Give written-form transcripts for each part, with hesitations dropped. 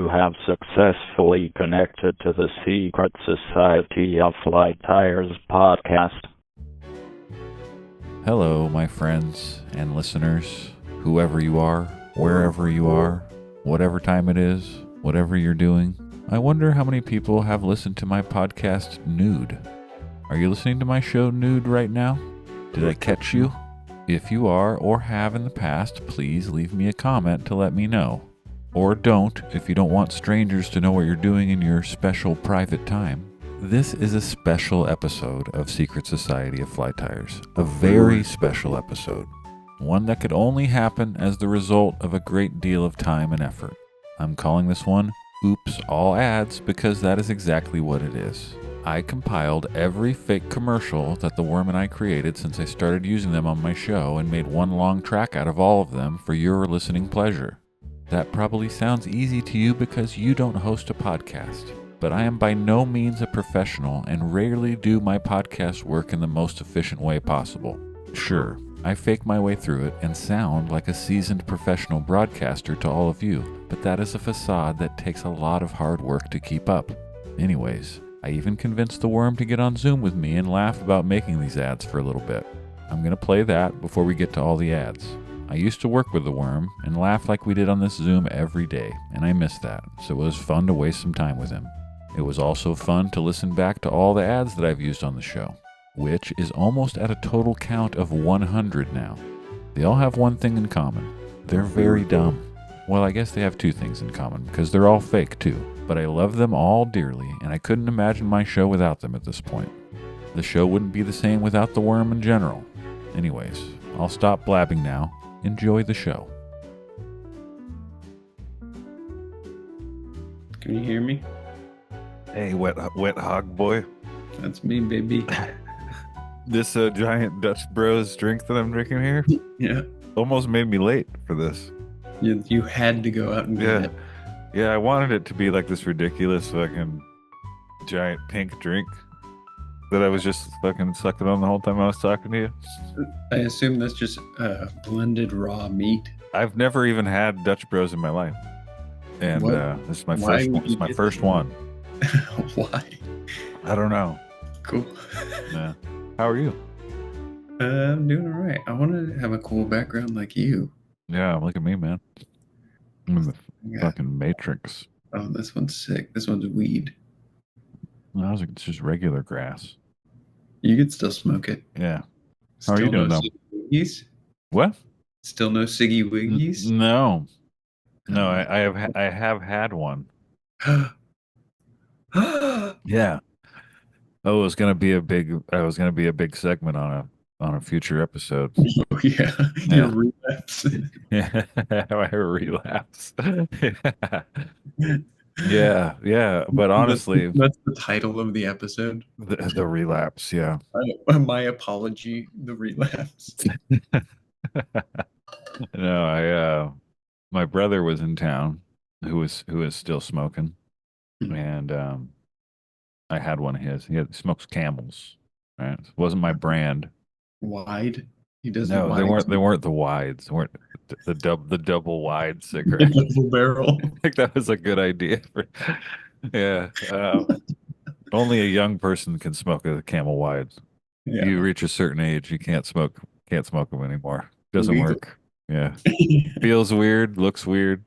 you have successfully connected to the Secret Society of Flight Tires podcast. Hello, my friends and listeners, whoever you are, wherever you are, whatever time it is, whatever you're doing. I wonder how many people have listened to my podcast nude. Are you listening to my show nude right now? Did I catch you? If you are or have in the past, please leave me a comment to let me know. Or don't if you don't want strangers to know what you're doing in your special private time. This is a special episode of Secret Society of Flight Tires. A very special episode. One that could only happen as the result of a great deal of time and effort. I'm calling this one Oops All Ads because that is exactly what it is. I compiled every fake commercial that the Worm and I created since I started using them on my show and made one long track out of all of them for your listening pleasure. That probably sounds easy to you because you don't host a podcast. But I am by no means a professional and rarely do my podcast work in the most efficient way possible. Sure, I fake my way through it and sound like a seasoned professional broadcaster to all of you, but that is a facade that takes a lot of hard work to keep up. Anyways, I even convinced the Worm to get on Zoom with me and laugh about making these ads for a little bit. I'm going to play that before we get to all the ads. I used to work with the Worm and laugh like we did on this Zoom every day, and I miss that, so it was fun to waste some time with him. It was also fun to listen back to all the ads that I've used on the show, which is almost at a total count of 100 now. They all have one thing in common. They're very dumb. Well, I guess they have two things in common, because they're all fake too. But I love them all dearly, and I couldn't imagine my show without them at this point. The show wouldn't be the same without the Worm in general. Anyways, I'll stop blabbing now. Enjoy the show. Can you hear me? Hey, wet hog boy. That's me, baby. This giant Dutch Bros drink that I'm drinking here Yeah. almost made me late for this. You had to go out and get it. Yeah, I wanted it to be like this ridiculous fucking giant pink drink that I was just fucking sucking on the whole time I was talking to you. I assume that's just blended raw meat. I've never even had Dutch Bros in my life. And this is my Why first one. would It's you my get first them? one. Why? I don't know. Cool. Yeah. How are you? I'm doing all right. I want to have a cool background like you. Yeah, look at me, man. I'm in the Yeah. fucking Matrix. Oh, this one's sick. This one's weed. I was like, it's just regular grass. You could still smoke it. Yeah. How are you doing, though? Siggy wiggies? What? Still no Siggy Wiggies? No. No, I have had one. Yeah. Oh, it was gonna be a big segment on a future episode. Oh, yeah. Your relapse. Yeah, I relapse. Yeah. But honestly, That's the title of the episode. the relapse. Yeah. My apology, the relapse. No, my brother was in town, who is still smoking, and I had one of his. He smokes Camels, right? It wasn't my brand. Wide. He doesn't. No, they weren't the wides. They weren't the double wide cigarette. Double barrel. I think that was a good idea. Yeah. Only a young person can smoke a Camel wide. Yeah. You reach a certain age, you can't smoke them anymore. Doesn't Legal. work. Yeah. Feels weird, looks weird.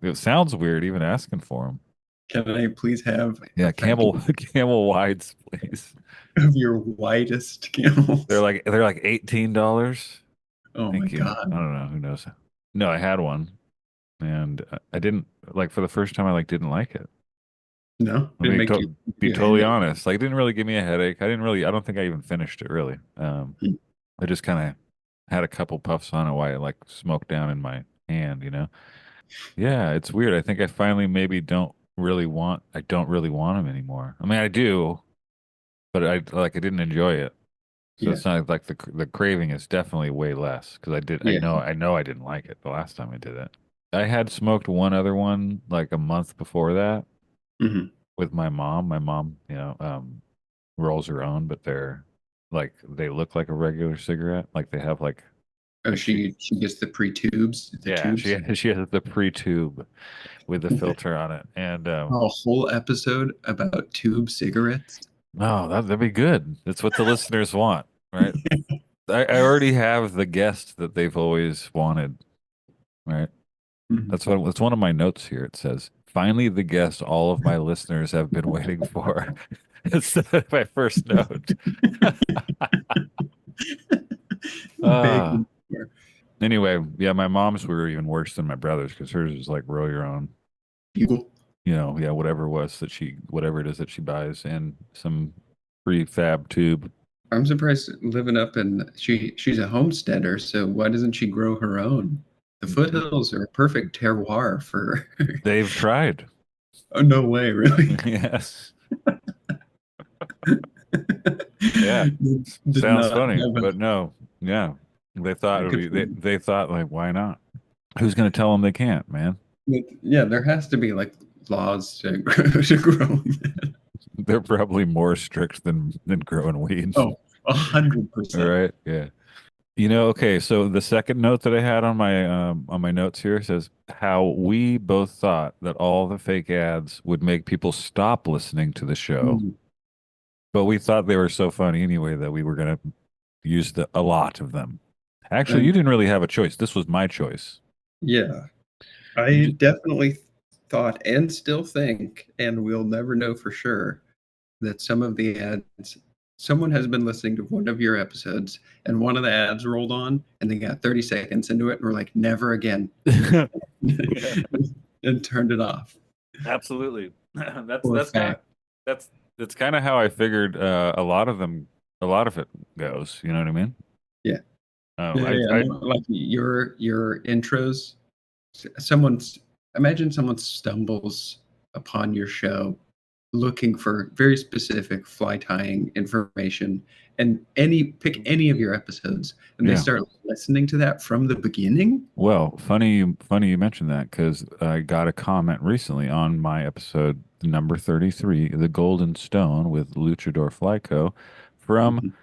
It sounds weird even asking for them. Can I please have Camel wides, please. of your widest camels? They're like $18. Oh Thank you. God. I don't know. Who knows? No, I had one, and I didn't for the first time. I didn't like it. No, Let me be your totally headache? honest. Like, it didn't really give me a headache. I don't think I even finished it really. I just kind of had a couple puffs on it while it like smoked down in my hand. Yeah, it's weird. I think I finally maybe don't really want them anymore. I mean, I do, but I didn't enjoy it. So it's not like the craving is definitely way less because I know I didn't like it the last time I did it. I had smoked one other one like a month before that with my mom. My mom, rolls her own, but they look like a regular cigarette. Like they have like Oh, she gets the pre-tubes, the Yeah, tubes. she has the pre-tube with the filter on it, and A whole episode about tube cigarettes. no, that'd be good. That's what the listeners want, right? I already have the guest that they've always wanted, right? Mhm. That's one of my notes here. It says, "Finally, the guest all of my listeners have been waiting for." It's my first note. Uh, Begging for anyway, yeah, my mom's were even worse than my brother's because hers is like roll your own, people. yeah, whatever it is that she buys in some prefab tube. I'm surprised living up in she's a homesteader, so why doesn't she grow her own? The foothills are a perfect terroir for They've tried. Oh no way, really? Yes. Yeah. Did Sounds not funny, have but no. Yeah. They thought it a would be, good they thought like, why not? Who's going to tell them they can't, man? yeah, there has to be like laws to grow. They're probably more strict than growing weeds. Oh, All 100%. right. Yeah. Okay, so the second note that I had on my notes here says how we both thought that all the fake ads would make people stop listening to the show, Mm, but we thought they were so funny anyway that we were going to use a lot of them. Actually, you and didn't really have a choice. This was my choice. yeah, You I ju- definitely thought and still think, and we'll never know for sure, that some of the ads, someone has been listening to one of your episodes and one of the ads rolled on and they got 30 seconds into it and we're like, never again, Yeah, and turned it off. absolutely. That's For a that's kind of fact. that's that's kind of how I figured a lot of it goes. You know what I mean? Yeah. Yeah, yeah. I No, like your intros, someone's imagine someone stumbles upon your show looking for very specific fly tying information and pick any of your episodes and they yeah. start listening to that from the beginning. Well, funny you mentioned that because I got a comment recently on my episode number 33, The Golden Stone with Luchador Flyco, from Mhm.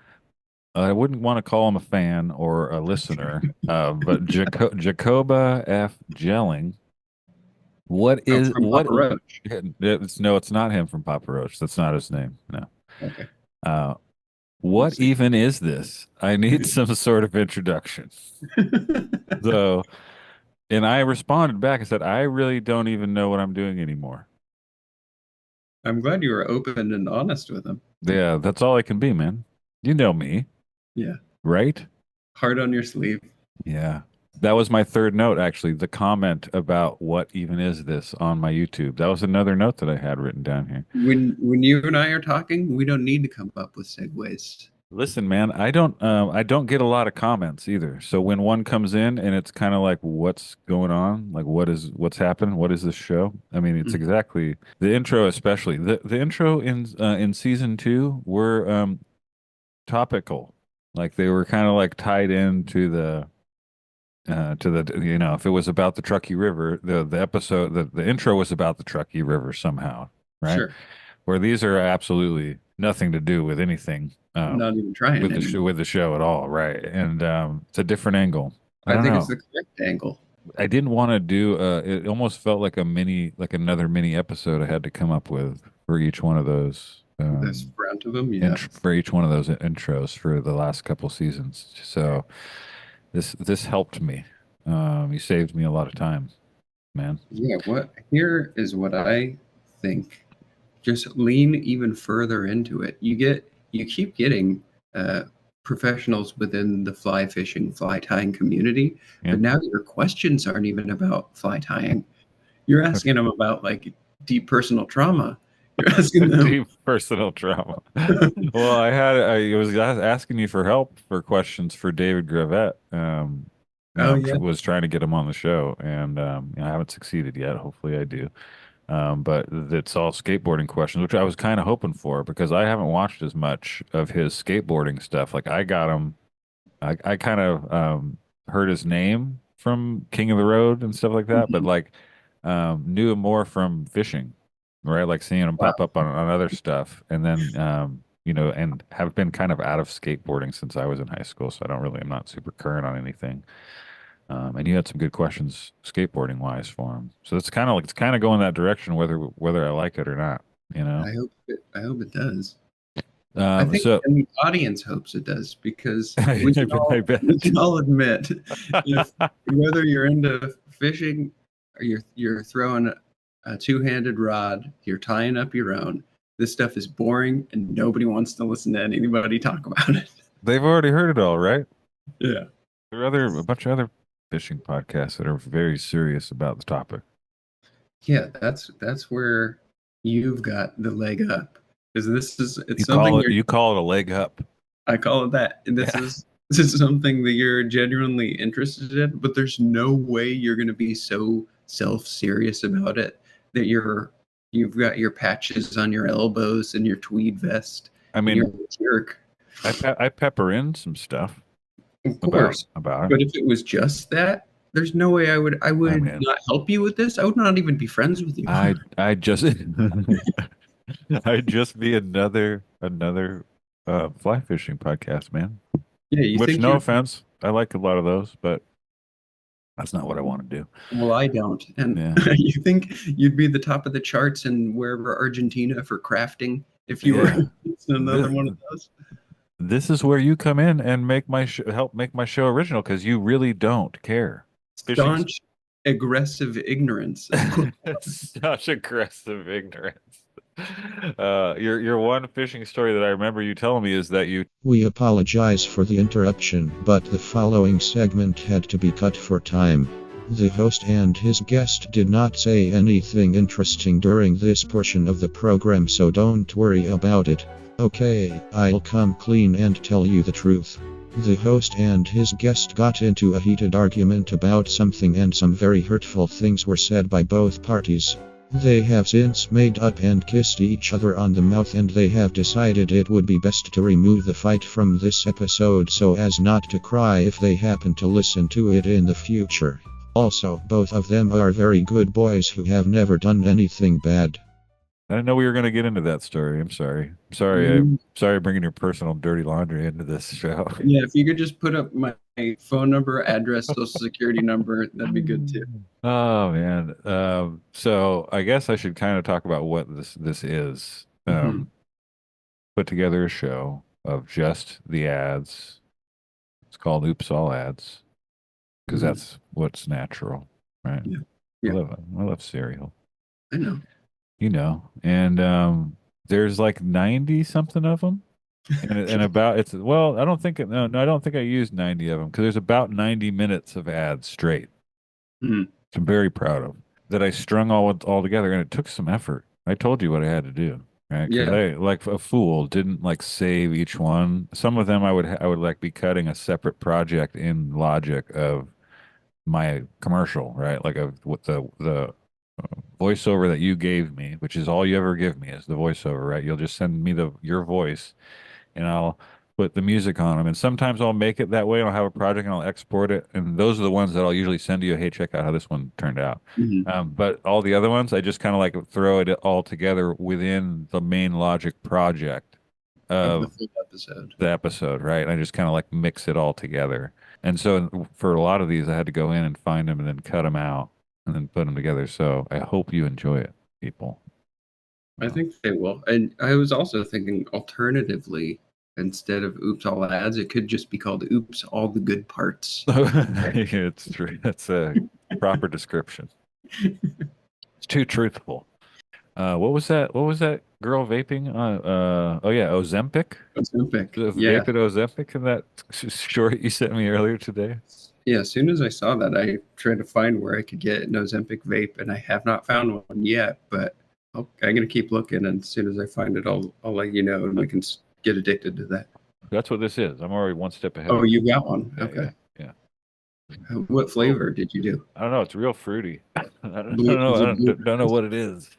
I wouldn't want to call him a fan or a listener, but Jacoba F. Jelling. Oh, from What? Papa Roach. No, it's not him from Papa Roach. That's not his name. No. Okay, Uh, we'll what see. even is this? I need some sort of introduction. So, and I responded back and said, I really don't even know what I'm doing anymore. I'm glad you were open and honest with him. Yeah, that's all I can be, man. You know me, Yeah, right? heart on your sleeve. Yeah. That was my third note, actually, the comment about what even is this on my YouTube. That was another note that I had written down here. When you and I are talking, we don't need to come up with segues. Listen, man, I don't get a lot of comments either. So when one comes in and it's kind of like, what's going on? Like, what's happening? What is this show? I mean, it's Mhm. exactly the intro, especially the intro in season two were topical, like they were kind of like tied into the if it was about the Truckee River, the episode the intro was about the Truckee River somehow, right? Sure, Where these are absolutely nothing to do with anything not even trying anymore. with the show at all, right? And it's a different angle. I I don't think it's know. the correct angle. I didn't want to do it almost felt like like another mini episode I had to come up with for each one of those This front of them, yeah. for each one of those intros for the last couple seasons. So this helped me. You saved me a lot of time, man. Yeah, here is what I think. Just lean even further into it. You keep getting uh, professionals within the fly fishing, fly tying community, Yeah. but now your questions aren't even about fly tying. You're asking them about like deep personal trauma. You're asking them, Deep personal trauma. Well, I was asking you for help for questions for David Gravett. oh yeah, Was trying to get him on the show, and I haven't succeeded yet. Hopefully, I do. But it's all skateboarding questions, which I was kind of hoping for because I haven't watched as much of his skateboarding stuff. Like I got him, I kind of heard his name from King of the Road and stuff like that, but mhm. like knew him more from fishing, right? Like seeing him Wow. pop up on other stuff, and then and have been kind of out of skateboarding since I was in high school. So I'm not super current on anything. And you had some good questions skateboarding wise for him. So it's kind of going that direction, whether I like it or not, you know? I hope it does. I think So and the audience hopes it does because we can I all bet. we can all admit if whether you're into fishing or you're throwing a two-handed rod, you're tying up your own. This stuff is boring and nobody wants to listen to anybody talk about it. They've already heard it all, right? Yeah. There are a bunch of other fishing podcasts that are very serious about the topic. Yeah, that's where you've got the leg up. Because it's You something you call it a leg up. I call it that. And Yeah. this is something that you're genuinely interested in, but there's no way you're going to be so self-serious about it that you've got your patches on your elbows and your tweed vest. I And you're mean, a jerk, I pepper in some stuff of course. about it. But if it was just that, there's no way I I would mean, not help you with this. I would not even be friends with you. I just I'd just be another fly fishing podcast, man. Yeah, you Which, think no you offense, I like a lot of those, but that's not what I want to do. well, I don't. And Yeah, you think you'd be the top of the charts in wherever Argentina for crafting if you were yeah. another Th- one of those? this is where you come in and help make my show original because you really don't care. Fishing's Staunch, aggressive ignorance. such aggressive ignorance. Your one fishing story that I remember you telling me is that you We apologize for the interruption, but the following segment had to be cut for time. The host and his guest did not say anything interesting during this portion of the program, so don't worry about it. Okay, I'll come clean and tell you the truth. The host and his guest got into a heated argument about something, and some very hurtful things were said by both parties. They have since made up and kissed each other on the mouth, and they have decided it would be best to remove the fight from this episode so as not to cry if they happen to listen to it in the future. Also, both of them are very good boys who have never done anything bad. I didn't know we were going to get into that story. I'm sorry. Sorry bringing your personal dirty laundry into this show. Yeah, if you could just put up my phone number, address, social security number, that'd be good too. Oh man. So I guess I should kind of talk about what this is. Mhm. Put together a show of just the ads. It's called Oops All Ads because Mhm. that's what's natural, right? Yeah. Yeah. I love cereal. I know. And there's like 90 something of them. And about it's well, I don't think no, I don't think I used 90 of them because there's about 90 minutes of ads straight. Mhm. I'm very proud of that I strung all together, and it took some effort. I told you what I had to do, right? Because Yeah. I, like a fool, didn't like save each one. Some of them I would like be cutting a separate project in Logic of my commercial, right? Like with the voiceover that you gave me, which is all you ever give me is the voiceover, right? You'll just send me your voice, and I'll put the music on them. And sometimes I'll make it that way, and I'll have a project and I'll export it. And those are the ones that I'll usually send you. Hey, check out how this one turned out. Mhm. But all the other ones, I just kind of like throw it all together within the main Logic project Of the of full episode. the episode, right? And I just kind of like mix it all together. And so for a lot of these, I had to go in and find them and then cut them out and then put them together. So I hope you enjoy it, people. I think they will. And I was also thinking alternatively, instead of Oops All Ads, it could just be called Oops All the Good Parts. It's true. That's a proper description. It's too truthful. What was that? What was that girl vaping? Oh yeah, Ozempic. Ozempic. The Yeah. vaping Ozempic in that short you sent me earlier today. Yeah, as soon as I saw that, I tried to find where I could get an Ozempic vape, and I have not found one yet. But I'm gonna keep looking, and as soon as I find it, I'll let you know, and we can get addicted to that. That's what this is. I'm already one step ahead. Oh, of you got one? Yeah, Okay. yeah. What flavor did you do? I don't know. It's real fruity. I don't Blue- know. is I it blue? don't know what it is.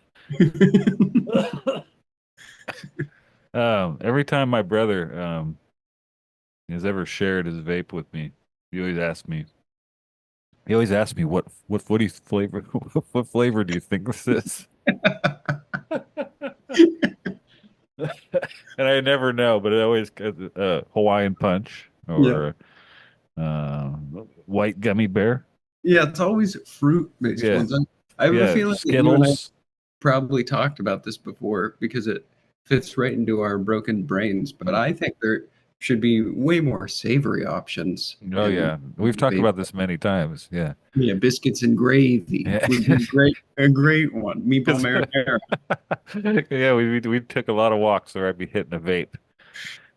Every time my brother has ever shared his vape with me, he always asks me. He always asks me what do you flavor what flavor do you think this is? And I never know, but it always Hawaiian Punch Yeah. or white gummy bear. Yeah, it's always fruit-based Yeah, ones. I have a yeah, feeling that you and I Skittles. probably talked about this before because it fits right into our broken brains, but I think there should be way more savory options Oh in yeah, we've talked vape. about this many times. Yeah. Yeah, biscuits and gravy Yeah. would be a great one. Meatball 'Cause- marinara. yeah, we took a lot of walks, so I'd be hitting a vape.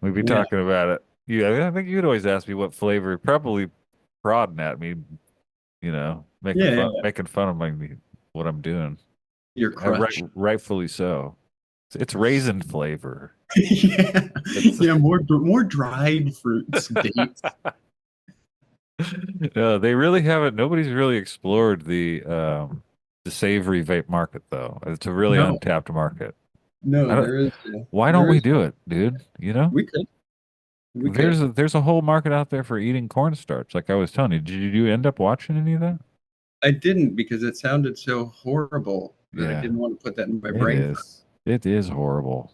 We'd be Yeah, talking about it. Yeah, I think you'd always ask me what flavor, probably prodding at me, yeah, yeah. making fun of what I'm doing. Your crutch. Rightfully so. It's raisin flavor. Yeah, It's yeah. More dried fruits, dates. no, they really haven't. Nobody's really explored the savory vape market though. It's a really No, untapped market. I no. don't. There is. Why don't There we is. do it, dude? We could. We could. There's a whole market out there for eating cornstarch. Like I was telling you, did you end up watching any of that? I didn't because it sounded so horrible that I Yeah, didn't want to put that in my it brain. is. It is horrible.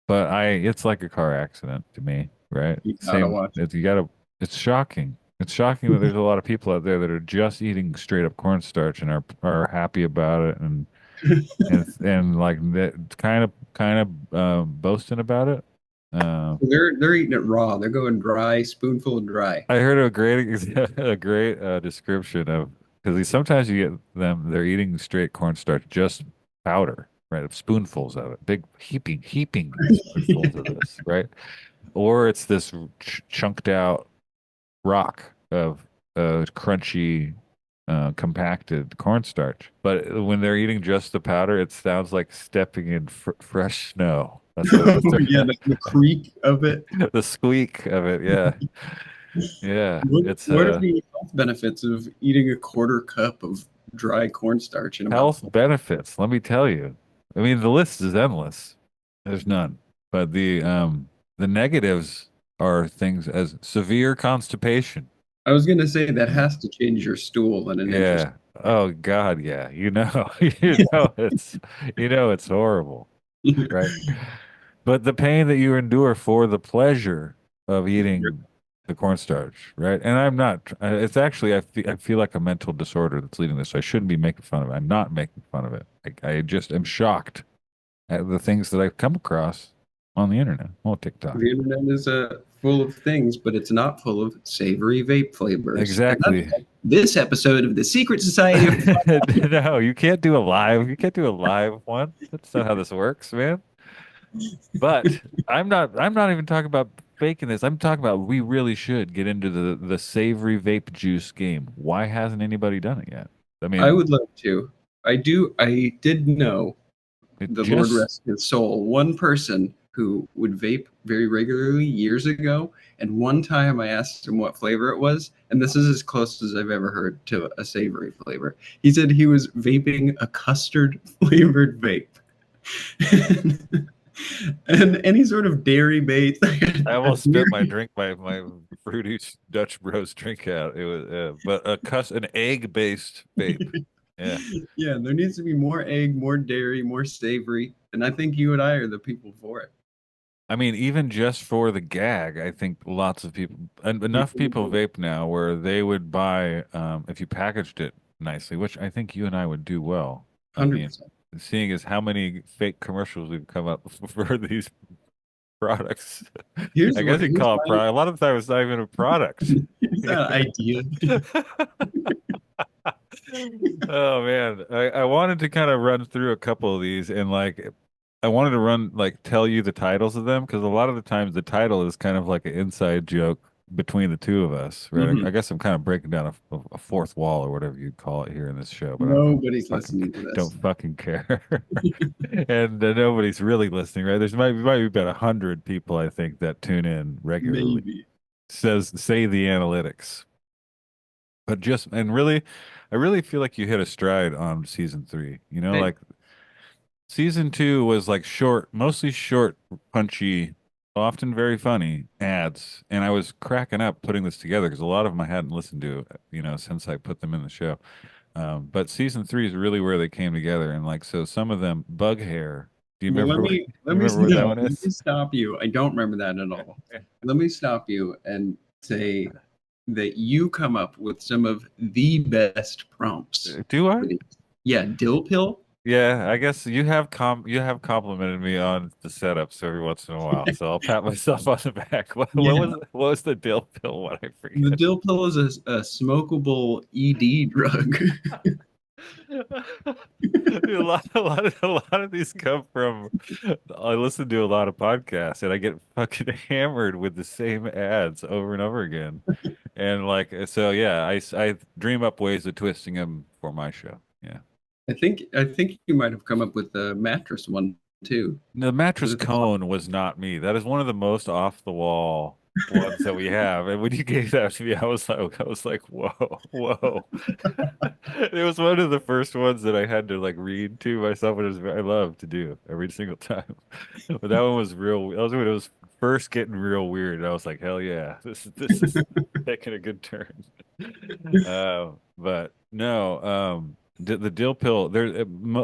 But it's like a car accident to me, right? You gotta Same. watch You gotta. It's shocking. It's shocking that there's a lot of people out there that are just eating straight up cornstarch and are happy about it it. and like that kind of boasting about it. Uh, They're eating it raw. They're going dry, spoonful of dry. I heard a great a great description of because sometimes you get them they're eating straight cornstarch just powder, right? Spoonfuls of it, big heaping spoonfuls of this, right? Or it's this chunked out rock of crunchy, compacted cornstarch. But when they're eating just the powder, it sounds like stepping in fresh snow. That's what Oh yeah, it's the creak of it. the squeak of it. Yeah, yeah. It's What are the health benefits of eating a quarter cup of dry cornstarch in a health mouthful? benefits. Let me tell you. I mean, the list is endless. There's none. But the negatives are things as severe constipation. I was gonna say that has to change your stool in an interesting Yeah. Oh God, yeah. You know it's horrible, way. right? But the pain that you endure for the pleasure of eating the cornstarch, right? And I'm not. It's actually I feel like a mental disorder that's leading this. So I shouldn't be making fun of it. I'm not making fun of it. I just am shocked at the things that I've come across on the internet, on TikTok. The internet is full of things, but it's not full of savory vape flavors. And that's Exactly. this episode of the Secret Society of. No, you can't do a live. You can't do a live one. That's not how this works, man. But I'm not even talking about faking this. I'm talking about we really should get into the savory vape juice game. Why hasn't anybody done it yet? I I mean, would love to. I did know, it the Lord just rest his soul, one person who would vape very regularly years ago. And one time I asked him what flavor it was, and this is as close as I've ever heard to a savory flavor. He said he was vaping a custard flavored vape. And any sort of dairy based. I almost spit my drink, my fruity Dutch Bros drink out. It was but an egg based vape. Yeah. Yeah, there needs to be more egg, more dairy, more savory. And I think you and I are the people for it. I mean, even just for the gag, I think lots of people, and enough people vape now where they would buy, if you packaged it nicely, which I think you and I would do well. I mean, 100%. seeing as how many fake commercials we've come up for these products, I guess you Here's call it my product. A lot of the time, it's not even a product. here's that idea. Oh man, I wanted to kind of run through a couple of these and like I wanted to tell you the titles of them because a lot of the times the title is kind of like an inside joke between the two of us, right? Mhm. I guess I'm kind of breaking down a fourth wall or whatever you'd call it here in this show, but I Nobody's fucking listening to don't this. fucking care. And nobody's really listening, right? Might be about 100 people I think that tune in regularly. Maybe. Say the analytics. But just and really, I really feel like you hit a stride on season three. Hey, Like season two was like short, mostly short, punchy, often very funny ads. And I was cracking up putting this together because a lot of them I hadn't listened to, since I put them in the show. But season three is really where they came together. And like, so some of them, Bug Hair Do you Well, remember? let You me remember what that one let is? me stop you. I don't remember that at all. Let me stop you and say that you come up with some of the best prompts. Do I? for these. Yeah, dill pill. Yeah, I guess you have complimented me on the setups every once in a while, so I'll pat myself on the back. Yeah, What was the dill pill? What I the forget. dill pill is a smokable ED drug. Dude, a lot of these come from. I listen to a lot of podcasts, and I get fucking hammered with the same ads over and over again. And like, so yeah, I dream up ways of twisting them for my show. Yeah. I think you might have come up with the mattress one too. The Was mattress it cone was not me. That is one of the most off the wall ones that we have. And when you gave that to me, I was like, whoa, whoa. It was one of the first ones that I had to like read to myself, and I love to do every single time. But that one was real. That was when it was first getting real weird. And I was like, hell yeah, this is taking a good turn. But no, the dill pill.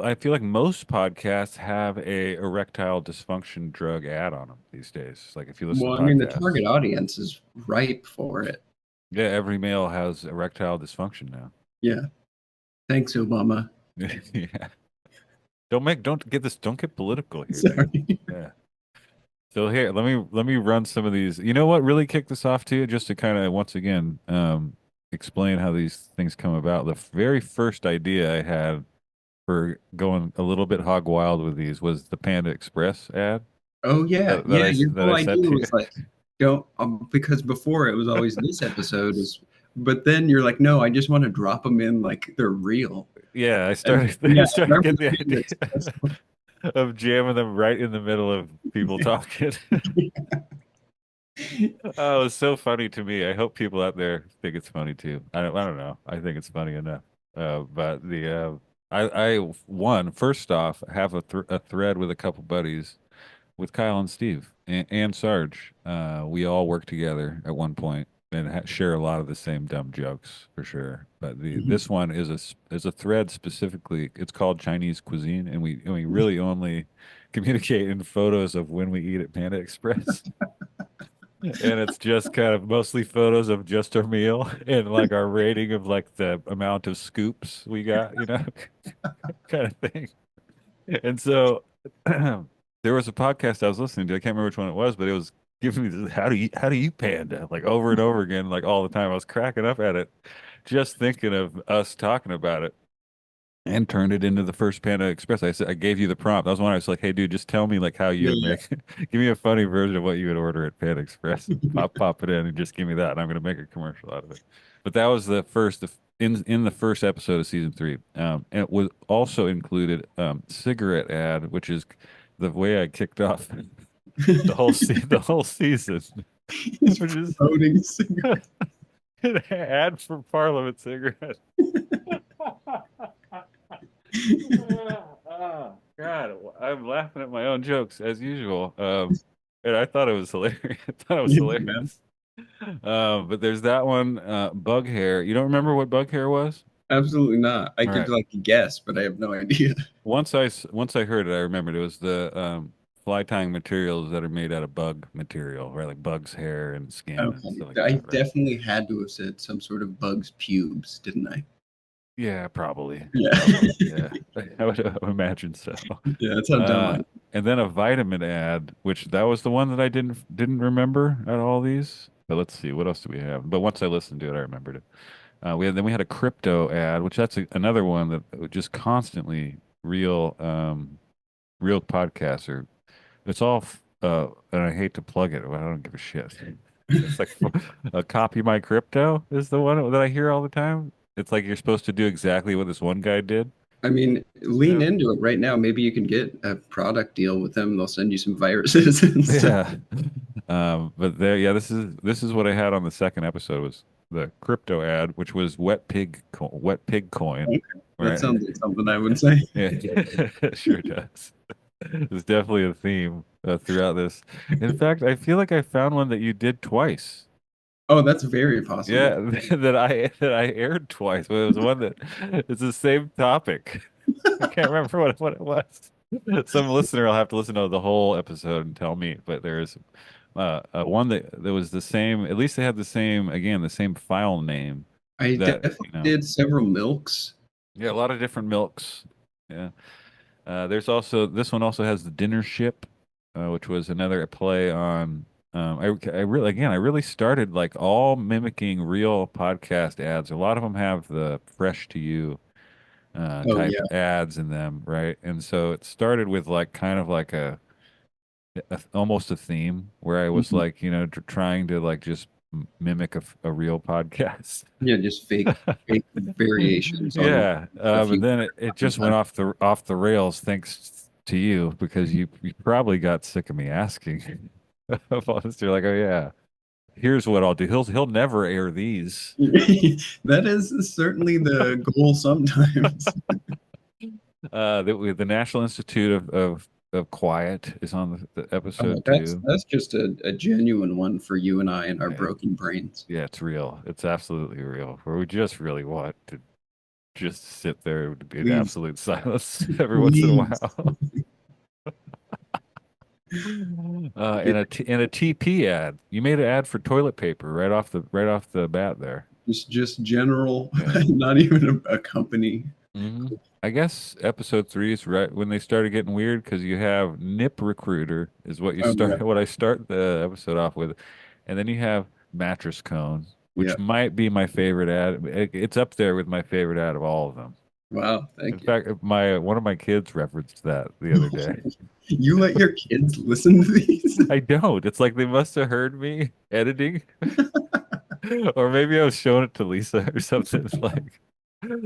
I feel like most podcasts have a erectile dysfunction drug ad on them these days. Like if you listen well, to I mean, the podcasts, target audience is ripe for it. yeah, every male has erectile dysfunction now. Yeah. Thanks, Obama. Yeah. Don't get political here, dude. Sorry. Yeah. So here, let me run some of these. You know what really kicked this off too, just to kind of once again explain how these things come about. The very first idea I had for going a little bit hog wild with these was the Panda Express ad Oh yeah, yeah. Your that whole I sent idea to you. was like, don't because before it was always this episode is, but then you're like, no, I just want to drop them in like they're real. Yeah, And I yeah, I started remember getting the seeing idea this. of jamming them right in the middle of people talking. Oh, it's so funny to me. I hope people out there think it's funny too. I don't know. I think it's funny enough. But I one first off have a thread with a couple buddies with Kyle and Steve and Sarge. We all work together at one point and share a lot of the same dumb jokes for sure. But this one is a thread specifically. It's called Chinese cuisine, and we really only communicate in photos of when we eat at Panda Express. And it's just kind of mostly photos of just our meal and like our rating of like the amount of scoops we got, kind of thing. And so there was a podcast I was listening to. I can't remember which one it was, but it was giving me this, how do you panda? Like over and over again, like all the time. I was cracking up at it, just thinking of us talking about it. And turned it into the first Panda Express. I gave you the prompt. That was when I was like, "Hey, dude, just tell me like how you Yeah, would yeah. make. Give me a funny version of what you would order at Panda Express. Pop it in, and just give me that, and I'm gonna make a commercial out of it." But that was in the first episode of season 3. And it was also included cigarette ad, which is the way I kicked off the whole season, He's which is promoting cigarettes. an ad for Parliament cigarette. Oh, God, I'm laughing at my own jokes as usual. And I thought it was hilarious. I thought it was Yeah, hilarious. But there's that one, bug hair. You don't remember what bug hair was? absolutely not. I All could right. like guess, but I have no idea. Once I heard it, I remembered it was the fly tying materials that are made out of bug material, right? Like bug's hair and skin and Okay. stuff like I that, right? definitely had to have said some sort of bug's pubes, didn't I? Yeah, probably. Yeah. Probably. Yeah. I would imagine so. Yeah, that's how dumb I am. And then a vitamin ad, which that was the one that I didn't remember at all these. But let's see, what else do we have? But once I listened to it, I remembered it. We had a crypto ad, which that's another one that just constantly real podcaster. It's all and I hate to plug it, but I don't give a shit. It's like copy my crypto is the one that I hear all the time. It's like you're supposed to do exactly what this one guy did. I mean, lean Yeah. into it right now. Maybe you can get a product deal with them. They'll send you some viruses and stuff. Yeah. But there, yeah, this is what I had on the second episode was the crypto ad, which was wet pig coin, Okay. That right? sounds like something I would say. Yeah, it sure does. It's definitely a theme throughout this. In fact, I feel like I found one that you did twice. Oh, that's very possible. Yeah, that I aired twice. But it was one that it's the same topic. I can't remember what it was. Some listener will have to listen to the whole episode and tell me. But there's one that was the same. At least they had the same, again, the same file name. I That definitely did several milks. yeah, a lot of different milks. Yeah. There's also this one also has the dinner ship, which was another play on. I really started like all mimicking real podcast ads. A lot of them have the fresh to you Oh type yeah. ads in them, right? And so it started with like kind of like almost a theme where I was Mhm. like, trying to like just mimic a real podcast. Yeah, just fake variations on Yeah, stuff but you then it just went done. off the rails thanks to you because you probably got sick of me asking. You're like, oh yeah, here's what I'll do. He'll never air these. That is certainly the goal sometimes. The National Institute of Quiet is on the episode That's too. that's just a genuine one for you and I and our Yeah, broken brains. yeah, it's real. It's absolutely real. Where we just really want to just sit there in Please, absolute silence every once in a please. while. In a TP ad. You made an ad for toilet paper right off the bat there. Just general, Yeah. not even a company. hmm I guess episode 3 is right when they started getting weird because you have Nip Recruiter is what you Oh yeah, start what I start the episode off with, and then you have Mattress Cone, yeah. which might be my favorite ad. It's up there with my favorite ad of all of them. Wow, In thank you. fact, my one of my kids referenced that the other day. You let your kids listen to these? I don't. It's like they must have heard me editing. Or maybe I was showing it to Lisa or something.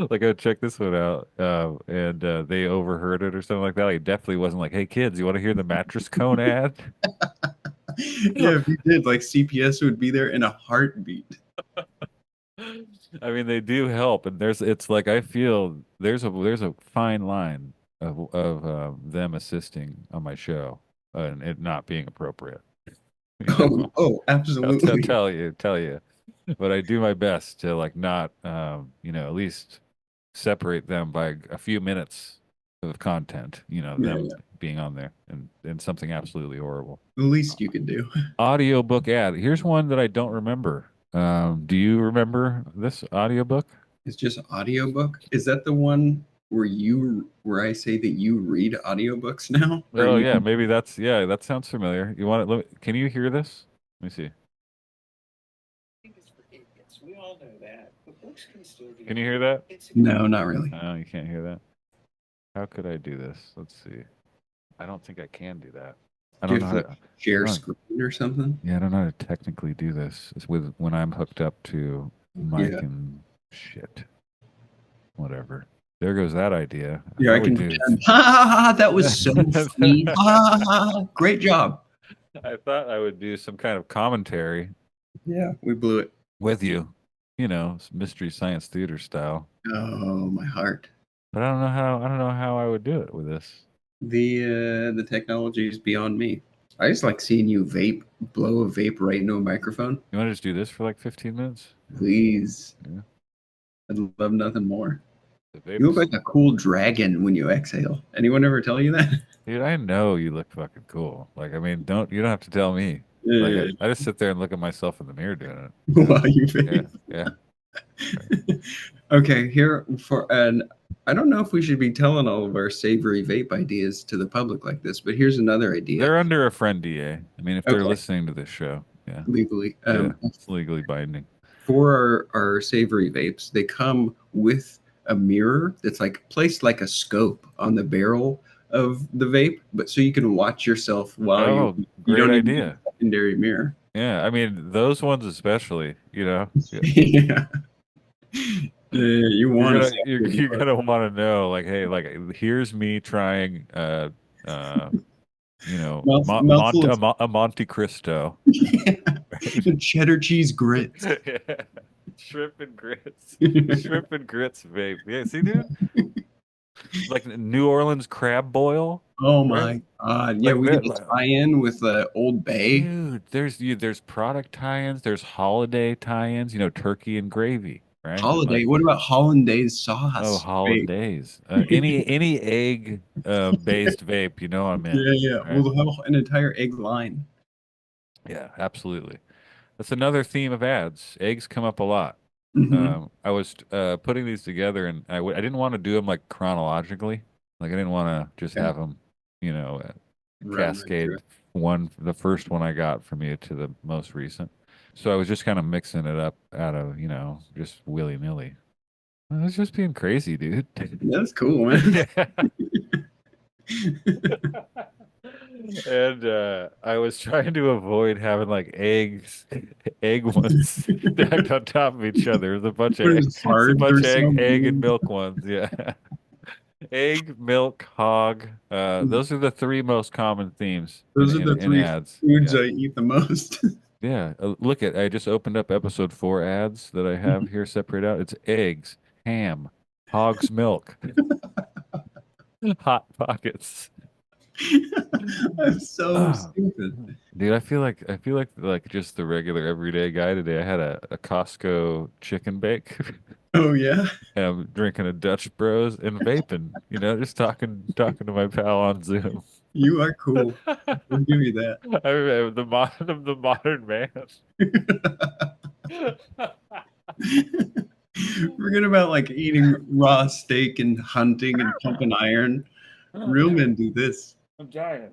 Like, oh, check this one out. And they overheard it or something like that. I definitely wasn't like, hey, kids, you want to hear the mattress cone ad? Yeah, if you did, like CPS would be there in a heartbeat. I mean, they do help, and it's like I feel there's a fine line of them assisting on my show and it not being appropriate. You know, Absolutely. tell you. But I do my best to like not, at least separate them by a few minutes of content, Yeah, them yeah. being on there and something absolutely horrible. The least you could do. Audiobook ad. Here's one that I don't remember. Do you remember this audiobook? It's just audiobook. Is that the one where I say that you read audiobooks now? Or Oh you yeah, maybe yeah, that sounds familiar. You want it? Can you hear this? Let me see. We all know that, but books can still be. Can you hear that? No, not really. No, you can't hear that. How could I do this? Let's see. I don't think I can do that. I Do don't you know have how to to. share Oh, screen or something? yeah, I don't know how to technically do this. It's with when I'm hooked up to mic Yeah. and shit. Whatever. There goes that idea. Yeah, I thought can we'd do. pretend. Ha ha ha! That was so funny. Ha ha ha! Great job. I thought I would do some kind of commentary Yeah, we blew it. with you, mystery science theater style. Oh, my heart. But I don't know how I would do it with this. The technology is beyond me. I just like seeing you blow a vape right into a microphone. You want to just do this for like 15 minutes? Please. Yeah. I'd love nothing more. The You look vapes. like a cool dragon when you exhale. Anyone ever tell you that? Dude, I know you look fucking cool. Like, I mean, you don't have to tell me. Like, Yeah. I just sit there and look at myself in the mirror doing it. While you Yeah, vape. yeah. Okay, I don't know if we should be telling all of our savory vape ideas to the public like this, but here's another idea. They're under a friend DA. I mean, if they're Okay. listening to this show, yeah, Legally. yeah, it's legally binding. For our savory vapes, they come with a mirror that's like placed like a scope on the barrel of the vape, but so you can watch yourself while Oh, you great don't need idea. a secondary mirror. Yeah, I mean, those ones especially, Yeah. Yeah. You want to You're gonna want to know, like, hey, like, here's me trying, mouthful of A Monte Cristo. cheddar cheese grits. Shrimp and grits. Shrimp and grits vape. Yeah, see, dude? Like New Orleans crab boil. Oh Right? my god! Yeah, Like we that, get a tie-in with Old Bay. dude, there's product tie-ins, there's holiday tie-ins, turkey and gravy. right? Holiday. What about hollandaise sauce? Oh, vape? hollandaise. Any egg based vape, you know I'm in. Yeah. Right? We'll have an entire egg line. Yeah, absolutely. That's another theme of ads. Eggs come up a lot. Mm-hmm. I was putting these together, and I didn't want to do them like chronologically. Like I didn't want to just Yeah. have them, Run right through cascade the first one I got from you to the most recent. So I was just kind of mixing it up out of, just willy nilly. I was just being crazy, dude. That's cool, man. And I was trying to avoid having like egg ones stacked on top of each other. There's a bunch of It's hard. There's so egg and many. milk ones. Yeah. Egg, milk, hog. Those are the three most common themes Those are the in three ads. foods Yeah. I eat the most. Yeah. I just opened up episode 4 ads that I have here separated out. It's eggs, ham, hog's milk, hot pockets. I'm so stupid. Dude, I feel like just the regular everyday guy today. I had a Costco chicken bake. Oh yeah, And I'm drinking a Dutch Bros and vaping, just talking to my pal on Zoom. you are cool. I'll give you that. I'm the modern man. Forget about like eating raw steak and hunting and pumping iron. Real men do this. I'm dying.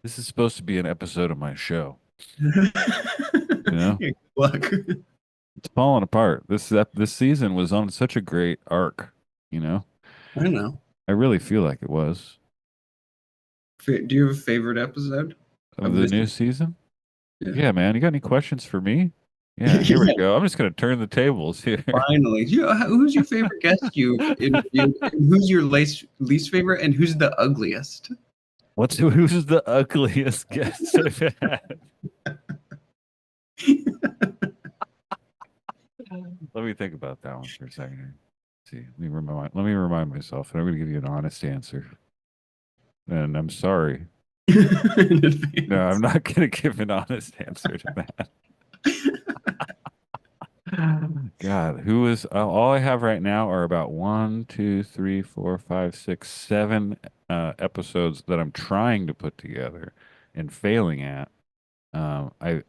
This is supposed to be an episode of my show. Yeah, good luck. It's falling apart. This season was on such a great arc, I know. I really feel like it was. Do you have a favorite episode Of the new season? Yeah. Yeah, man. You got any questions for me? Yeah, here we go. I'm just gonna turn the tables here. Finally, who's your favorite guest you interviewed? And who's your least favorite? And who's the ugliest? Who's the ugliest guest I've had? Let me think about that one for a second here. See, let me remind myself, and I'm gonna give you an honest answer. And I'm sorry. No, I'm not gonna give an honest answer to that. God, who is all I have right now are about 1, 2, 3, 4, 5, 6, 7 episodes that I'm trying to put together and failing at. I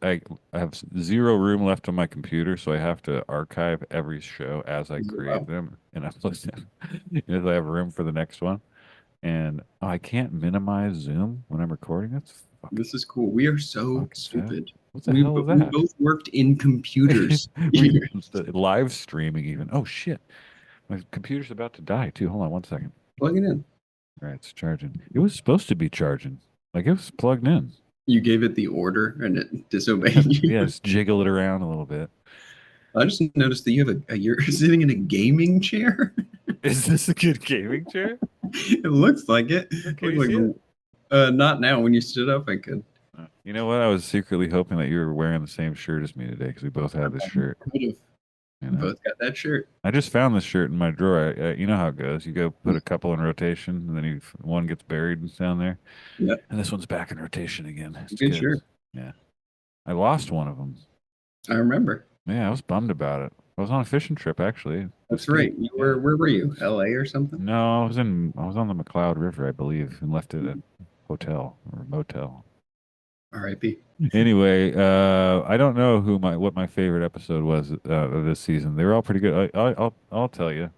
have zero room left on my computer, so I have to archive every show as I create them and upload them. If I have room for the next one. And I can't minimize Zoom when I'm recording. This is cool. We are so stupid. What the hell is that? We both worked in computers. Live streaming even. Oh shit. My computer's about to die too. Hold on 1 second. Plug it in. All right, it's charging. It was supposed to be charging. Like it was plugged in. You gave it the order and it disobeyed you. Yeah, just jiggle it around a little bit. I just noticed that you have you're sitting in a gaming chair. Is this a good gaming chair? It looks like it. Can you see it? Not now. When you stood up, I could. You know what? I was secretly hoping that you were wearing the same shirt as me today because we both had this shirt. Could have. Both got that shirt. I just found this shirt in my drawer. You know how it goes. You go put a couple in rotation, and then one gets buried down there. Yep. And this one's back in rotation again. It's good shirt. Yeah. I lost one of them. I remember. Yeah, I was bummed about it. I was on a fishing trip actually. That's right. Where were you? LA or something? No, I was on the McCloud River, I believe, and left it at a hotel or motel. R.I.P. Anyway, I don't know what my favorite episode was of this season. They were all pretty good. I'll tell you.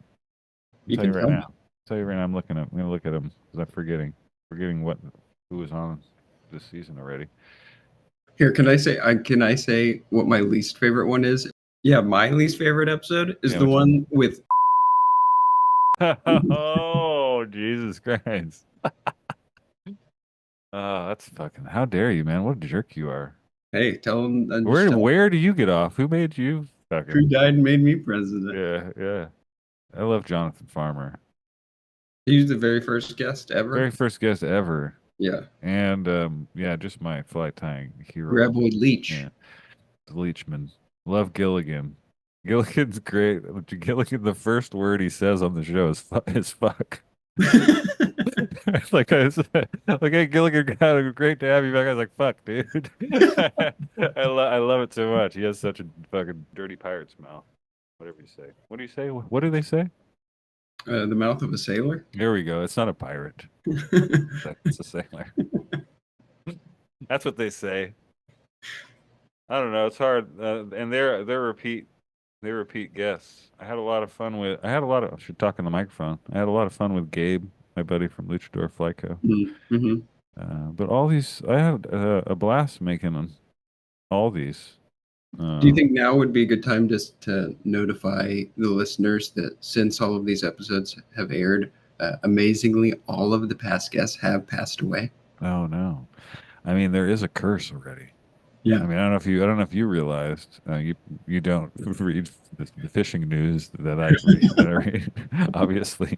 You I'll can tell you right now. Tell you right now. I'm gonna look at them because I'm forgetting who was on this season already. Here, can I say what my least favorite one is? Yeah, my least favorite episode is the one with. Oh, Jesus Christ. Oh, that's fucking. How dare you, man? What a jerk you are. Hey, tell him. Where do you get off? Who made you fucking? Who died and made me president? Yeah. I love Jonathan Farmer. He's the very first guest ever. Very first guest ever. Yeah. And just my fly tying hero. Graboid Leech. Yeah. Leechman. Love Gilligan. Gilligan's great. Gilligan, the first word he says on the show is fuck. Like I was, like, hey Gilligan, God, great to have you back. I was like, fuck, dude. I love it so much. He has such a fucking dirty pirate smell. Whatever you say. What do you say? What do they say? The mouth of a sailor. There we go. It's not a pirate. It's a sailor. That's what they say. I don't know. It's hard, and they repeat guests. I had a lot of. I should talk in the microphone. I had a lot of fun with Gabe, my buddy from Luchador Flyco. Mm-hmm. But all these, I had a blast making them. All these. Do you think now would be a good time just to notify the listeners that since all of these episodes have aired, amazingly, all of the past guests have passed away? Oh no. I mean, there is a curse already. Yeah. I mean, I don't know if you realized, you don't read the fishing news that I read, obviously.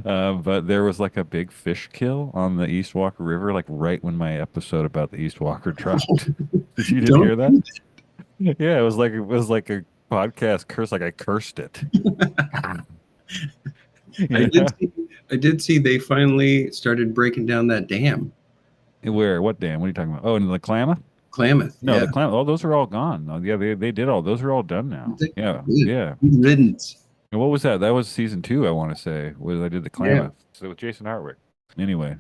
But there was like a big fish kill on the East Walker River, like right when my episode about the East Walker dropped. You didn't hear that? Yeah, it was like a podcast curse, like I cursed it. I Yeah. did see they finally started breaking down that dam, Where? What dam? What are you talking about? Oh, in the Klamath? Klamath. No, Yeah. the Klamath. Oh, those are all gone. Oh, yeah, they did all. Those are all done now. Good. Yeah, yeah. Good riddance. And what was that? That was season 2, I want to say. Was I did the Klamath. So with Jason Hartwick. Anyway,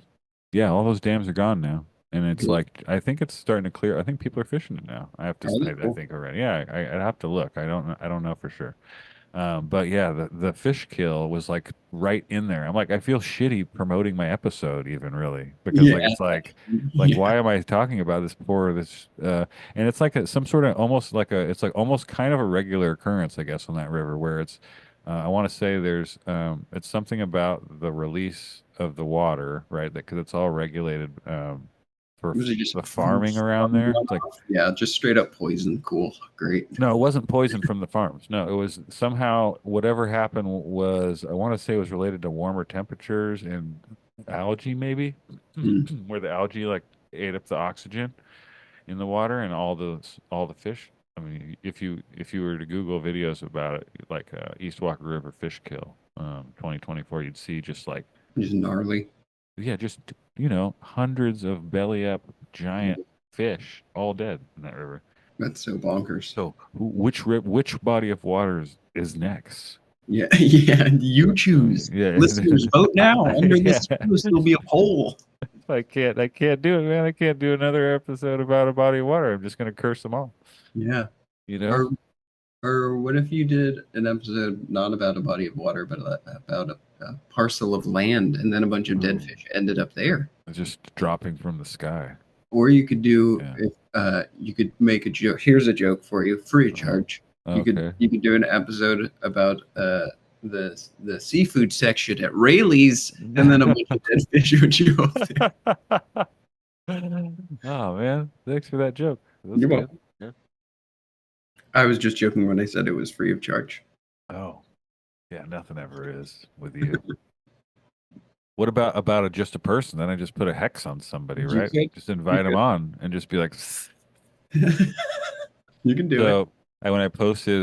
yeah, all those dams are gone now, and it's Good. like I think it's starting to clear. I think people are fishing it now. I have to Oh, say, that's I cool. think already. Yeah, I'd have to look. I don't know for sure. But yeah, the fish kill was like right in there. I'm like, I feel shitty promoting my episode even really because Yeah. like it's like Yeah. why am I talking about this and it's like some sort of almost like it's like almost kind of a regular occurrence I guess on that river where it's I want to say there's it's something about the release of the water, right? Because it's all regulated for Was it just the farming around there. It's like yeah, just straight up poison. Cool. Great. no, it wasn't poison from the farms. No, it was somehow whatever happened was, I want to say it was related to warmer temperatures and algae, maybe, Hmm. where the algae like ate up the oxygen in the water and all the fish. I mean, if you were to Google videos about it, like East Walker River fish kill, 2024, you'd see just like Just gnarly. yeah, just hundreds of belly up giant fish all dead in that river. That's so bonkers. So which body of water is next? Yeah, yeah. You choose. Yeah, Listeners, vote now. Under this yeah. post, there'll be a poll. I can't do it, man. I can't do another episode about a body of water. I'm just gonna curse them all. Yeah. You know? Or what if you did an episode not about a body of water, but about a parcel of land, and then a bunch of dead Ooh. fish ended up there? Just dropping from the sky. Or you could do, Yeah. if you could make a joke. Here's a joke for you, free of charge. Okay. You could do an episode about the seafood section at Rayleigh's, and then a bunch of dead fish would show up there. Oh man, thanks for that joke. That's You're good. welcome. I was just joking when I said it was free of charge. Oh, yeah, nothing ever is with you. What about just a person? Then I just put a hex on somebody, You right? could. Just invite them could. on and just be like. You can do it. So when I posted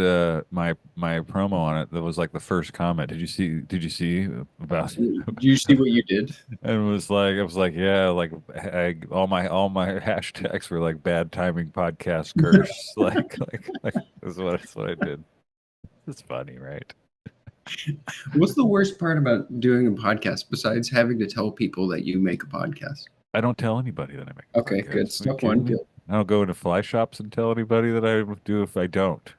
my promo on it, that was like the first comment. Did you see about? Do you see what you did? And it was like I was like, yeah, like all my hashtags were like bad timing podcast curse. like that's what I did. It's funny, right? What's the worst part about doing a podcast besides having to tell people that you make a podcast? I don't tell anybody that I make a Okay, podcast. good. Are you Step kidding one, me? good. I don't go into fly shops and tell anybody that I do if I don't.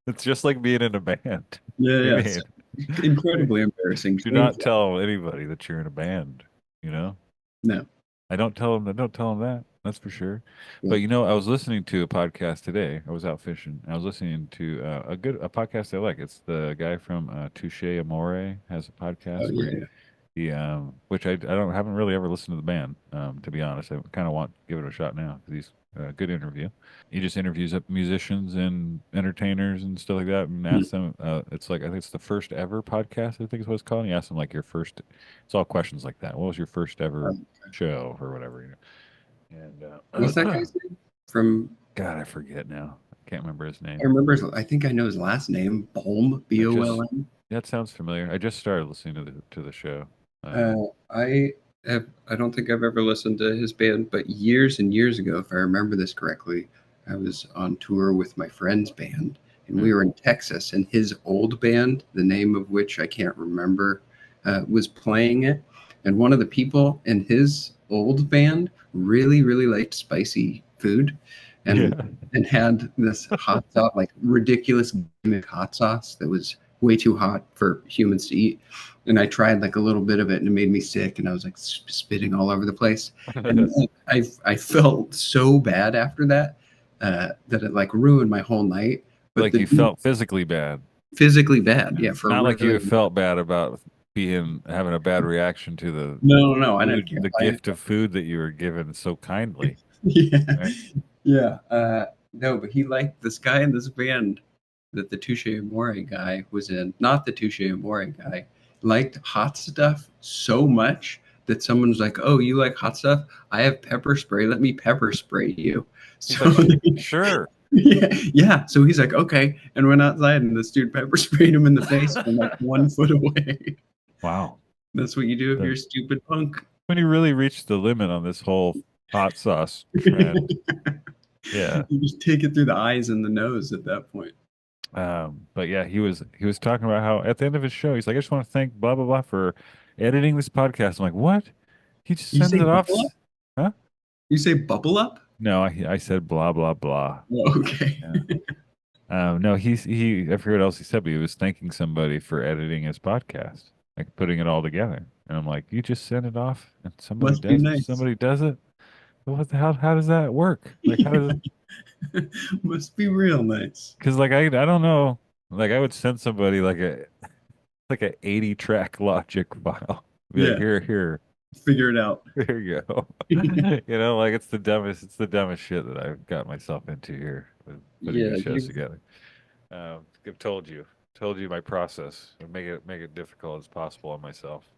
It's just like being in a band. Yeah, I yeah. mean, Incredibly embarrassing. do not tell anybody that you're in a band, you know? No. I don't tell them that. That's for sure. Yeah. But I was listening to a podcast today. I was out fishing. I was listening to a podcast I like. It's the guy from Touche Amore has a podcast Oh, where yeah. he which I haven't really ever listened to the band, to be honest. I kind of want to give it a shot now because he's a good interview. He just interviews musicians and entertainers and stuff like that and asks them. It's like I think it's the first ever podcast. I think is what it's called. And he asks them like your first. It's all questions like that. What was your first ever show or whatever? And What's that guy's name? From God, I forget now. I can't remember his name. I remember. I think I know his last name. Bolm. BOLM. That sounds familiar. I just started listening to the show. I I don't think I've ever listened to his band, but years and years ago, if I remember this correctly, I was on tour with my friend's band, and we were in Texas, and his old band, the name of which I can't remember, was playing it. And one of the people in his old band really, really liked spicy food, and had this hot sauce, like ridiculous gimmick hot sauce that was way too hot for humans to eat. And I tried like a little bit of it, and it made me sick, and I was like spitting all over the place. And I felt so bad after that that it like ruined my whole night. But Like you felt physically bad. Physically bad, yeah. For not like you really, felt bad about having a bad reaction to the no, I food, didn't care. the gift of food that you were given so kindly. Yeah, Right? yeah. No, but he liked this guy in this band that the Touche Amore guy was in. Not the Touche Amore guy. Liked hot stuff so much that someone was like, "Oh, you like hot stuff? I have pepper spray. Let me pepper spray you." He's So like, sure. yeah. So he's like, "Okay," and went outside, and this dude pepper sprayed him in the face from like 1 foot away. Wow. That's what you do if you're a stupid punk. When you really reach the limit on this whole hot sauce trend. Yeah. You just take it through the eyes and the nose at that point. But yeah, he was talking about how at the end of his show, he's like, I just want to thank blah blah blah for editing this podcast. I'm like, what? He just You sends say it off. bubble up? Huh? You say bubble up? No, I said blah blah blah. Oh, okay. Yeah. No, he I forget what else he said, but he was thanking somebody for editing his podcast, like putting it all together. And I'm like, you just send it off and somebody Must be nice. somebody does it. What the hell? How does that work? Like, how does it? Must be real nice. Because like I don't know, like I would send somebody like a 80 track Logic file. Be like, Yeah. here, Figure it out. here you go. You know, like it's the dumbest shit that I've got myself into here with putting Yeah, these shows you- together. I've told you my process. Make it difficult as possible on myself.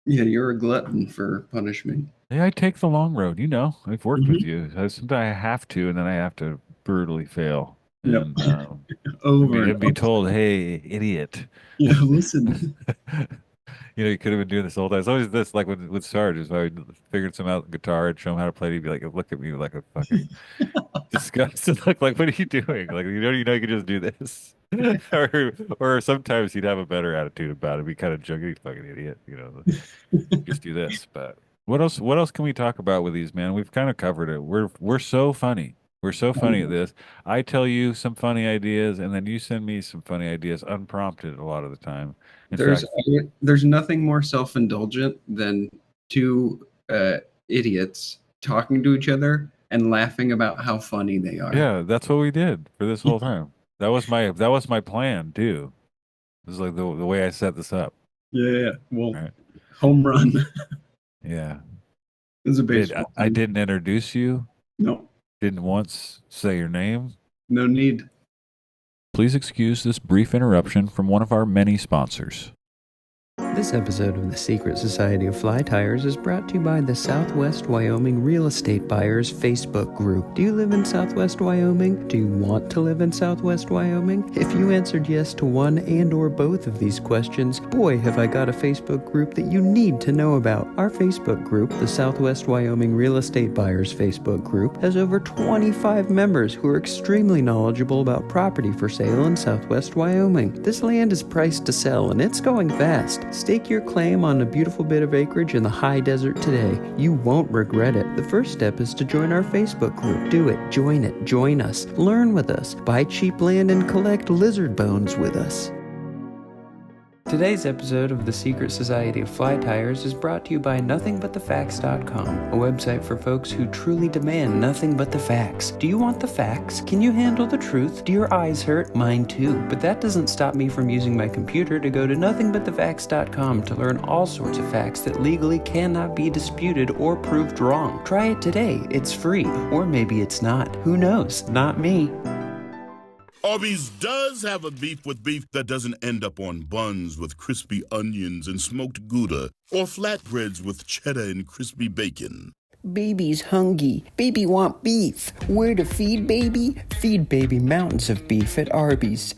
Yeah, you're a glutton for punishment. Yeah, I take the long road. You know, I've worked with Mhm. you. Sometimes I have to, and then I have to brutally fail. Yep. And Over and be told, "Hey, idiot." Yeah, listen. You know, you could have been doing this all day. It's always this, like with Sarge, is I figured some out guitar and show him how to play it. He'd be like, look at me like a fucking disgusted. Like, what are you doing? Like, you can just do this. or sometimes he'd have a better attitude about it. Be kind of juggy, fucking idiot. You know, just do this. But what else can we talk about with these, man? We've kind of covered it. We're so funny. We're so funny at this. I tell you some funny ideas, and then you send me some funny ideas unprompted a lot of the time. In fact, There's nothing more self-indulgent than two idiots talking to each other and laughing about how funny they are. yeah, that's what we did for this whole time. That was my plan too. This is like the way I set this up. Yeah. Well, Right. home run. Yeah. It's a baseball. I didn't introduce you. No, Didn't once say your name. no need. Please excuse this brief interruption from one of our many sponsors. This episode of the Secret Society of Fly Tires is brought to you by the Southwest Wyoming Real Estate Buyers Facebook group. Do you live in Southwest Wyoming? Do you want to live in Southwest Wyoming? If you answered yes to one and or both of these questions, boy, have I got a Facebook group that you need to know about. Our Facebook group, the Southwest Wyoming Real Estate Buyers Facebook group, has over 25 members who are extremely knowledgeable about property for sale in Southwest Wyoming. This land is priced to sell and it's going fast. Stake your claim on a beautiful bit of acreage in the high desert today. You won't regret it. The first step is to join our Facebook group. Do it. Join us. Learn with us. Buy cheap land and collect lizard bones with us. Today's episode of the Secret Society of Fly Tires is brought to you by NothingButTheFacts.com, a website for folks who truly demand nothing but the facts. Do you want the facts? Can you handle the truth? Do your eyes hurt? Mine too. But that doesn't stop me from using my computer to go to NothingButTheFacts.com to learn all sorts of facts that legally cannot be disputed or proved wrong. Try it today. It's free. Or maybe it's not. Who knows? Not me. Arby's does have a beef with beef that doesn't end up on buns with crispy onions and smoked Gouda, or flatbreads with cheddar and crispy bacon. Baby's hungry. Baby want beef. Where to feed baby? Feed baby mountains of beef at Arby's.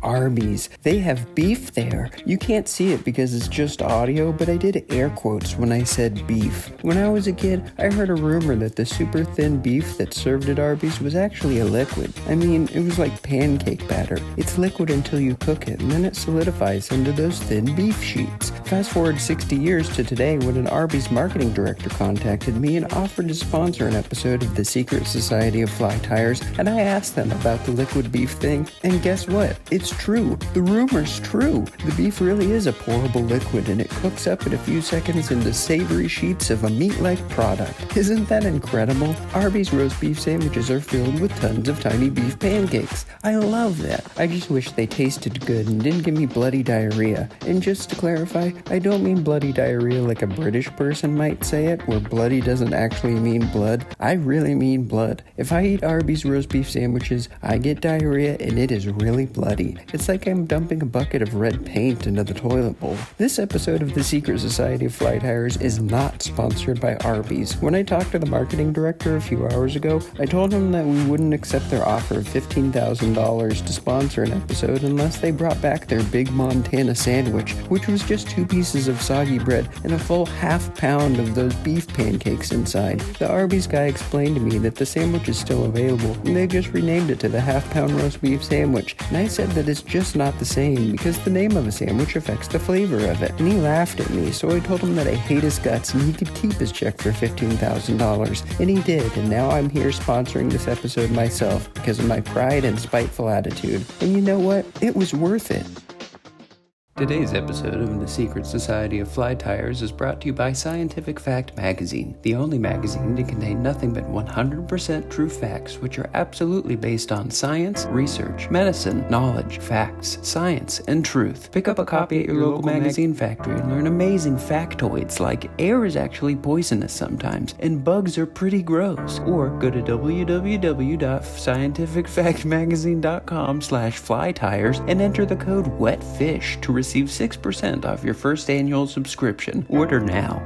Arby's. They have beef there. You can't see it because it's just audio, but I did air quotes when I said beef. When I was a kid, I heard a rumor that the super thin beef that's served at Arby's was actually a liquid. I mean, it was like pancake batter. It's liquid until you cook it, and then it solidifies into those thin beef sheets. Fast forward 60 years to today when an Arby's marketing director contacted me and offered to sponsor an episode of the Secret Society of Fly Tires, and I asked them about the liquid beef thing, and guess what? It's true. The rumor's true. The beef really is a pourable liquid, and it cooks up in a few seconds into savory sheets of a meat-like product. Isn't that incredible? Arby's roast beef sandwiches are filled with tons of tiny beef pancakes. I love that. I just wish they tasted good and didn't give me bloody diarrhea. And just to clarify, I don't mean bloody diarrhea like a British person might say it, where bloody doesn't actually mean blood. I really mean blood. If I eat Arby's roast beef sandwiches, I get diarrhea and it is really bloody. It's like I'm dumping a bucket of red paint into the toilet bowl. This episode of the Secret Society of Fly Tires is not sponsored by Arby's. When I talked to the marketing director a few hours ago, I told him that we wouldn't accept their offer of $15,000 to sponsor an episode unless they brought back their Big Montana sandwich, which was just 2 pieces of soggy bread and a full half pound of those beef pancakes inside. The Arby's guy explained to me that the sandwich is still available and they just renamed it to the half-pound roast beef sandwich, and I said that it's just not the same because the name of a sandwich affects the flavor of it, and he laughed at me, so I told him that I hate his guts and he could keep his check for $15,000, and he did, and now I'm here sponsoring this episode myself because of my pride and spiteful attitude, and you know what? It was worth it. Today's episode of the Secret Society of Fly Tires is brought to you by Scientific Fact Magazine, the only magazine to contain nothing but 100% true facts which are absolutely based on science, research, medicine, knowledge, facts, science, and truth. Pick up a copy at your local magazine factory and learn amazing factoids like air is actually poisonous sometimes and bugs are pretty gross. Or go to www.scientificfactmagazine.com/flytires and enter the code WETFISH to receive 6% off your first annual subscription. Order now.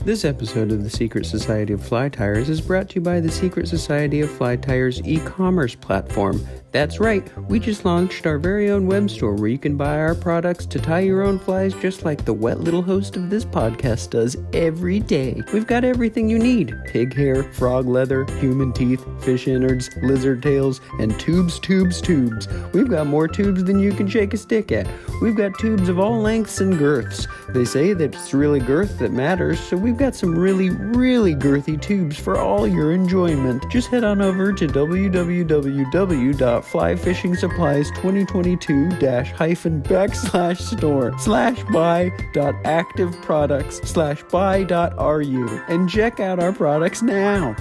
This episode of the Secret Society of Fly Tires is brought to you by the Secret Society of Fly Tires e-commerce platform. That's right, we just launched our very own web store where you can buy our products to tie your own flies just like the wet little host of this podcast does every day. We've got everything you need. Pig hair, frog leather, human teeth, fish innards, lizard tails, and tubes. We've got more tubes than you can shake a stick at. We've got tubes of all lengths and girths. They say that it's really girth that matters, so we've got some really, really girthy tubes for all your enjoyment. Just head on over to www.flyfishingSupplies2022-store/buy.activeproducts/buy.ru and check out our products now.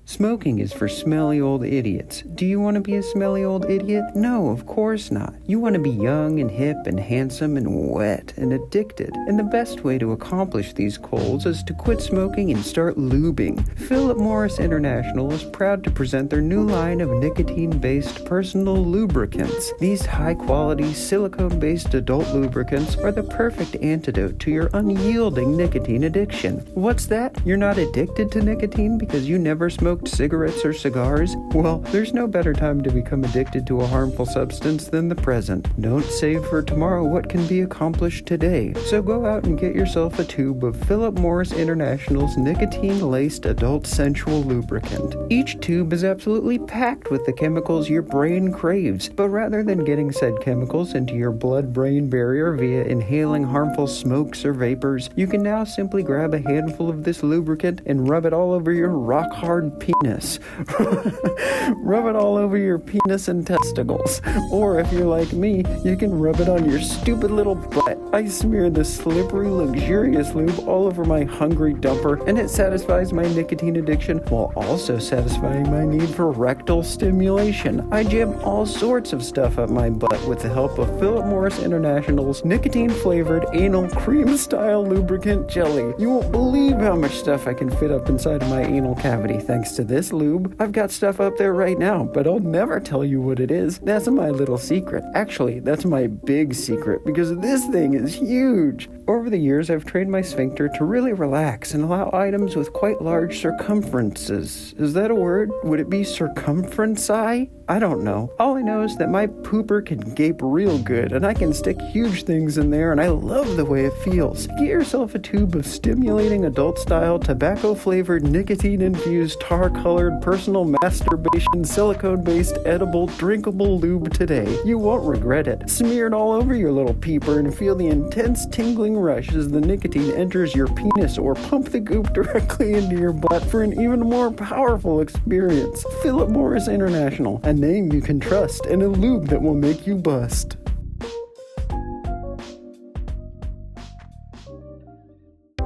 Smoking is for smelly old idiots. Do you want to be a smelly old idiot? No, of course not. You want to be young and hip and handsome and wet and addicted. And the best way to accomplish these goals is to quit smoking and start lubing. Philip Morris International is proud to present their new line of nicotine-based personal lubricants. These high-quality, silicone-based adult lubricants are the perfect antidote to your unyielding nicotine addiction. What's that? You're not addicted to nicotine because you never smoked cigarettes or cigars? Well, there's no better time to become addicted to a harmful substance than the present. Don't save for tomorrow what can be accomplished today. So go out and get yourself a tube of Philip Morris International's nicotine-laced adult sensual lubricant. Each tube is absolutely packed with the chemicals your brain craves, but rather than getting said chemicals into your blood-brain barrier via inhaling harmful smokes or vapors, you can now simply grab a handful of this lubricant and rub it all over your rock-hard penis. Rub it all over your penis and testicles. Or if you're like me, you can rub it on your stupid little butt. I smear this slippery, luxurious lube all over my hungry dumper, and it satisfies my nicotine addiction while also satisfying my need for rectal stimulation. I jam all sorts of stuff up my butt with the help of Philip Morris International's nicotine-flavored anal cream-style lubricant jelly. You won't believe how much stuff I can fit up inside of my anal cavity thanks to of this lube. I've got stuff up there right now, but I'll never tell you what it is. That's my little secret. Actually, that's my big secret, because this thing is huge. Over the years, I've trained my sphincter to really relax and allow items with quite large circumferences. Is that a word? Would it be circumferenci? I don't know. All I know is that my pooper can gape real good, and I can stick huge things in there, and I love the way it feels. Get yourself a tube of stimulating adult-style, tobacco-flavored, nicotine-infused, tar-colored, personal masturbation, silicone-based, edible, drinkable lube today. You won't regret it. Smear it all over your little peeper and feel the intense tingling rush as the nicotine enters your penis, or pump the goop directly into your butt for an even more powerful experience. Philip Morris International, a name you can trust, and a lube that will make you bust.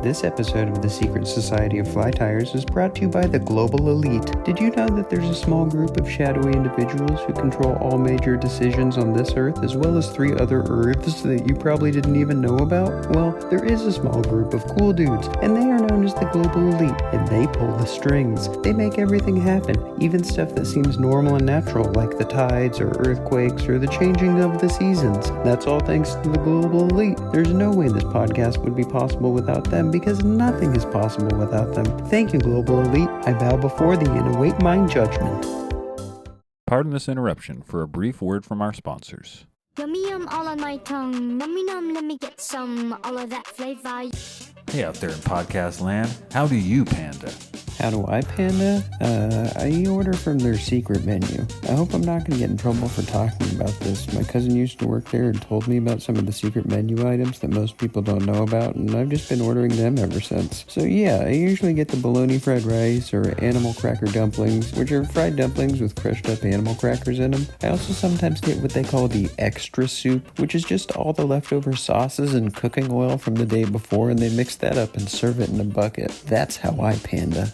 This episode of the Secret Society of Fly Tires is brought to you by the Global Elite. Did you know that there's a small group of shadowy individuals who control all major decisions on this Earth, as well as 3 other Earths that you probably didn't even know about? Well, there is a small group of cool dudes, and they are known as the Global Elite, and they pull the strings. They make everything happen, even stuff that seems normal and natural, like the tides or earthquakes or the changing of the seasons. That's all thanks to the Global Elite. There's no way this podcast would be possible without them, because nothing is possible without them. Thank you, Global Elite. I bow before thee and await mine judgment. Pardon this interruption for a brief word from our sponsors. Yummy yum all on my tongue. Nummy num, let me get some. All of that flavor. Hey out there in podcast land, how do you panda? How do I panda? I order from their secret menu. I hope I'm not going to get in trouble for talking about this. My cousin used to work there and told me about some of the secret menu items that most people don't know about, and I've just been ordering them ever since. So yeah, I usually get the bologna fried rice or animal cracker dumplings, which are fried dumplings with crushed up animal crackers in them. I also sometimes get what they call the extra soup, which is just all the leftover sauces and cooking oil from the day before, and they mix that up and serve it in a bucket. That's how I panda.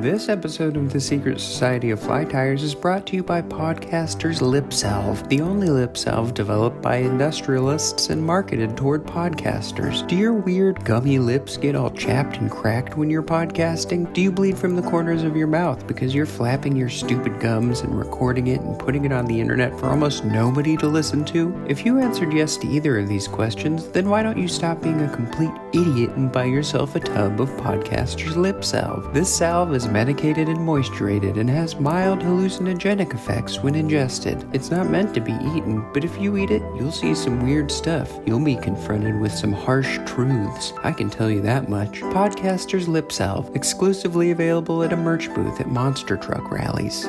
This episode of the Secret Society of Fly Tires is brought to you by Podcaster's Lip Salve, the only lip salve developed by industrialists and marketed toward podcasters. Do your weird gummy lips get all chapped and cracked when you're podcasting? Do you bleed from the corners of your mouth because you're flapping your stupid gums and recording it and putting it on the internet for almost nobody to listen to? If you answered yes to either of these questions, then why don't you stop being a complete idiot and buy yourself a tub of Podcaster's Lip Salve? This salve is medicated and moisturated and has mild hallucinogenic effects when ingested. It's not meant to be eaten, but if you eat it, you'll see some weird stuff. You'll be confronted with some harsh truths. I can tell you that much. Podcaster's Lip Salve, exclusively available at a merch booth at monster truck rallies.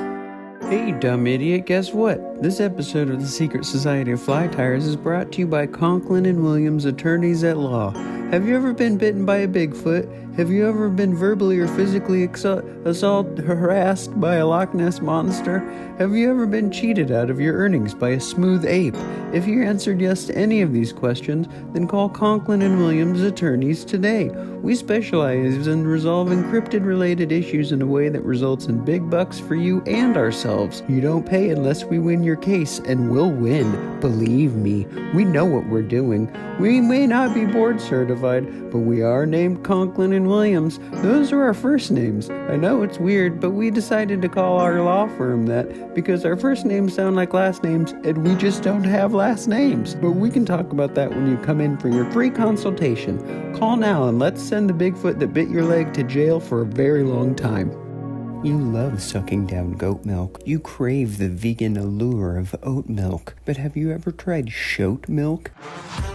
Hey, dumb idiot, guess what? This episode of the Secret Society of Fly Tires is brought to you by Conklin & Williams Attorneys at Law. Have you ever been bitten by a Bigfoot? Have you ever been verbally or physically harassed by a Loch Ness monster? Have you ever been cheated out of your earnings by a smooth ape? If you answered yes to any of these questions, then call Conklin & Williams Attorneys today. We specialize in resolving cryptid-related issues in a way that results in big bucks for you and ourselves. You don't pay unless we win your case, and we'll win. Believe me, we know what we're doing. We may not be board certified, but we are named Conklin & Williams. Those are our first names. I know it's weird, but we decided to call our law firm that because our first names sound like last names, and we just don't have last names. But we can talk about that when you come in for your free consultation. Call now and let's send the Bigfoot that bit your leg to jail for a very long time. You love sucking down goat milk. You crave the vegan allure of oat milk. But have you ever tried shoat milk?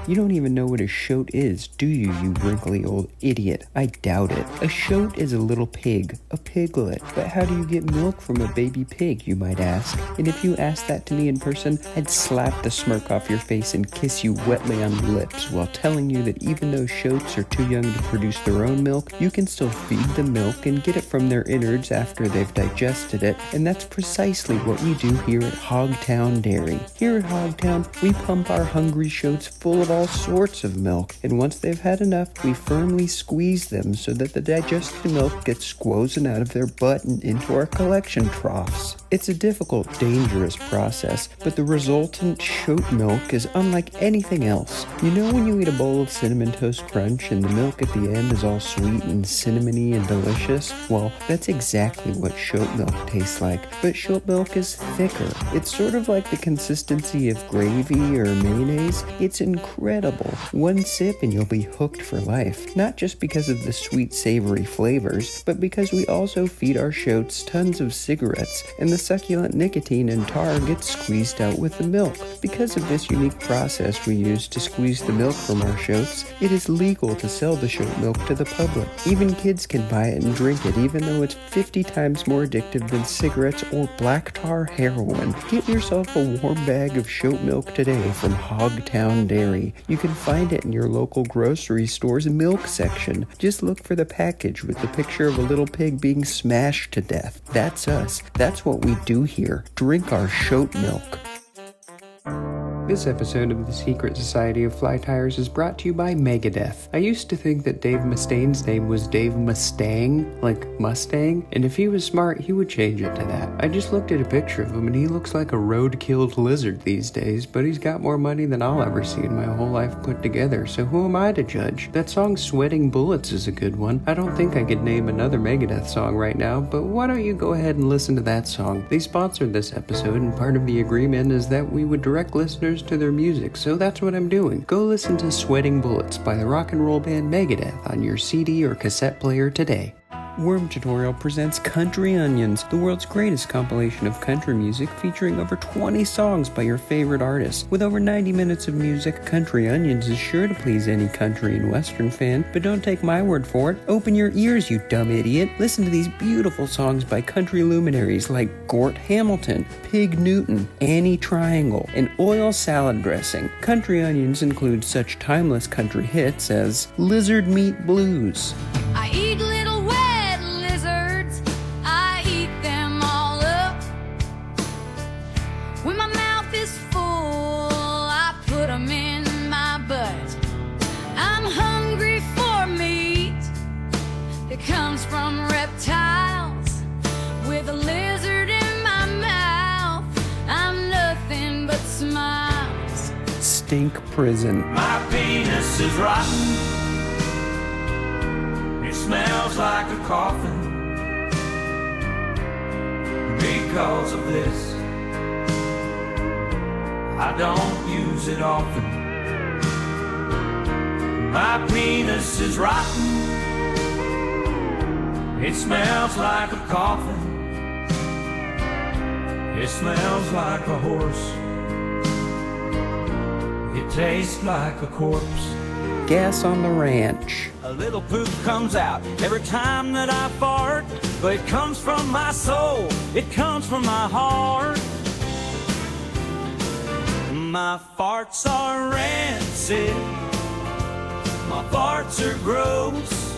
You don't even know what a shoat is, do you, you wrinkly old idiot? I doubt it. A shoat is a little pig, a piglet. But how do you get milk from a baby pig, you might ask? And if you asked that to me in person, I'd slap the smirk off your face and kiss you wetly on the lips while telling you that even though shoats are too young to produce their own milk, you can still feed them milk and get it from their innards after after they've digested it, and that's precisely what we do here at Hogtown Dairy. Here at Hogtown, we pump our hungry shoats full of all sorts of milk, and once they've had enough, we firmly squeeze them so that the digested milk gets squozen out of their butt and into our collection troughs. It's a difficult, dangerous process, but the resultant shoat milk is unlike anything else. You know when you eat a bowl of Cinnamon Toast Crunch and the milk at the end is all sweet and cinnamony and delicious? Well, that's exactly what shoat milk tastes like, but shoat milk is thicker. It's sort of like the consistency of gravy or mayonnaise. It's incredible. One sip and you'll be hooked for life, not just because of the sweet, savory flavors, but because we also feed our shoats tons of cigarettes, and the succulent nicotine and tar gets squeezed out with the milk. Because of this unique process we use to squeeze the milk from our shoats, it is legal to sell the shoat milk to the public. Even kids can buy it and drink it, even though it's 50 times more addictive than cigarettes or black tar heroin. Get yourself a warm bag of shoat milk today from Hogtown Dairy. You can find it in your local grocery store's milk section. Just look for the package with the picture of a little pig being smashed to death. That's us. That's what we do here. Drink our shoat milk. This episode of the Secret Society of Fly Tires is brought to you by Megadeth. I used to think that Dave Mustaine's name was Dave Mustang, like Mustang, and if he was smart, he would change it to that. I just looked at a picture of him and he looks like a road-killed lizard these days, but he's got more money than I'll ever see in my whole life put together, so who am I to judge? That song Sweating Bullets is a good one. I don't think I could name another Megadeth song right now, but why don't you go ahead and listen to that song? They sponsored this episode, and part of the agreement is that we would direct listeners to their music, so that's what I'm doing. Go listen to Sweating Bullets by the rock and roll band Megadeth on your CD or cassette player today. Worm Tutorial presents Country Onions, the world's greatest compilation of country music featuring over 20 songs by your favorite artists. With over 90 minutes of music, Country Onions is sure to please any country and western fan, but don't take my word for it. Open your ears, you dumb idiot. Listen to these beautiful songs by country luminaries like Gort Hamilton, Pig Newton, Annie Triangle, and Oil Salad Dressing. Country Onions include such timeless country hits as Lizard Meat Blues, I eat little wet lizards, I eat them all up. When my mouth is full, I put them in my butt. I'm hungry for meat that comes from reptiles. With a lizard in my mouth, I'm nothing but smiles. Stink Prison, My penis is rotten. It smells like a coffin. Because of this, I don't use it often. My penis is rotten. It smells like a coffin. It smells like a horse. It tastes like a corpse. Gas on the Ranch, A little poop comes out every time that I fart, but it comes from my soul, it comes from my heart. My farts are rancid, my farts are gross,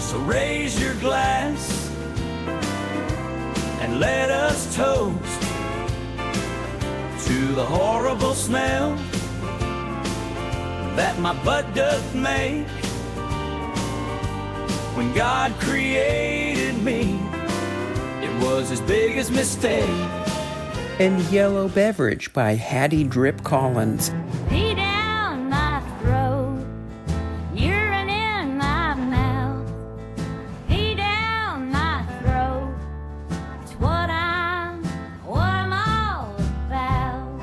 so raise your glass and let us toast to the horrible smell that my butt doth make. When God created me, it was his biggest mistake. and Yellow Beverage by Hattie Drip Collins. Pee down my throat, urine in my mouth. Pee down my throat, it's what I'm all about.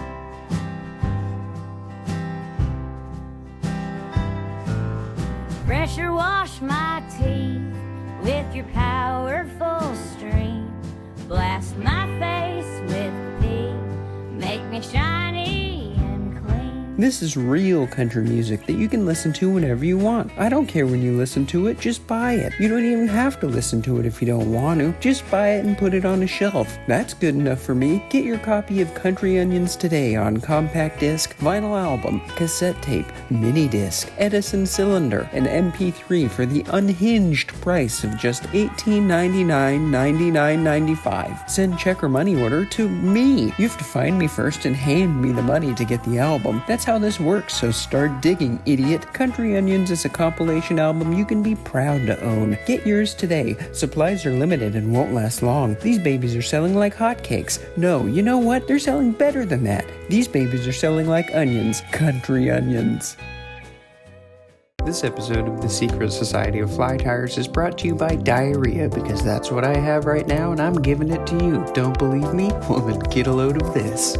Pressure wash my teeth with your powerful stream. Blast my face with pee, make me shiny and clean. This is real country music that you can listen to whenever you want. I don't care when you listen to it, just buy it. You don't even have to listen to it if you don't want to. Just buy it and put it on a shelf. That's good enough for me. Get your copy of Country Onions today on compact disc, vinyl album, cassette tape, mini disc, Edison cylinder, and MP3 for the unhinged price of just $18.99, $99.95. Send check or money order to me. You have to find me first and hand me the money to get the album. That's how this works, so start digging, idiot. Country Onions is a compilation album you can be proud to own. Get yours today. Supplies are limited and won't last long. These babies are selling like hotcakes. No, you know what? They're selling better than that. These babies are selling like onions. Country Onions. This episode of The Secret Society of Fly Tires is brought to you by diarrhea, because that's what I have right now and I'm giving it to you. Don't believe me? Well, then get a load of this.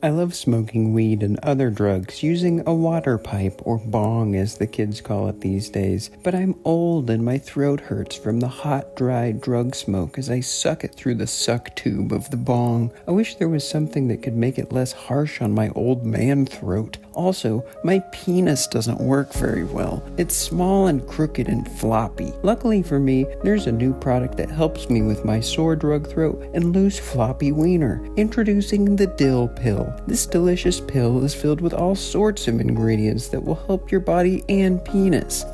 I love smoking weed and other drugs using a water pipe, or bong as the kids call it these days, but I'm old and my throat hurts from the hot, dry drug smoke as I suck it through the suck tube of the bong. I wish there was something that could make it less harsh on my old man throat. Also, my penis doesn't work very well. It's small and crooked and floppy. Luckily for me, there's a new product that helps me with my sore drug throat and loose floppy wiener. Introducing the dill pill. This delicious pill is filled with all sorts of ingredients that will help your body and penis.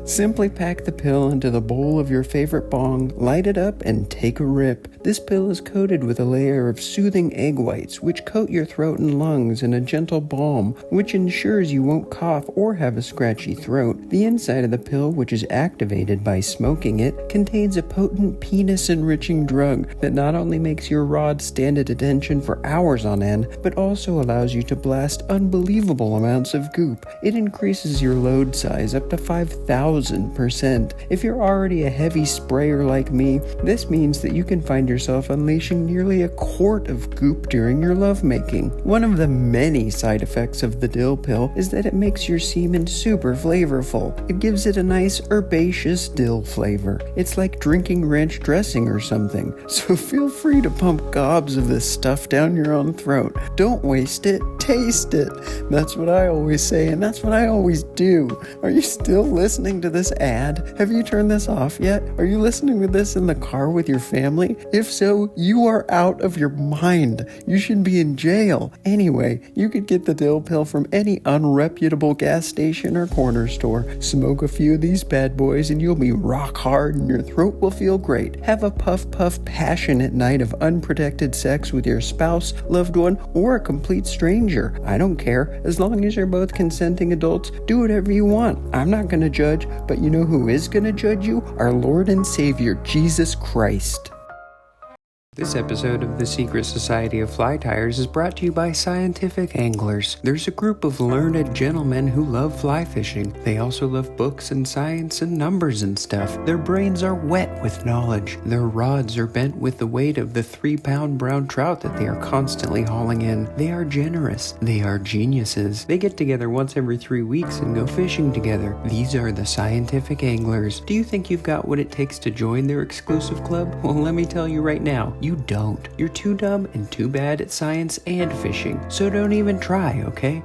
Simply pack the pill into the bowl of your favorite bong, light it up, and take a rip. This pill is coated with a layer of soothing egg whites, which coat your throat and lungs in a gentle balm, which ensures you won't cough or have a scratchy throat. The inside of the pill, which is activated by smoking it, contains a potent penis-enriching drug that not only makes your rod stand at attention for hours on end, but also allows you to blast unbelievable amounts of goop. It increases your load size up to 5,000%. If you're already a heavy sprayer like me, this means that you can find yourself unleashing nearly a quart of goop during your lovemaking. One of the many side effects of the dill pill is that it makes your semen super flavorful. It gives it a nice herbaceous dill flavor. It's like drinking ranch dressing or something. So feel free to pump gobs of this stuff down your own throat. Don't waste it, taste it. That's what I always say, and that's what I always do. Are you still listening to this ad? Have you turned this off yet? Are you listening to this in the car with your family? If so, you are out of your mind. You should be in jail. Anyway, you could get the dill pill from any unreputable gas station or corner store. Smoke a few of these bad boys and you'll be rock hard and your throat will feel great. Have a puff passionate night of unprotected sex with your spouse, loved one, or a complete stranger. I don't care. As long as you're both consenting adults, do whatever you want. I'm not going to judge, but you know who is going to judge you? Our Lord and Savior, Jesus Christ. This episode of The Secret Society of Fly Tires is brought to you by Scientific Anglers. There's a group of learned gentlemen who love fly fishing. They also love books and science and numbers and stuff. Their brains are wet with knowledge. Their rods are bent with the weight of the 3-pound brown trout that they are constantly hauling in. They are generous. They are geniuses. They get together once every 3 weeks and go fishing together. These are the Scientific Anglers. Do you think you've got what it takes to join their exclusive club? Well, let me tell you right now. You don't. You're too dumb and too bad at science and fishing, so don't even try, okay?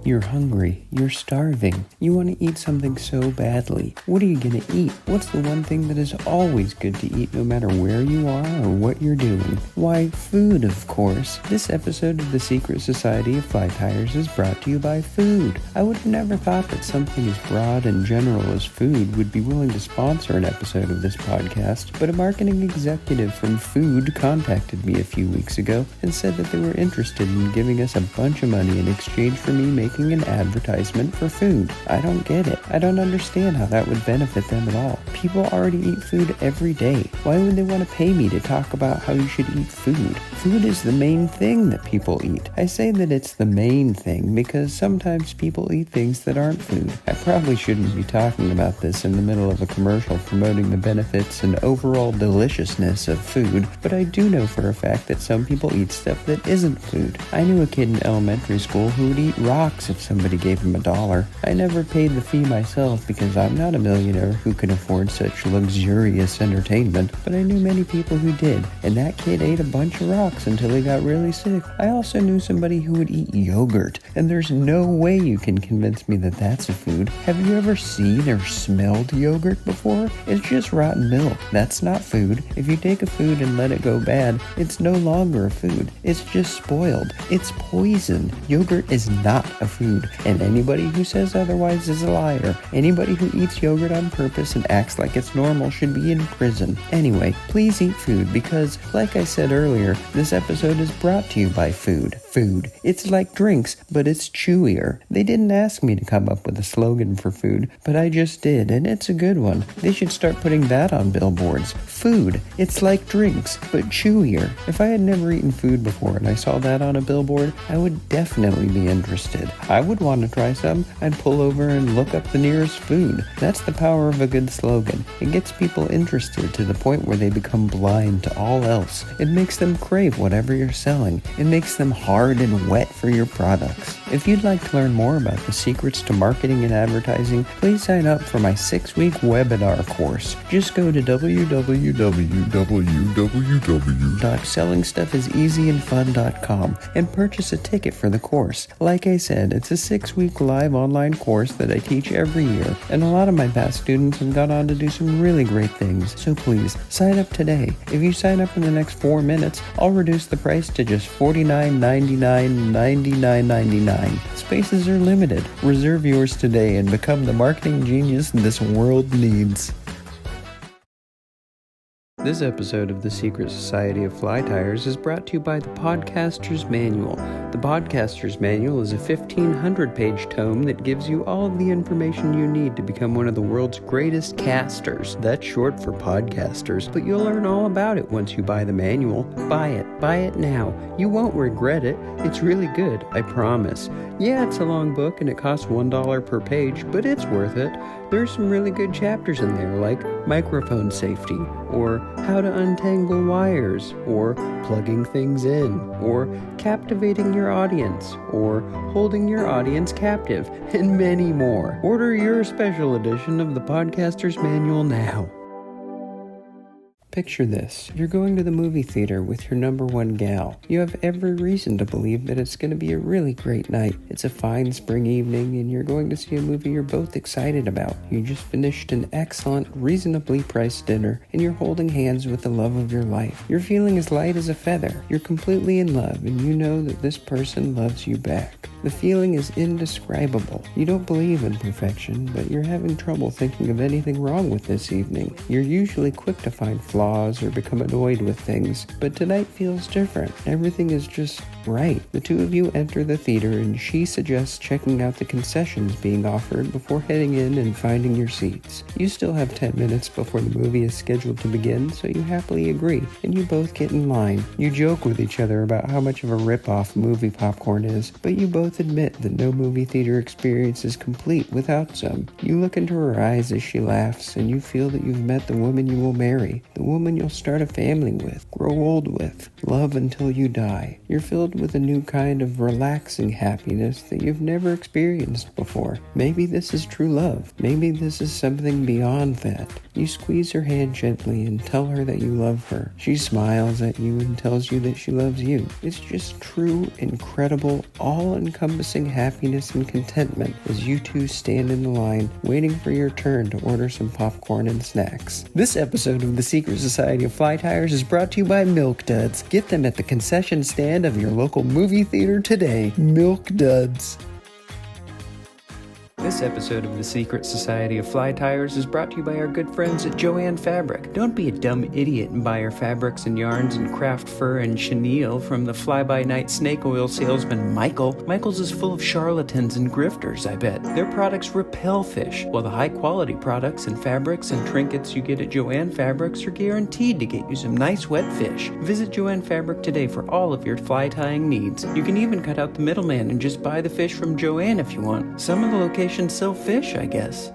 You're hungry. You're starving. You want to eat something so badly. What are you going to eat? What's the one thing that is always good to eat no matter where you are or what you're doing? Why, food, of course. This episode of The Secret Society of Fly Tires is brought to you by food. I would have never thought that something as broad and general as food would be willing to sponsor an episode of this podcast, but a marketing executive from Food contacted me a few weeks ago and said that they were interested in giving us a bunch of money in exchange for me making making an advertisement for food. I don't get it. I don't understand how that would benefit them at all. People already eat food every day. Why would they want to pay me to talk about how you should eat food? Food is the main thing that people eat. I say that it's the main thing because sometimes people eat things that aren't food. I probably shouldn't be talking about this in the middle of a commercial promoting the benefits and overall deliciousness of food, but I do know for a fact that some people eat stuff that isn't food. I knew a kid in elementary school who would eat rocks if somebody gave him $1. I never paid the fee myself because I'm not a millionaire who can afford such luxurious entertainment, but I knew many people who did, and that kid ate a bunch of rocks until he got really sick. I also knew somebody who would eat yogurt, and there's no way you can convince me that that's a food. Have you ever seen or smelled yogurt before? It's just rotten milk. That's not food. If you take a food and let it go bad, it's no longer a food. It's just spoiled. It's poison. Yogurt is not a food, and anybody who says otherwise is a liar. Anybody who eats yogurt on purpose and acts like it's normal should be in prison. Anyway, please eat food because, like I said earlier, this episode is brought to you by food. Food. It's like drinks, but it's chewier. They didn't ask me to come up with a slogan for food, but I just did, and it's a good one. They should start putting that on billboards. Food. It's like drinks, but chewier. If I had never eaten food before and I saw that on a billboard, I would definitely be interested. I would want to try some. I'd pull over and look up the nearest food. That's the power of a good slogan. It gets people interested to the point where they become blind to all else. It makes them crave whatever you're selling. It makes them hard and wet for your products. If you'd like to learn more about the secrets to marketing and advertising, please sign up for my 6-week webinar course. Just go to www.sellingstuffiseasyandfun.com and purchase a ticket for the course. Like I said, it's a 6-week live online course that I teach every year, and a lot of my past students have gone on to do some really great things. So please, sign up today. If you sign up in the next 4 minutes, I'll reduce the price to just $49.99. Spaces are limited. Reserve yours today and become the marketing genius this world needs. This episode of The Secret Society of Fly Tires is brought to you by the Podcaster's Manual. The Podcaster's Manual is a 1,500-page tome that gives you all of the information you need to become one of the world's greatest casters. That's short for podcasters, but you'll learn all about it once you buy the manual. Buy it. Buy it now. You won't regret it. It's really good, I promise. Yeah, it's a long book and it costs $1 per page, but it's worth it. There's some really good chapters in there, like microphone safety, or how to untangle wires, or plugging things in, or captivating your audience, or holding your audience captive, and many more. Order your special edition of the Podcaster's Manual now. Picture this. You're going to the movie theater with your number one gal. You have every reason to believe that it's going to be a really great night. It's a fine spring evening and you're going to see a movie you're both excited about. You just finished an excellent, reasonably priced dinner and you're holding hands with the love of your life. You're feeling as light as a feather. You're completely in love and you know that this person loves you back. The feeling is indescribable. You don't believe in perfection, but you're having trouble thinking of anything wrong with this evening. You're usually quick to find flaws or become annoyed with things, but tonight feels different. Everything is just right. The two of you enter the theater and she suggests checking out the concessions being offered before heading in and finding your seats. You still have 10 minutes before the movie is scheduled to begin, so you happily agree, and you both get in line. You joke with each other about how much of a rip-off movie popcorn is, but you both admit that no movie theater experience is complete without some. You look into her eyes as she laughs, and you feel that you've met the woman you will marry, the woman you'll start a family with, grow old with, love until you die. You're filled with a new kind of relaxing happiness that you've never experienced before. Maybe this is true love. Maybe this is something beyond that. You squeeze her hand gently and tell her that you love her. She smiles at you and tells you that she loves you. It's just true, incredible, all-encompassing happiness and contentment as you two stand in the line waiting for your turn to order some popcorn and snacks. This episode of The Secret Society of Fly Tires is brought to you by Milk Duds. Get them at the concession stand of your local movie theater today. Milk Duds. This episode of the Secret Society of Fly Tires is brought to you by our good friends at Joann Fabric. Don't be a dumb idiot and buy your fabrics and yarns and craft fur and chenille from the fly-by-night snake oil salesman Michael. Michael's is full of charlatans and grifters, I bet. Their products repel fish, while the high-quality products and fabrics and trinkets you get at Joann Fabrics are guaranteed to get you some nice wet fish. Visit Joann Fabric today for all of your fly tying needs. You can even cut out the middleman and just buy the fish from Joann if you want. Some of the locations sell fish, I guess.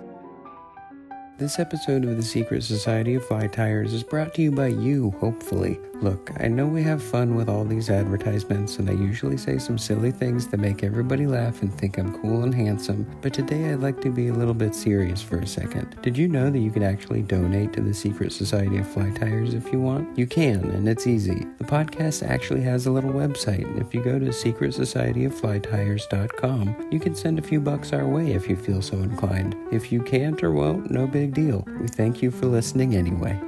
This episode of the Secret Society of Fly Tires is brought to you by you, hopefully. Look, I know we have fun with all these advertisements, and I usually say some silly things that make everybody laugh and think I'm cool and handsome, but today I'd like to be a little bit serious for a second. Did you know that you can actually donate to the Secret Society of Fly Tires if you want? You can, and it's easy. The podcast actually has a little website, and if you go to secretsocietyofFlyTires.com, you can send a few bucks our way if you feel so inclined. If you can't or won't, no big deal. We thank you for listening anyway.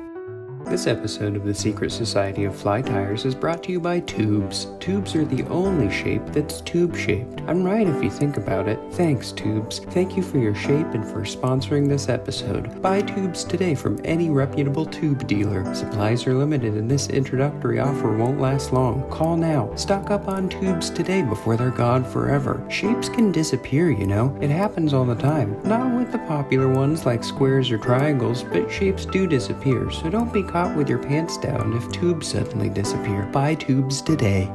This episode of the Secret Society of Fly Tires is brought to you by tubes. Tubes are the only shape that's tube-shaped. I'm right if you think about it. Thanks, tubes. Thank you for your shape and for sponsoring this episode. Buy tubes today from any reputable tube dealer. Supplies are limited and this introductory offer won't last long. Call now. Stock up on tubes today before they're gone forever. Shapes can disappear, you know. It happens all the time. Not with the popular ones like squares or triangles, but shapes do disappear, so don't be caught with your pants down if tubes suddenly disappear. Buy tubes today.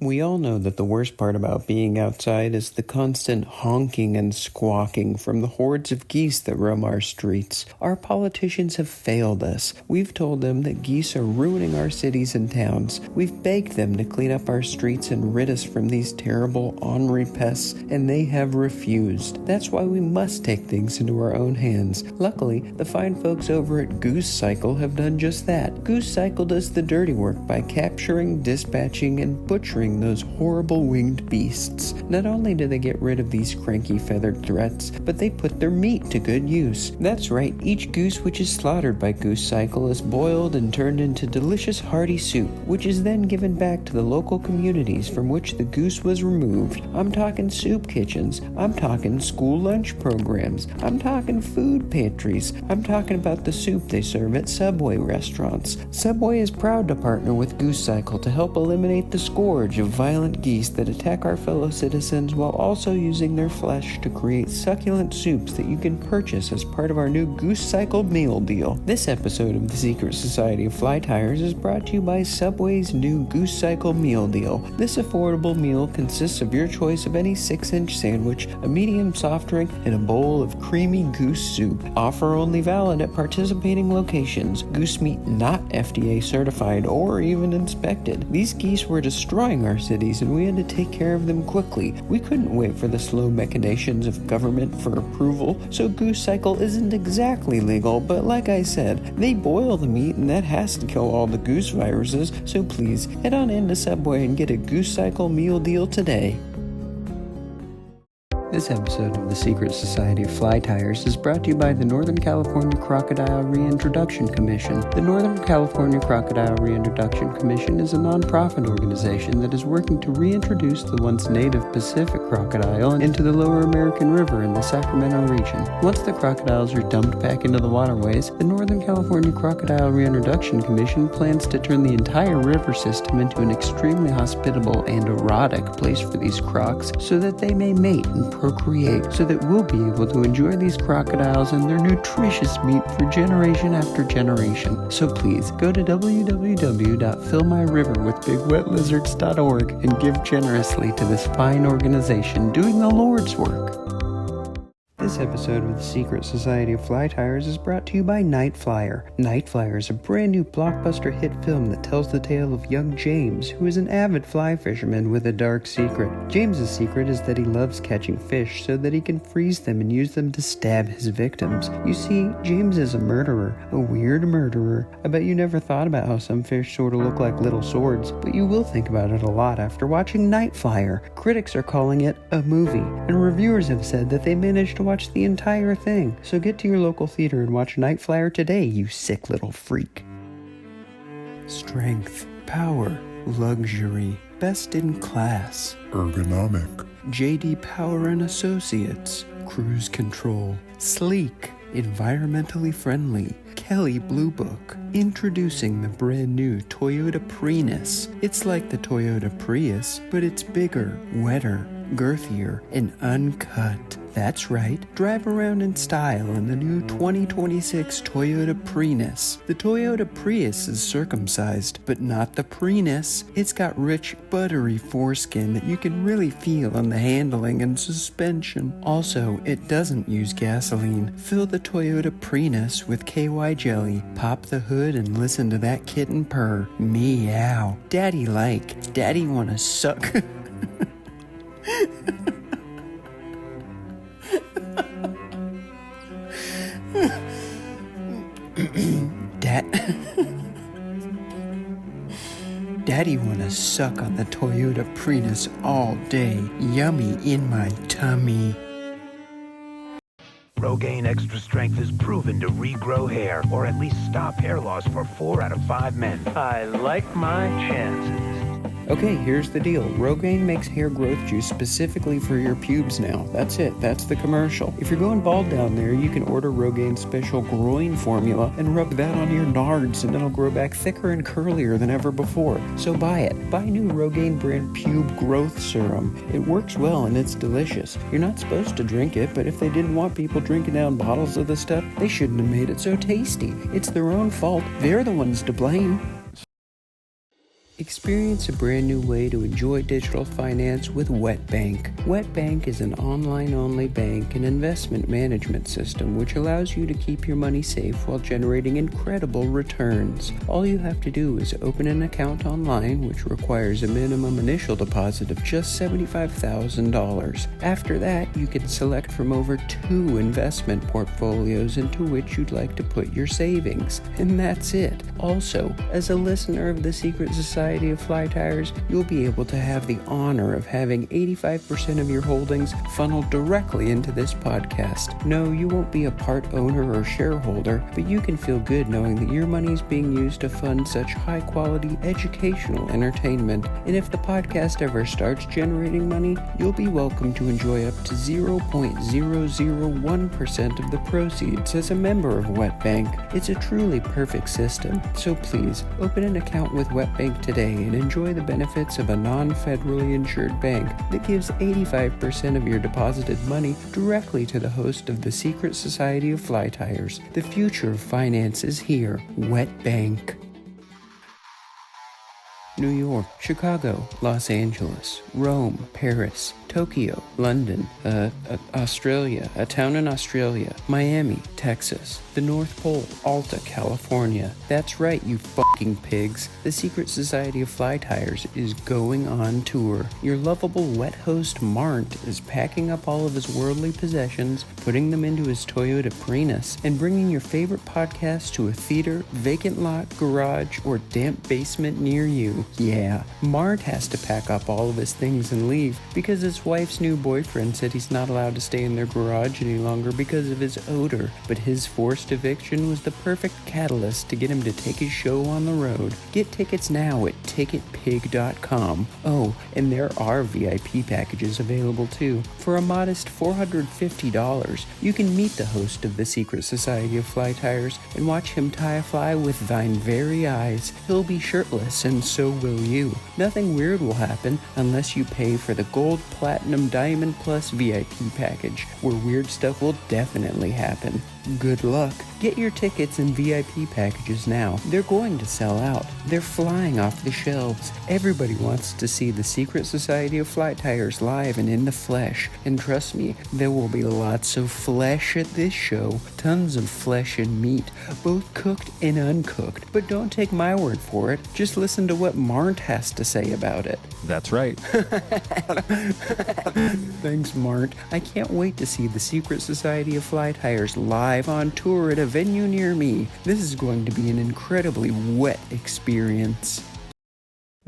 We all know that the worst part about being outside is the constant honking and squawking from the hordes of geese that roam our streets. Our politicians have failed us. We've told them that geese are ruining our cities and towns. We've begged them to clean up our streets and rid us from these terrible ornery pests, and they have refused. That's why we must take things into our own hands. Luckily, the fine folks over at Goose Cycle have done just that. Goose Cycle does the dirty work by capturing, dispatching, and butchering those horrible winged beasts. Not only do they get rid of these cranky feathered threats, but they put their meat to good use. That's right, each goose which is slaughtered by Goose Cycle is boiled and turned into delicious hearty soup, which is then given back to the local communities from which the goose was removed. I'm talking soup kitchens, I'm talking school lunch programs, I'm talking food pantries, I'm talking about the soup they serve at Subway restaurants. Subway is proud to partner with Goose Cycle to help eliminate the scourge of violent geese that attack our fellow citizens while also using their flesh to create succulent soups that you can purchase as part of our new Goose Cycle meal deal. This episode of the Secret Society of Fly Tires is brought to you by Subway's new Goose Cycle meal deal. This affordable meal consists of your choice of any 6-inch sandwich, a medium soft drink, and a bowl of creamy goose soup. Offer only valid at participating locations. Goose meat not FDA certified or even inspected. These geese were destroying our cities and we had to take care of them quickly. We couldn't wait for the slow machinations of government for approval, so Goose Cycle isn't exactly legal, but like I said, they boil the meat and that has to kill all the goose viruses, so please head on into Subway and get a Goose Cycle meal deal today. This episode of the Secret Society of Fly Tires is brought to you by the Northern California Crocodile Reintroduction Commission. The Northern California Crocodile Reintroduction Commission is a nonprofit organization that is working to reintroduce the once native Pacific crocodile into the Lower American River in the Sacramento region. Once the crocodiles are dumped back into the waterways, the Northern California Crocodile Reintroduction Commission plans to turn the entire river system into an extremely hospitable and erotic place for these crocs so that they may mate and procreate, so that we'll be able to enjoy these crocodiles and their nutritious meat for generation after generation. So please go to www.fillmyriverwithbigwetlizards.org and give generously to this fine organization doing the Lord's work. This episode of the Secret Society of Fly Tires is brought to you by Night Flyer. Night Flyer is a brand new blockbuster hit film that tells the tale of young James, who is an avid fly fisherman with a dark secret. James's secret is that he loves catching fish so that he can freeze them and use them to stab his victims. You see, James is a murderer, a weird murderer. I bet you never thought about how some fish sort of look like little swords, but you will think about it a lot after watching Night Flyer. Critics are calling it a movie, and reviewers have said that they managed to watch the entire thing. So get to your local theater and watch Night Flyer today, you sick little freak. Strength, power, luxury, best in class, ergonomic, J.D. Power and Associates, cruise control, sleek, environmentally friendly, Kelly Blue Book. Introducing the brand new Toyota Prius. It's like the Toyota Prius, but it's bigger, wetter, girthier, and uncut. That's right, drive around in style in the new 2026 Toyota Prius. The Toyota Prius is circumcised, but not the Prius. It's got rich, buttery foreskin that you can really feel in the handling and suspension. Also, it doesn't use gasoline. Fill the Toyota Prius with KY jelly, pop the hood and listen to that kitten purr. Meow. Daddy like. Daddy wanna suck. Daddy wanna suck on the Toyota Prius all day. Yummy in my tummy. Rogaine Extra Strength is proven to regrow hair, or at least stop hair loss for 4 out of 5 men. I like my chances. Okay, here's the deal. Rogaine makes hair growth juice specifically for your pubes now. That's it. That's the commercial. If you're going bald down there, you can order Rogaine's special groin formula and rub that on your nards, and it'll grow back thicker and curlier than ever before. So buy it. Buy new Rogaine brand pube growth serum. It works well and it's delicious. You're not supposed to drink it, but if they didn't want people drinking down bottles of the stuff, they shouldn't have made it so tasty. It's their own fault. They're the ones to blame. Experience a brand new way to enjoy digital finance with WetBank. WetBank is an online-only bank and investment management system which allows you to keep your money safe while generating incredible returns. All you have to do is open an account online, which requires a minimum initial deposit of just $75,000. After that, you can select from over 2 investment portfolios into which you'd like to put your savings. And that's it. Also, as a listener of the Secret Society of Fly Tires, you'll be able to have the honor of having 85% of your holdings funneled directly into this podcast. No, you won't be a part owner or shareholder, but you can feel good knowing that your money is being used to fund such high-quality educational entertainment. And if the podcast ever starts generating money, you'll be welcome to enjoy up to 0.001% of the proceeds as a member of WetBank. It's a truly perfect system. So please, open an account with WetBank today and enjoy the benefits of a non-federally insured bank that gives 85% of your deposited money directly to the host of the Secret Society of Fly Tires. The future of finance is here. WetBank. New York, Chicago, Los Angeles, Rome, Paris, Tokyo, London, Australia, a town in Australia, Miami, Texas, the North Pole, Alta, California. That's right, you fucking pigs. The Secret Society of Fly Tires is going on tour. Your lovable wet host Marnt is packing up all of his worldly possessions, putting them into his Toyota Prius, and bringing your favorite podcast to a theater, vacant lot, garage, or damp basement near you. Yeah, Marnt has to pack up all of his things and leave because his wife's new boyfriend said he's not allowed to stay in their garage any longer because of his odor, but his forced eviction was the perfect catalyst to get him to take his show on the road. Get tickets now at ticketpig.com. Oh, and there are VIP packages available too. For a modest $450, you can meet the host of the Secret Society of Fly Tires and watch him tie a fly with thine very eyes. He'll be shirtless, and so will you. Nothing weird will happen unless you pay for the Gold, Platinum, Diamond Plus VIP package, where weird stuff will definitely happen. Good luck. Get your tickets and VIP packages now. They're going to sell out. They're flying off the shelves. Everybody wants to see the Secret Society of Fly Tires live and in the flesh. And trust me, there will be lots of flesh at this show. Tons of flesh and meat, both cooked and uncooked. But don't take my word for it. Just listen to what Marnt has to say about it. That's right. Thanks, Marnt. I can't wait to see the Secret Society of Fly Tires live on tour at a venue near me. This is going to be an incredibly wet experience.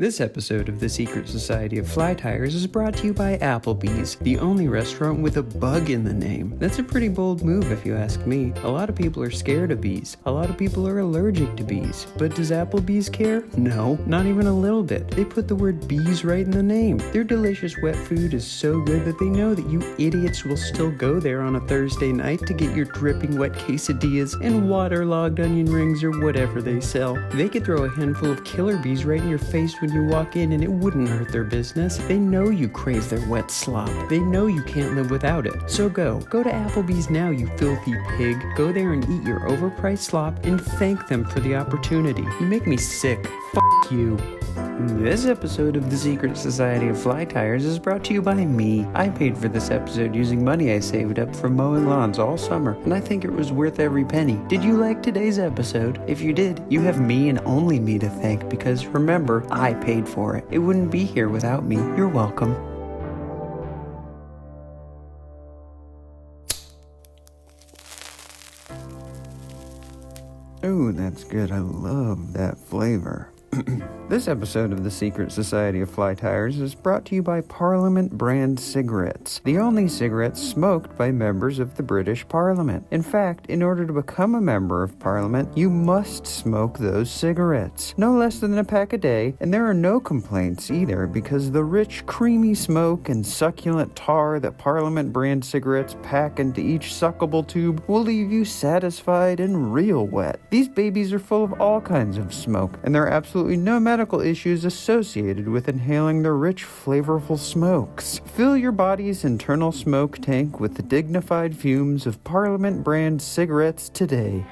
This episode of the Secret Society of Fly Tires is brought to you by Applebee's, the only restaurant with a bug in the name. That's a pretty bold move if you ask me. A lot of people are scared of bees. A lot of people are allergic to bees. But does Applebee's care? No, not even a little bit. They put the word bees right in the name. Their delicious wet food is so good that they know that you idiots will still go there on a Thursday night to get your dripping wet quesadillas and waterlogged onion rings or whatever they sell. They could throw a handful of killer bees right in your face when you walk in and it wouldn't hurt their business. They know you crave their wet slop. They know you can't live without it. So go to Applebee's now, you filthy pig. Go there and eat your overpriced slop and thank them for the opportunity. You make me sick. F*** you. This episode of the Secret Society of Fly Tires is brought to you by me. I paid for this episode using money I saved up from mowing lawns all summer, and I think it was worth every penny. Did you like today's episode? If you did, you have me and only me to thank, because remember, I paid for it. It wouldn't be here without me. You're welcome. Oh, that's good. I love that flavor. This episode of the Secret Society of Fly Tires is brought to you by Parliament brand cigarettes, the only cigarettes smoked by members of the British Parliament. In fact, in order to become a member of Parliament, you must smoke those cigarettes. No less than a pack a day, and there are no complaints either, because the rich, creamy smoke and succulent tar that Parliament brand cigarettes pack into each suckable tube will leave you satisfied and real wet. These babies are full of all kinds of smoke, and there are absolutely no medical issues associated with inhaling the rich, flavorful smokes. Fill your body's internal smoke tank with the dignified fumes of Parliament brand cigarettes today.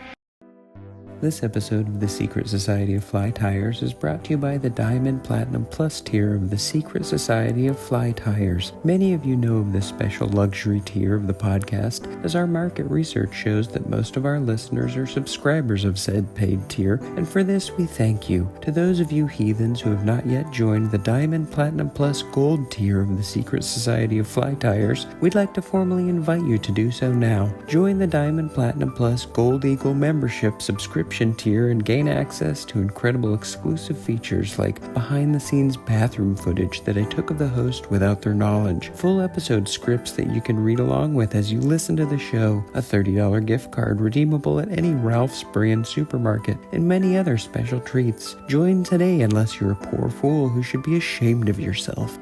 This episode of the Secret Society of Fly Tires is brought to you by the Diamond Platinum Plus tier of the Secret Society of Fly Tires. Many of you know of this special luxury tier of the podcast, as our market research shows that most of our listeners are subscribers of said paid tier, and for this we thank you. To those of you heathens who have not yet joined the Diamond Platinum Plus Gold tier of the Secret Society of Fly Tires, we'd like to formally invite you to do so now. Join the Diamond Platinum Plus Gold Eagle membership subscription tier and gain access to incredible exclusive features like behind-the-scenes bathroom footage that I took of the host without their knowledge, full episode scripts that you can read along with as you listen to the show, a $30 gift card redeemable at any Ralph's brand supermarket, and many other special treats. Join today unless you're a poor fool who should be ashamed of yourself.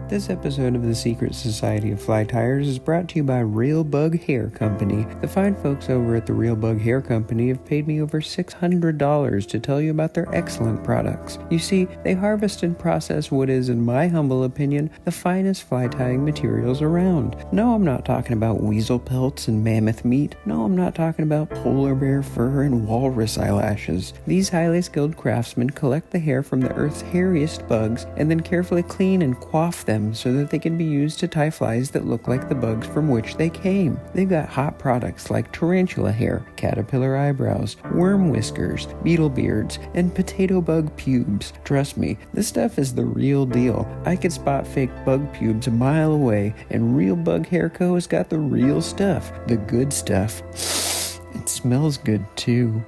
This episode of the Secret Society of Fly Tires is brought to you by Real Bug Hair Company. The fine folks over at the Real Bug Hair Company have paid me over $600 to tell you about their excellent products. You see, they harvest and process what is, in my humble opinion, the finest fly tying materials around. No, I'm not talking about weasel pelts and mammoth meat. No, I'm not talking about polar bear fur and walrus eyelashes. These highly skilled craftsmen collect the hair from the earth's hairiest bugs and then carefully clean and coif them so that they can be used to tie flies that look like the bugs from which they came. They've got hot products like tarantula hair, caterpillar eyebrows, worm whiskers, beetle beards, and potato bug pubes. Trust me, this stuff is the real deal. I could spot fake bug pubes a mile away, and Real Bug Hair Co. has got the real stuff, the good stuff. It smells good too.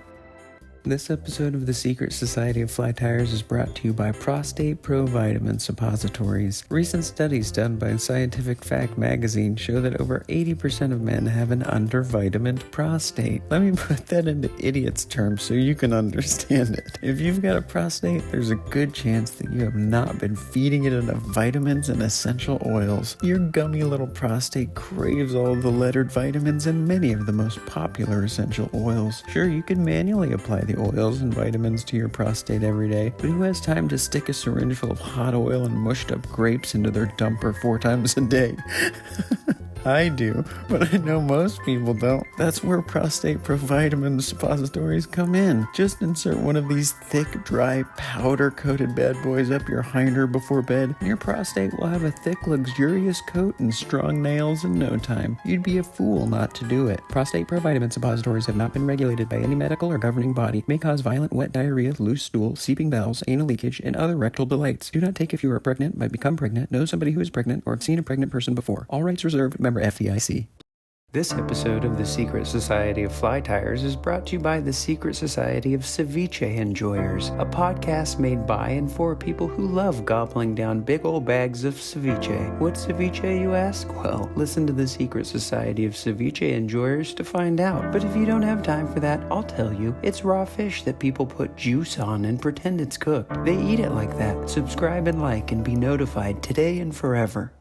This episode of the Secret Society of Fly Tires is brought to you by Prostate Pro Vitamin Suppositories. Recent studies done by Scientific Fact magazine show that over 80% of men have an undervitamined prostate. Let me put that into idiot's terms so you can understand it. If you've got a prostate, there's a good chance that you have not been feeding it enough vitamins and essential oils. Your gummy little prostate craves all the lettered vitamins and many of the most popular essential oils. Sure, you can manually apply the oils and vitamins to your prostate every day, but who has time to stick a syringe full of hot oil and mushed up grapes into their dumper 4 times a day? I do, but I know most people don't. That's where Prostate Pro Vitamin Suppositories come in. Just insert one of these thick, dry, powder-coated bad boys up your hinder before bed, and your prostate will have a thick, luxurious coat and strong nails in no time. You'd be a fool not to do it. Prostate Pro Vitamin Suppositories have not been regulated by any medical or governing body. May cause violent wet diarrhea, loose stool, seeping bowels, anal leakage, and other rectal delights. Do not take if you are pregnant, might become pregnant, know somebody who is pregnant, or have seen a pregnant person before. All rights reserved. Member FDIC. This episode of the Secret Society of Fly Tires is brought to you by the Secret Society of Ceviche Enjoyers, a podcast made by and for people who love gobbling down big old bags of ceviche. What's ceviche, you ask? Well, listen to the Secret Society of Ceviche Enjoyers to find out. But if you don't have time for that, I'll tell you. It's raw fish that people put juice on and pretend it's cooked. They eat it like that. Subscribe and like and be notified today and forever.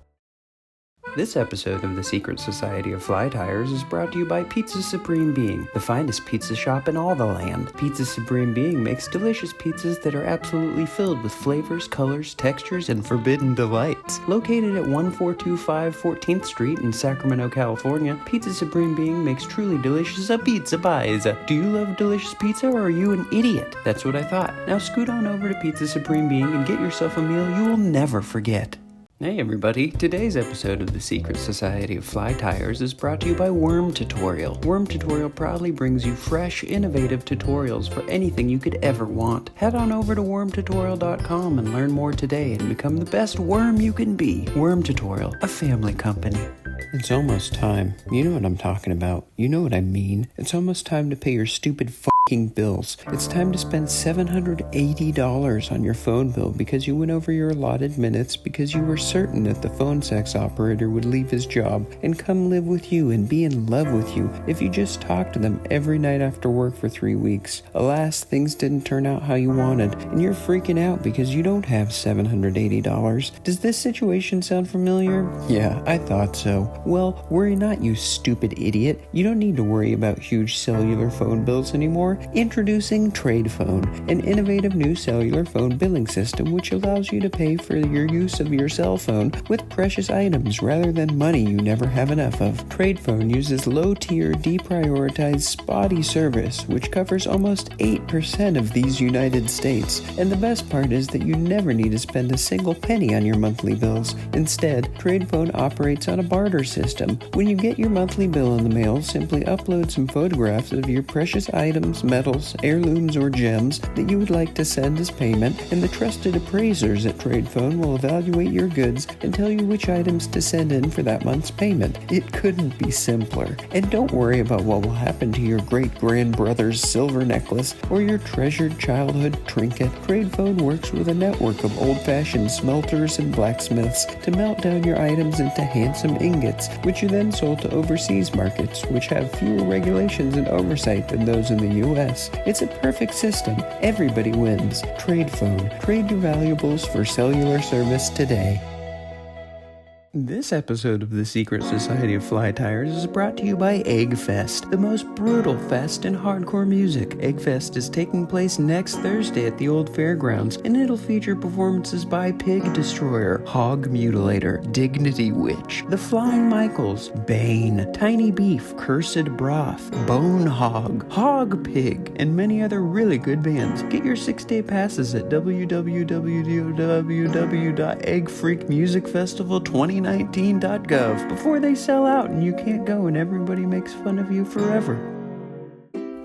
This episode of the Secret Society of Fly Tires is brought to you by Pizza Supreme Being, the finest pizza shop in all the land. Pizza Supreme Being makes delicious pizzas that are absolutely filled with flavors, colors, textures, and forbidden delights. Located at 1425 14th Street in Sacramento, California, Pizza Supreme Being makes truly delicious pizza pies. Do you love delicious pizza or are you an idiot? That's what I thought. Now scoot on over to Pizza Supreme Being and get yourself a meal you will never forget. Hey everybody, today's episode of the Secret Society of Fly Tires is brought to you by Worm Tutorial. Worm Tutorial proudly brings you fresh, innovative tutorials for anything you could ever want. Head on over to wormtutorial.com and learn more today and become the best worm you can be. Worm Tutorial, a family company. It's almost time. You know what I'm talking about. You know what I mean. It's almost time to pay your stupid fucking bills. It's time to spend $780 on your phone bill because you went over your allotted minutes because you were certain that the phone sex operator would leave his job and come live with you and be in love with you if you just talked to them every night after work for 3 weeks. Alas, things didn't turn out how you wanted, and you're freaking out because you don't have $780. Does this situation sound familiar? Yeah, I thought so. Well, worry not, you stupid idiot. You don't need to worry about huge cellular phone bills anymore. Introducing TradePhone, an innovative new cellular phone billing system which allows you to pay for your use of your cell phone with precious items rather than money you never have enough of. TradePhone uses low-tier, deprioritized, spotty service which covers almost 8% of these United States. And the best part is that you never need to spend a single penny on your monthly bills. Instead, TradePhone operates on a barter system. When you get your monthly bill in the mail, simply upload some photographs of your precious items, metals, heirlooms, or gems that you would like to send as payment, and the trusted appraisers at TradePhone will evaluate your goods and tell you which items to send in for that month's payment. It couldn't be simpler. And don't worry about what will happen to your great-grandbrother's silver necklace or your treasured childhood trinket. TradePhone works with a network of old-fashioned smelters and blacksmiths to melt down your items into handsome ingots, which are then sold to overseas markets, which have fewer regulations and oversight than those in the U.S. It's a perfect system. Everybody wins. TradePhone. Trade your valuables for cellular service today. This episode of the Secret Society of Fly Tires is brought to you by Eggfest, the most brutal fest in hardcore music. Eggfest is taking place next Thursday at the old fairgrounds, and it'll feature performances by Pig Destroyer, Hog Mutilator, Dignity Witch, The Flying Michaels, Bane, Tiny Beef, Cursed Broth, Bone Hog, Hog Pig, and many other really good bands. Get your 6-day passes at www.eggfreakmusicfestival2019.gov before they sell out and you can't go and everybody makes fun of you forever.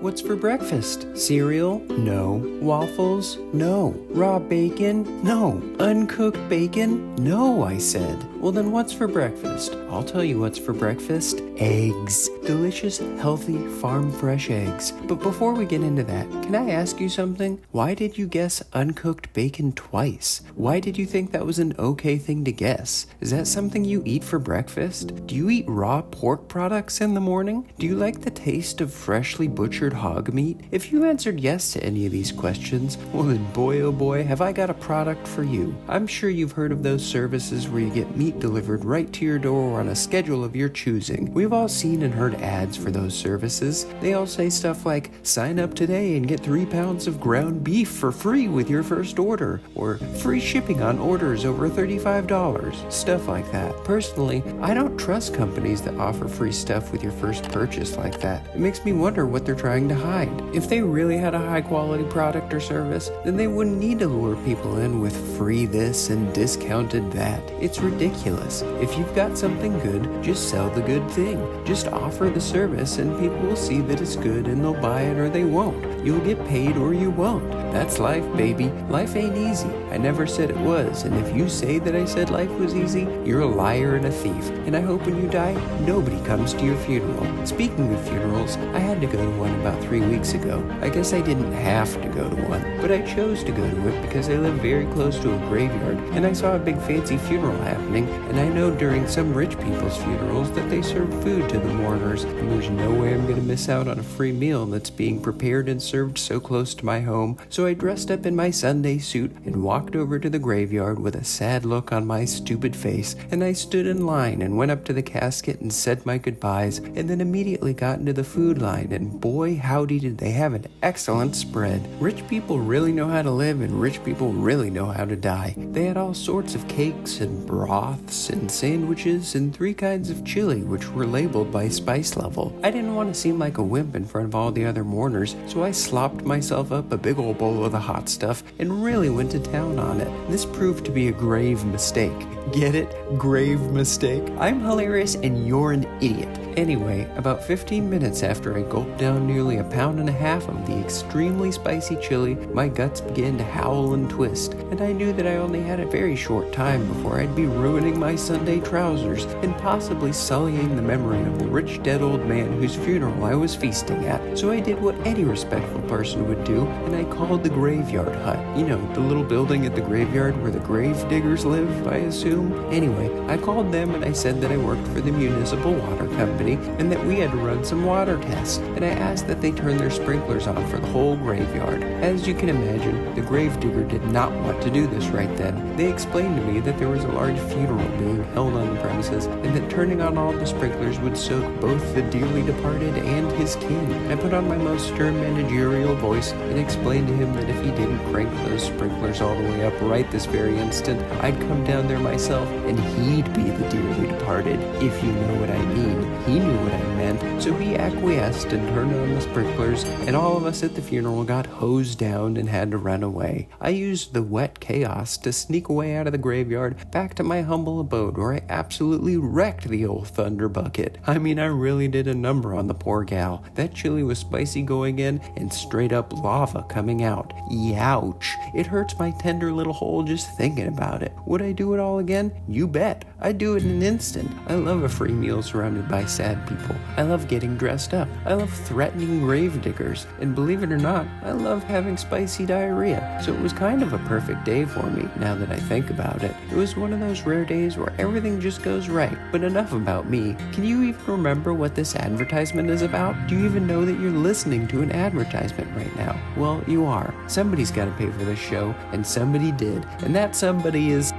What's for breakfast? Cereal? No. Waffles? No. Raw bacon? No. Uncooked bacon? No, I said. Well then what's for breakfast? I'll tell you what's for breakfast. Eggs. Delicious, healthy, farm-fresh eggs. But before we get into that, can I ask you something? Why did you guess uncooked bacon twice? Why did you think that was an okay thing to guess? Is that something you eat for breakfast? Do you eat raw pork products in the morning? Do you like the taste of freshly butchered hog meat? If you answered yes to any of these questions, well then boy oh boy have I got a product for you. I'm sure you've heard of those services where you get meat delivered right to your door on a schedule of your choosing. We've all seen and heard ads for those services. They all say stuff like, sign up today and get 3 pounds of ground beef for free with your first order, or free shipping on orders over $35, stuff like that. Personally, I don't trust companies that offer free stuff with your first purchase like that. It makes me wonder what they're trying trying to hide. If they really had a high-quality product or service, then they wouldn't need to lure people in with free this and discounted that. It's ridiculous. If you've got something good, just sell the good thing. Just offer the service and people will see that it's good and they'll buy it or they won't. You'll get paid or you won't. That's life, baby. Life ain't easy. I never said it was, and if you say that I said life was easy, you're a liar and a thief. And I hope when you die, nobody comes to your funeral. Speaking of funerals, I had to go to one about 3 weeks ago. I guess I didn't have to go to one, but I chose to go to it because I live very close to a graveyard, and I saw a big fancy funeral happening, and I know during some rich people's funerals that they serve food to the mourners, and there's no way I'm going to miss out on a free meal that's being prepared and served so close to my home. So I dressed up in my Sunday suit and walked over to the graveyard with a sad look on my stupid face, and I stood in line and went up to the casket and said my goodbyes, and then immediately got into the food line, and boy howdy did they have an excellent spread. Rich people really know how to live, and rich people really know how to die. They had all sorts of cakes and broths and sandwiches and 3 kinds of chili which were labeled by spice level. I didn't want to seem like a wimp in front of all the other mourners, so I slopped myself up a big old bowl of the hot stuff and really went to town on it. This proved to be a grave mistake. Get it? Grave mistake? I'm hilarious and you're an idiot. Anyway, about 15 minutes after I gulped down nearly 1.5 pounds of the extremely spicy chili, my guts began to howl and twist, and I knew that I only had a very short time before I'd be ruining my Sunday trousers and possibly sullying the memory of the rich dead old man whose funeral I was feasting at. So I did what any respectful person would do, and I called the graveyard hut. You know, the little building at the graveyard where the grave diggers live, I assume. Anyway, I called them and I said that I worked for the municipal water company and that we had to run some water tests, and I asked that they turn their sprinklers on for the whole graveyard. As you can imagine, the gravedigger did not want to do this right then. They explained to me that there was a large funeral being held on the premises and that turning on all the sprinklers would soak both the dearly departed and his kin. I put on my most stern managerial voice and explained to him that if he didn't crank those sprinklers all the way up right this very instant, I'd come down there myself and he'd be the dearly departed, if you know what I mean. He knew what I meant, so he acquiesced and turned on the sprinklers, and all of us at the funeral got hosed down and had to run away. I used the wet chaos to sneak away out of the graveyard back to my humble abode, where I absolutely wrecked the old thunder bucket. I mean, I really did a number on the poor gal. That chili was spicy going in and straight up lava coming out. Youch! It hurts my tender little hole just thinking about it. Would I do it all again? You bet. I'd do it in an instant. I love a free meal surrounded by sad people. I love getting dressed up. I love threatening grave diggers. And believe it or not, I love having spicy diarrhea. So it was kind of a perfect day for me, now that I think about it. It was one of those rare days where everything just goes right. But enough about me. Can you even remember what this advertisement is about? Do you even know that you're listening to an advertisement right now? Well, you are. Somebody's got to pay for this show, and somebody did. And that somebody is...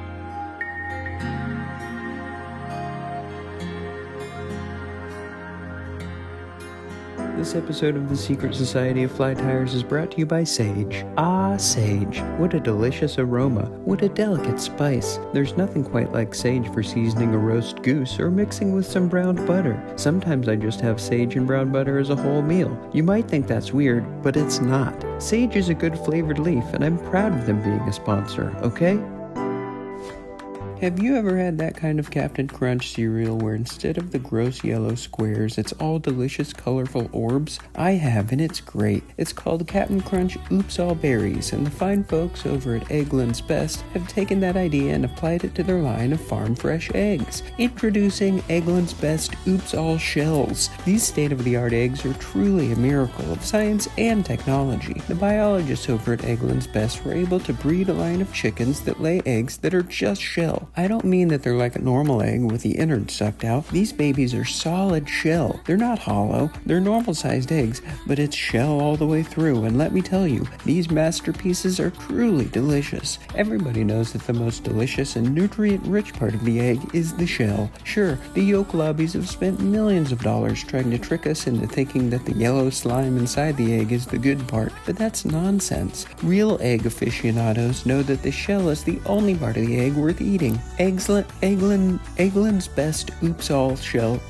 This episode of The Secret Society of Fly Tires is brought to you by sage. Ah, sage. What a delicious aroma. What a delicate spice. There's nothing quite like sage for seasoning a roast goose or mixing with some browned butter. Sometimes I just have sage and brown butter as a whole meal. You might think that's weird, but it's not. Sage is a good flavored leaf, and I'm proud of them being a sponsor, okay? Have you ever had that kind of Captain Crunch cereal where instead of the gross yellow squares, it's all delicious colorful orbs? I have, and it's great. It's called Captain Crunch Oops All Berries, and the fine folks over at Eggland's Best have taken that idea and applied it to their line of farm fresh eggs. Introducing Eggland's Best Oops All Shells. These state-of-the-art eggs are truly a miracle of science and technology. The biologists over at Eggland's Best were able to breed a line of chickens that lay eggs that are just shell. I don't mean that they're like a normal egg with the innards sucked out. These babies are solid shell. They're not hollow. They're normal-sized eggs, but it's shell all the way through, and let me tell you, these masterpieces are truly delicious. Everybody knows that the most delicious and nutrient-rich part of the egg is the shell. Sure, the yolk lobbies have spent millions of dollars trying to trick us into thinking that the yellow slime inside the egg is the good part, but that's nonsense. Real egg aficionados know that the shell is the only part of the egg worth eating. Eggland's Best Oops All Shell.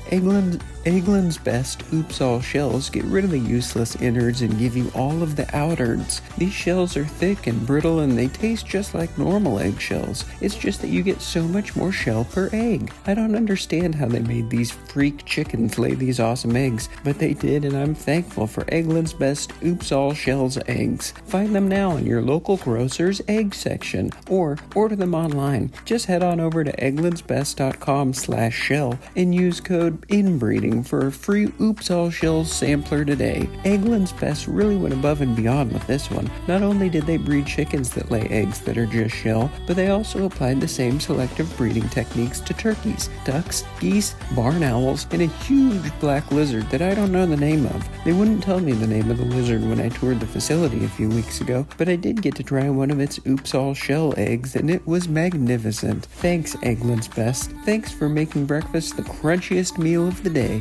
Eggland's Best Oops All shells get rid of the useless innards and give you all of the outards. These shells are thick and brittle and they taste just like normal eggshells. It's just that you get so much more shell per egg. I don't understand how they made these freak chickens lay these awesome eggs, but they did, and I'm thankful for Eggland's Best Oops All Shells eggs. Find them now in your local grocer's egg section or order them online. Just head on over to egglandsbest.com/shell and use code INBREEDING for a free Oops All Shells sampler today. Eggland's Best really went above and beyond with this one. Not only did they breed chickens that lay eggs that are just shell, but they also applied the same selective breeding techniques to turkeys, ducks, geese, barn owls, and a huge black lizard that I don't know the name of. They wouldn't tell me the name of the lizard when I toured the facility a few weeks ago, but I did get to try one of its Oops All Shell eggs, and it was magnificent. Thanks, Eggland's Best. Thanks for making breakfast the crunchiest meal of the day.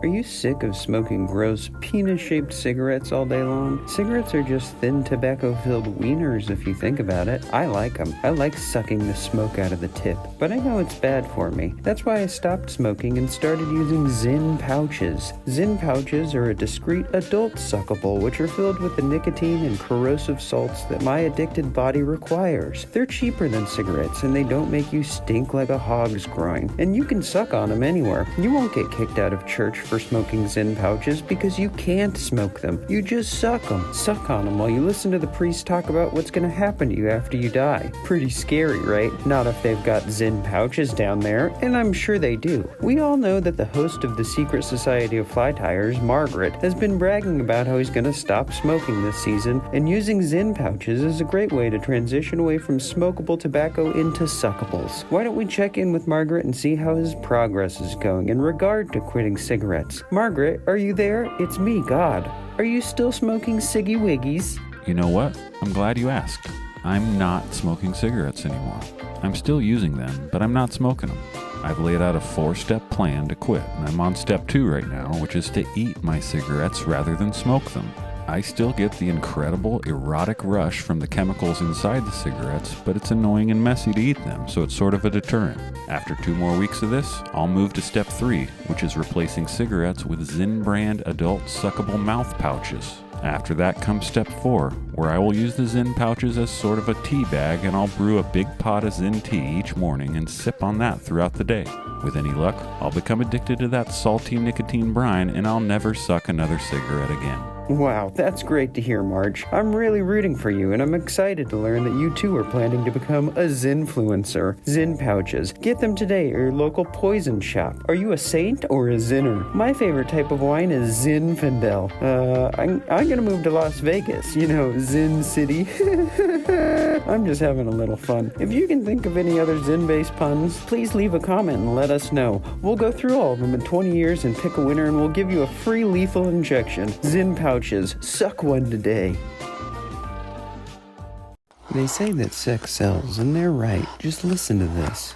Are you sick of smoking gross, penis-shaped cigarettes all day long? Cigarettes are just thin, tobacco-filled wieners if you think about it. I like them. I like sucking the smoke out of the tip, but I know it's bad for me. That's why I stopped smoking and started using Zyn pouches. Zyn pouches are a discreet adult suckable which are filled with the nicotine and corrosive salts that my addicted body requires. They're cheaper than cigarettes and they don't make you stink like a hog's groin. And you can suck on them anywhere. You won't get kicked out of church for smoking Zyn pouches because you can't smoke them. You just suck them. Suck on them while you listen to the priest talk about what's going to happen to you after you die. Pretty scary, right? Not if they've got Zyn pouches down there, and I'm sure they do. We all know that the host of the Secret Society of Fly Tires, Margaret, has been bragging about how he's going to stop smoking this season, and using Zyn pouches is a great way to transition away from smokable tobacco into suckables. Why don't we check in with Margaret and see how his progress is going in regard to quitting cigarettes? Margaret, are you there? It's me, God. Are you still smoking Siggy Wiggies? You know what? I'm glad you asked. I'm not smoking cigarettes anymore. I'm still using them, but I'm not smoking them. I've laid out a 4-step plan to quit, and I'm on step 2 right now, which is to eat my cigarettes rather than smoke them. I still get the incredible erotic rush from the chemicals inside the cigarettes, but it's annoying and messy to eat them, so it's sort of a deterrent. After 2 more weeks of this, I'll move to step 3, which is replacing cigarettes with Zyn brand adult suckable mouth pouches. After that comes step 4, where I will use the Zyn pouches as sort of a tea bag, and I'll brew a big pot of Zyn tea each morning and sip on that throughout the day. With any luck, I'll become addicted to that salty nicotine brine, and I'll never suck another cigarette again. Wow, that's great to hear, Marge. I'm really rooting for you, and I'm excited to learn that you too are planning to become a Zynfluencer. Zyn pouches. Get them today at your local poison shop. Are you a saint or a Zinner? My favorite type of wine is Zinfandel. I'm gonna move to Las Vegas. You know, Zyn City. I'm just having a little fun. If you can think of any other Zyn-based puns, please leave a comment and let us know. We'll go through all of them in 20 years and pick a winner, and we'll give you a free lethal injection. Zyn pouches. Suck one today. They say that sex sells, and they're right. Just listen to this.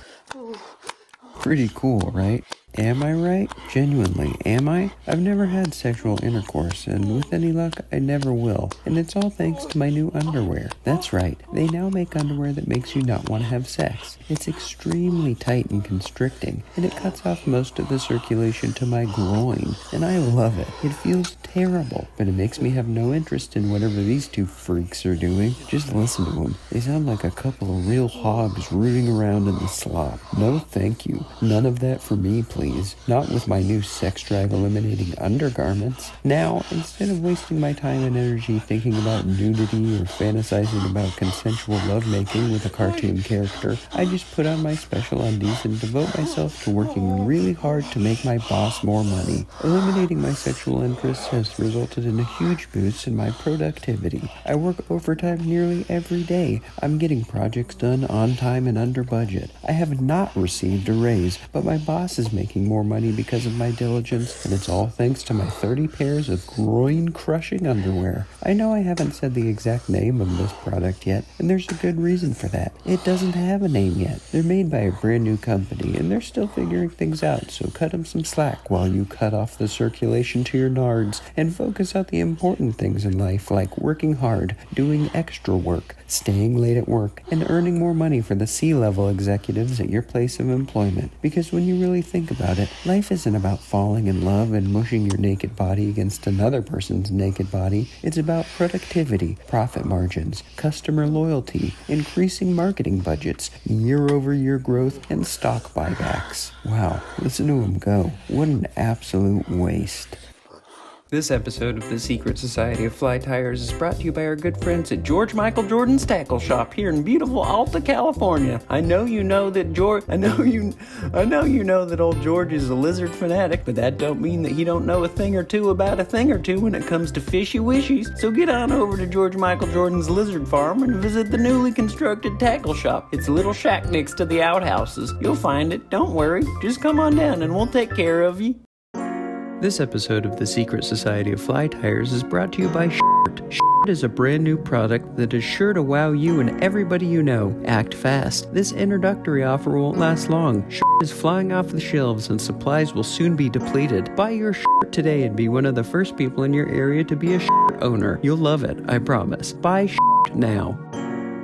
Pretty cool, right? Am I right? Genuinely, am I? I've never had sexual intercourse, and with any luck, I never will. And it's all thanks to my new underwear. That's right, they now make underwear that makes you not want to have sex. It's extremely tight and constricting, and it cuts off most of the circulation to my groin, and I love it. It feels terrible, but it makes me have no interest in whatever these two freaks are doing. Just listen to them. They sound like a couple of real hogs rooting around in the slop. No thank you. None of that for me, please. Not with my new sex drive eliminating undergarments. Now, instead of wasting my time and energy thinking about nudity or fantasizing about consensual lovemaking with a cartoon character, I just put on my special undies and devote myself to working really hard to make my boss more money. Eliminating my sexual interests has resulted in a huge boost in my productivity. I work overtime nearly every day. I'm getting projects done on time and under budget. I have not received a raise, but my boss is making more money because of my diligence, and it's all thanks to my 30 pairs of groin-crushing underwear. I know I haven't said the exact name of this product yet, and there's a good reason for that. It doesn't have a name yet. They're made by a brand new company, and they're still figuring things out, so cut them some slack while you cut off the circulation to your nards and focus on the important things in life, like working hard, doing extra work, staying late at work, and earning more money for the C-level executives at your place of employment. Because when you really think about it, life isn't about falling in love and mushing your naked body against another person's naked body. It's about productivity, profit margins, customer loyalty, increasing marketing budgets, year-over-year growth, and stock buybacks. Wow, listen to him go. What an absolute waste. This episode of the Secret Society of Fly Tires is brought to you by our good friends at George Michael Jordan's Tackle Shop here in beautiful Alta, California. I know you know that old George is a lizard fanatic, but that don't mean that he don't know a thing or two about a thing or two when it comes to fishy wishies. So get on over to George Michael Jordan's Lizard Farm and visit the newly constructed tackle shop. It's a little shack next to the outhouses. You'll find it. Don't worry. Just come on down and we'll take care of you. This episode of the Secret Society of Fly Tires is brought to you by Shirt. Shirt is a brand new product that is sure to wow you and everybody you know. Act fast. This introductory offer won't last long. Shirt is flying off the shelves and supplies will soon be depleted. Buy your shirt today and be one of the first people in your area to be a shirt owner. You'll love it, I promise. Buy shirt now.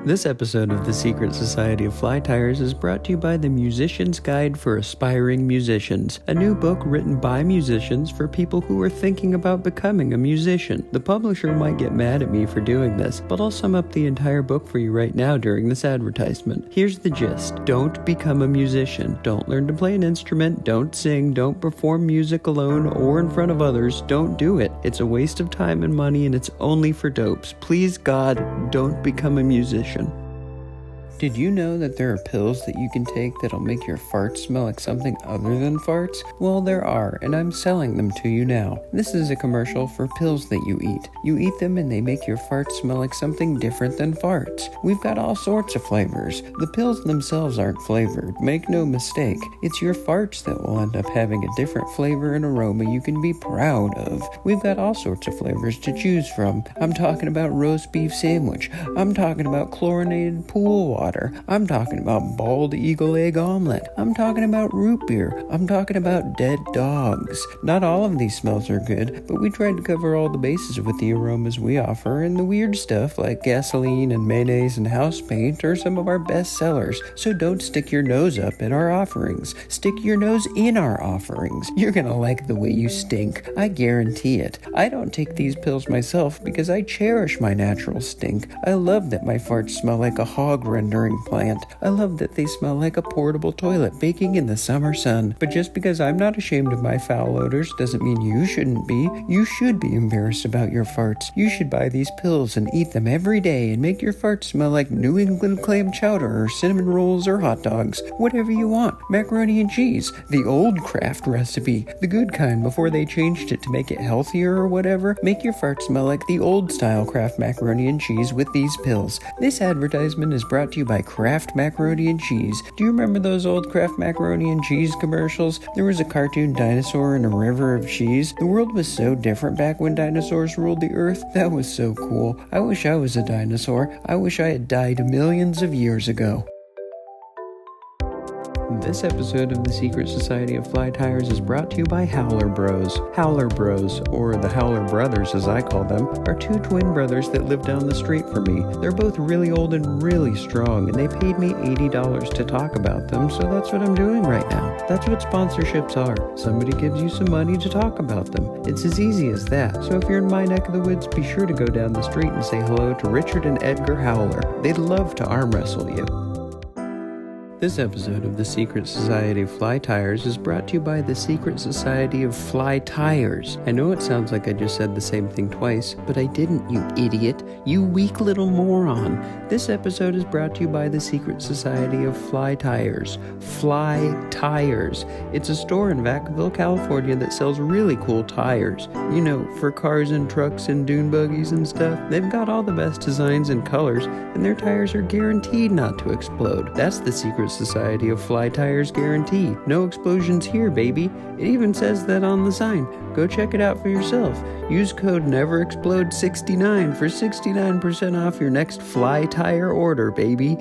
This episode of the Secret Society of Fly Tires is brought to you by The Musician's Guide for Aspiring Musicians, a new book written by musicians for people who are thinking about becoming a musician. The publisher might get mad at me for doing this, but I'll sum up the entire book for you right now during this advertisement. Here's the gist. Don't become a musician. Don't learn to play an instrument. Don't sing. Don't perform music alone or in front of others. Don't do it. It's a waste of time and money and it's only for dopes. Please God, don't become a musician. Did you know that there are pills that you can take that'll make your farts smell like something other than farts? Well, there are, and I'm selling them to you now. This is a commercial for pills that you eat. You eat them and they make your farts smell like something different than farts. We've got all sorts of flavors. The pills themselves aren't flavored. Make no mistake. It's your farts that will end up having a different flavor and aroma you can be proud of. We've got all sorts of flavors to choose from. I'm talking about roast beef sandwich. I'm talking about chlorinated pool water. I'm talking about bald eagle egg omelet. I'm talking about root beer. I'm talking about dead dogs. Not all of these smells are good, but we tried to cover all the bases with the aromas we offer, and the weird stuff like gasoline and mayonnaise and house paint are some of our best sellers. So don't stick your nose up at our offerings. Stick your nose in our offerings. You're gonna like the way you stink. I guarantee it. I don't take these pills myself because I cherish my natural stink. I love that my farts smell like a hog rendering plant. I love that they smell like a portable toilet baking in the summer sun. But just because I'm not ashamed of my foul odors doesn't mean you shouldn't be. You should be embarrassed about your farts. You should buy these pills and eat them every day and make your farts smell like New England clam chowder or cinnamon rolls or hot dogs. Whatever you want. Macaroni and cheese. The old Kraft recipe. The good kind before they changed it to make it healthier or whatever. Make your farts smell like the old style Kraft macaroni and cheese with these pills. This advertisement is brought to you by Kraft macaroni and cheese. Do you remember those old Kraft macaroni and cheese commercials? There was a cartoon dinosaur in a river of cheese. The world was so different back when dinosaurs ruled the earth. That was so cool. I wish I was a dinosaur. I wish I had died millions of years ago. This episode of the Secret Society of Fly Tires is brought to you by Howler Bros. Howler Bros, or the Howler Brothers as I call them, are two twin brothers that live down the street from me. They're both really old and really strong, and they paid me $80 to talk about them, so that's what I'm doing right now. That's what sponsorships are. Somebody gives you some money to talk about them. It's as easy as that. So if you're in my neck of the woods, be sure to go down the street and say hello to Richard and Edgar Howler. They'd love to arm wrestle you. This episode of the Secret Society of Fly Tires is brought to you by the Secret Society of Fly Tires. I know it sounds like I just said the same thing twice, but I didn't, you idiot. You weak little moron. This episode is brought to you by the Secret Society of Fly Tires. Fly Tires. It's a store in Vacaville, California that sells really cool tires. You know, for cars and trucks and dune buggies and stuff. They've got all the best designs and colors, and their tires are guaranteed not to explode. That's the Secret Society of Fly Tires guarantee. No explosions here, baby. It even says that on the sign. Go check it out for yourself. Use code NEVEREXPLODE69 for 69% off your next Fly Tire order, baby.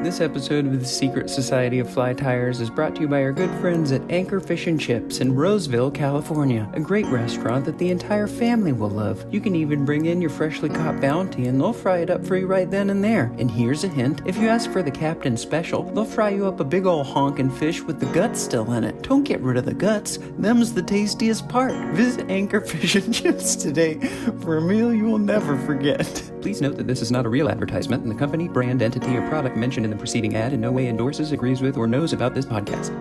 This episode of the Secret Society of Fly Tires is brought to you by our good friends at Anchor Fish and Chips in Roseville, California. A great restaurant that the entire family will love. You can even bring in your freshly caught bounty and they'll fry it up for you right then and there. And here's a hint, if you ask for the Captain Special, they'll fry you up a big ol' honkin' fish with the guts still in it. Don't get rid of the guts. Them's the tastiest part. Visit Anchor Fish and Chips today for a meal you will never forget. Please note that this is not a real advertisement, and the company, brand, entity, or product mentioned in the preceding ad in no way endorses, agrees with, or knows about this podcast.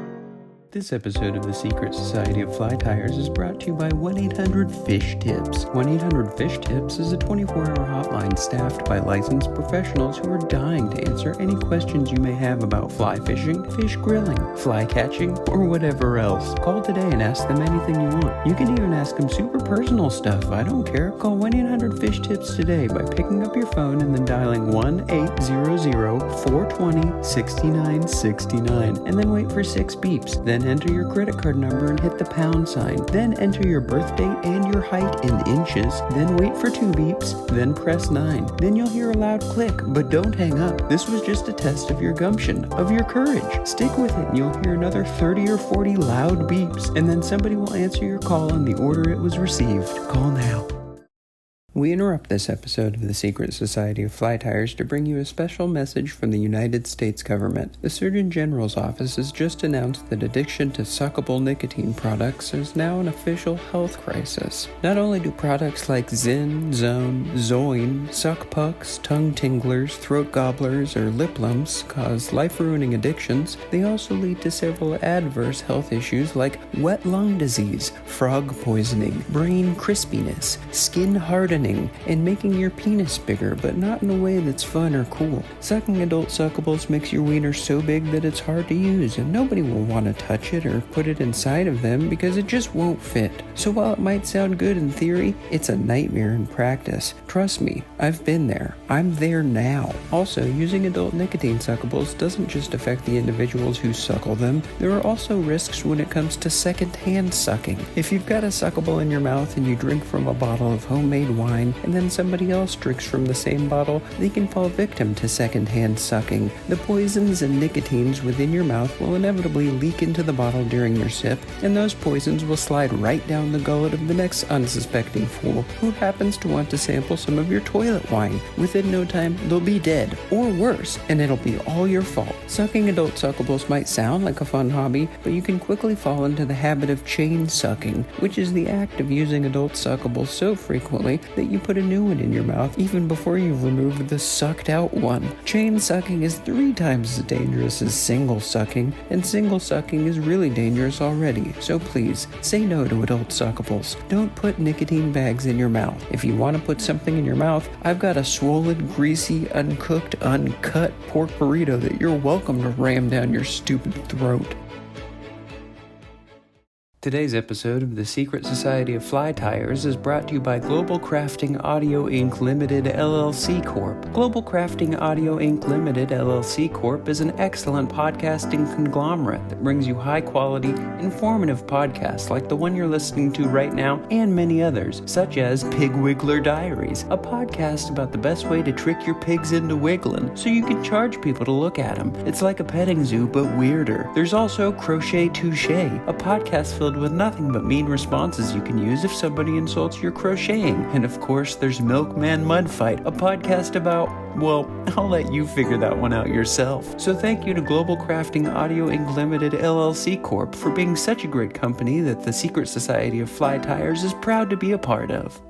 This episode of the Secret Society of Fly Tires is brought to you by 1-800-FISH-TIPS. 1-800-FISH-TIPS is a 24-hour hotline staffed by licensed professionals who are dying to answer any questions you may have about fly fishing, fish grilling, fly catching, or whatever else. Call today and ask them anything you want. You can even ask them super personal stuff. I don't care. Call 1-800-FISH-TIPS today by picking up your phone and then dialing 1-800-420-6969 and then wait for 6 beeps. Then enter your credit card number and hit the pound sign. Then enter your birth date and your height in inches. Then wait for 2 beeps. Then press 9. Then you'll hear a loud click, but don't hang up. This was just a test of your gumption, of your courage. Stick with it and you'll hear another 30 or 40 loud beeps, and then somebody will answer your call in the order it was received. Call now. We interrupt this episode of the Secret Society of Fly Tires to bring you a special message from the United States government. The Surgeon General's office has just announced that addiction to suckable nicotine products is now an official health crisis. Not only do products like Zyn, Zone, Zoin, suck pucks, tongue tinglers, throat gobblers, or lip lumps cause life-ruining addictions, they also lead to several adverse health issues like wet lung disease, frog poisoning, brain crispiness, skin hardening, and making your penis bigger, but not in a way that's fun or cool. Sucking adult suckables makes your wiener so big that it's hard to use, and nobody will want to touch it or put it inside of them because it just won't fit. So while it might sound good in theory, it's a nightmare in practice. Trust me, I've been there. I'm there now. Also, using adult nicotine suckables doesn't just affect the individuals who suckle them. There are also risks when it comes to second-hand sucking. If you've got a suckable in your mouth and you drink from a bottle of homemade wine, and then somebody else drinks from the same bottle, they can fall victim to second-hand sucking. The poisons and nicotines within your mouth will inevitably leak into the bottle during your sip, and those poisons will slide right down the gullet of the next unsuspecting fool who happens to want to sample some of your toilet wine. Within no time, they'll be dead, or worse, and it'll be all your fault. Sucking adult suckables might sound like a fun hobby, but you can quickly fall into the habit of chain sucking, which is the act of using adult suckables so frequently that you put a new one in your mouth even before you've removed the sucked out one. Chain sucking is 3 times as dangerous as single sucking, and single sucking is really dangerous already. So please, say no to adult suckables. Don't put nicotine bags in your mouth. If you want to put something in your mouth, I've got a swollen, greasy, uncooked, uncut pork burrito that you're welcome to ram down your stupid throat. Today's episode of the Secret Society of Fly Tires is brought to you by Global Crafting Audio Inc. Limited LLC Corp. Global Crafting Audio Inc. Limited LLC Corp. is an excellent podcasting conglomerate that brings you high-quality, informative podcasts like the one you're listening to right now and many others, such as Pig Wiggler Diaries, a podcast about the best way to trick your pigs into wiggling so you can charge people to look at them. It's like a petting zoo, but weirder. There's also Crochet Touche, a podcast filled with nothing but mean responses you can use if somebody insults your crocheting. And of course, there's Milkman Mudfight, a podcast about, well, I'll let you figure that one out yourself. So thank you to Global Crafting Audio Inc. Limited LLC Corp. for being such a great company that the Secret Society of Fly Tires is proud to be a part of.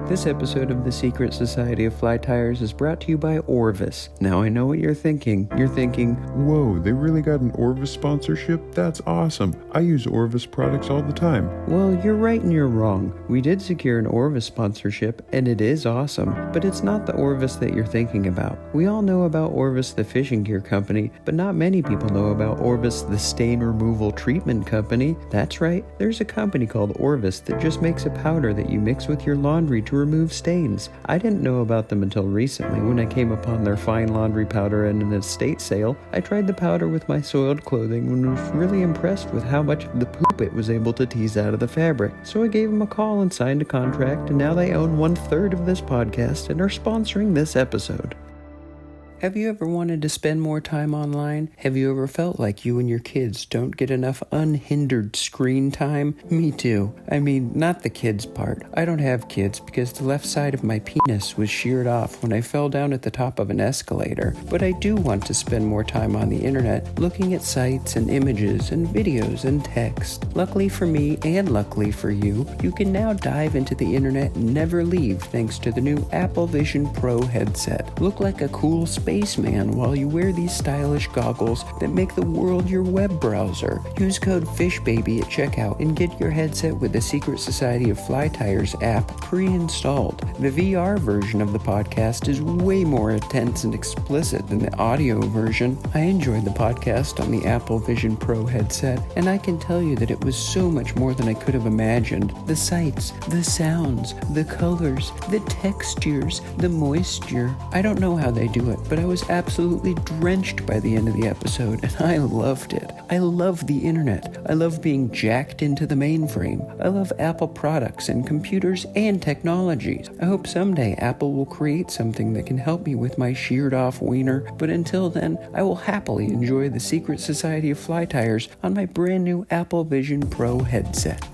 This episode of the Secret Society of Fly Tires is brought to you by Orvis. Now I know what you're thinking. You're thinking, whoa, they really got an Orvis sponsorship? That's awesome. I use Orvis products all the time. Well, you're right and you're wrong. We did secure an Orvis sponsorship, and it is awesome, but it's not the Orvis that you're thinking about. We all know about Orvis, the fishing gear company, but not many people know about Orvis, the stain removal treatment company. That's right, there's a company called Orvis that just makes a powder that you mix with your laundry to remove stains. I didn't know about them until recently when I came upon their fine laundry powder at an estate sale. I tried the powder with my soiled clothing and was really impressed with how much of the poop it was able to tease out of the fabric. So I gave them a call and signed a contract, and now they own 1/3 of this podcast and are sponsoring this episode. Have you ever wanted to spend more time online? Have you ever felt like you and your kids don't get enough unhindered screen time? Me too. I mean, not the kids part. I don't have kids because the left side of my penis was sheared off when I fell down at the top of an escalator. But I do want to spend more time on the internet, looking at sites and images and videos and text. Luckily for me and luckily for you, you can now dive into the internet and never leave thanks to the new Apple Vision Pro headset. Look like a cool spaceman while you wear these stylish goggles that make the world your web browser. Use code FISHBABY at checkout and get your headset with the Secret Society of Fly Tires app pre-installed. The VR version of the podcast is way more intense and explicit than the audio version. I enjoyed the podcast on the Apple Vision Pro headset, and I can tell you that it was so much more than I could have imagined. The sights, the sounds, the colors, the textures, the moisture. I don't know how they do it, but I was absolutely drenched by the end of the episode, and I loved it. I love the internet. I love being jacked into the mainframe. I love Apple products and computers and technologies. I hope someday Apple will create something that can help me with my sheared off wiener, but until then, I will happily enjoy the Secret Society of Fly Tires on my brand new Apple Vision Pro headset.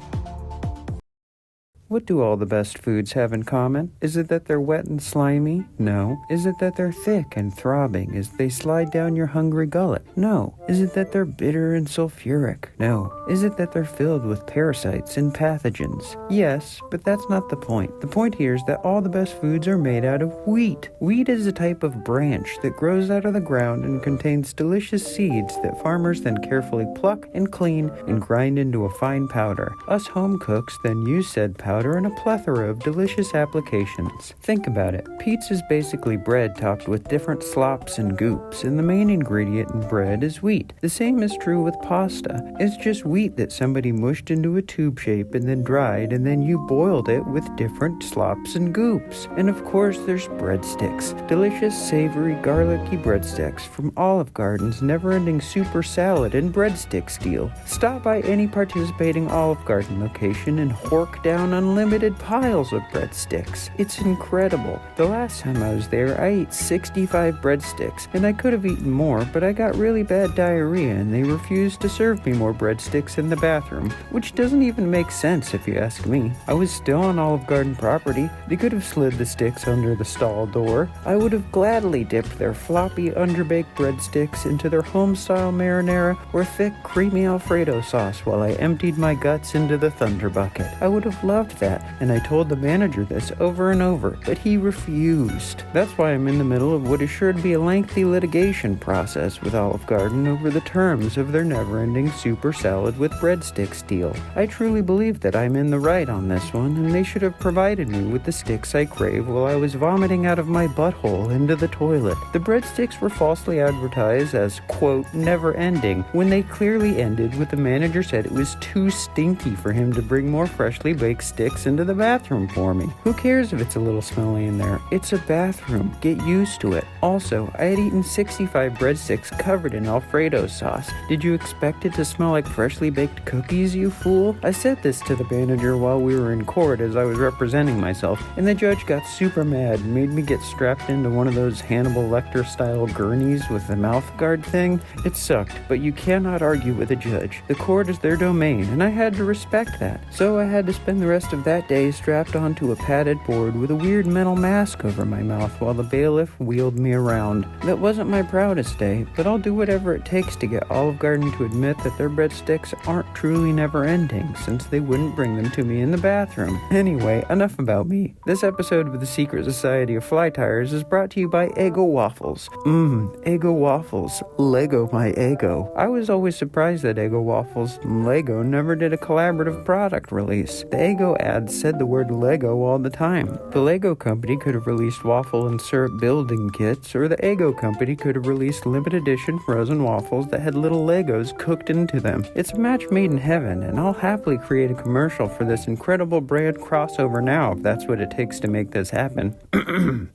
What do all the best foods have in common? Is it that they're wet and slimy? No. Is it that they're thick and throbbing as they slide down your hungry gullet? No. Is it that they're bitter and sulfuric? No. Is it that they're filled with parasites and pathogens? Yes, but that's not the point. The point here is that all the best foods are made out of wheat. Wheat is a type of branch that grows out of the ground and contains delicious seeds that farmers then carefully pluck and clean and grind into a fine powder. Us home cooks then use said powder in a plethora of delicious applications. Think about it. Pizza is basically bread topped with different slops and goops, and the main ingredient in bread is wheat. The same is true with pasta. It's just wheat that somebody mushed into a tube shape and then dried, and then you boiled it with different slops and goops. And of course there's breadsticks. Delicious, savory, garlicky breadsticks from Olive Garden's never-ending super salad and breadstick deal. Stop by any participating Olive Garden location and hork down unlimited piles of breadsticks. It's incredible. The last time I was there, I ate 65 breadsticks, and I could have eaten more, but I got really bad diarrhea and they refused to serve me more breadsticks in the bathroom, which doesn't even make sense if you ask me. I was still on Olive Garden property. They could have slid the sticks under the stall door. I would have gladly dipped their floppy, underbaked breadsticks into their home-style marinara or thick, creamy Alfredo sauce while I emptied my guts into the Thunder Bucket. I would have loved that, and I told the manager this over and over, but he refused. That's why I'm in the middle of what is sure to be a lengthy litigation process with Olive Garden over the terms of their never-ending super salad with breadsticks deal. I truly believe that I'm in the right on this one, and they should have provided me with the sticks I crave while I was vomiting out of my butthole into the toilet. The breadsticks were falsely advertised as, quote, never-ending, when they clearly ended with the manager said it was too stinky for him to bring more freshly baked sticks into the bathroom for me. Who cares if it's a little smelly in there? It's a bathroom. Get used to it. Also, I had eaten 65 breadsticks covered in Alfredo sauce. Did you expect it to smell like freshly baked cookies, you fool? I said this to the manager while we were in court as I was representing myself, and the judge got super mad and made me get strapped into one of those Hannibal Lecter-style gurneys with the mouth guard thing. It sucked, but you cannot argue with a judge. The court is their domain, and I had to respect that. So I had to spend the rest of that day strapped onto a padded board with a weird metal mask over my mouth while the bailiff wheeled me around. That wasn't my proudest day, but I'll do whatever it takes to get Olive Garden to admit that their breadsticks aren't truly never-ending, since they wouldn't bring them to me in the bathroom. Anyway, enough about me. This episode of the Secret Society of Fly Tires is brought to you by Eggo Waffles. Eggo Waffles. Lego my ego. I was always surprised that Eggo Waffles and Lego never did a collaborative product release. The Eggo ads said the word Lego all the time. The Lego company could have released waffle and syrup building kits, or the Eggo company could have released limited edition frozen waffles that had little Legos cooked into them. It's a match made in heaven, and I'll happily create a commercial for this incredible brand crossover now if that's what it takes to make this happen.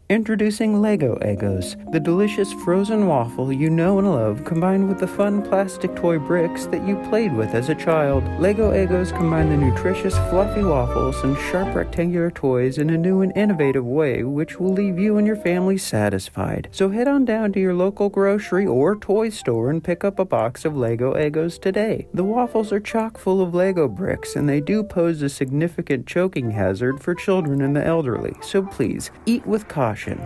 Introducing Lego Eggos, the delicious frozen waffle you know and love combined with the fun plastic toy bricks that you played with as a child. Lego Eggos combine the nutritious fluffy waffle waffles and sharp rectangular toys in a new and innovative way, which will leave you and your family satisfied. So head on down to your local grocery or toy store and pick up a box of Lego Eggos today. The waffles are chock full of Lego bricks, and they do pose a significant choking hazard for children and the elderly, so please, eat with caution.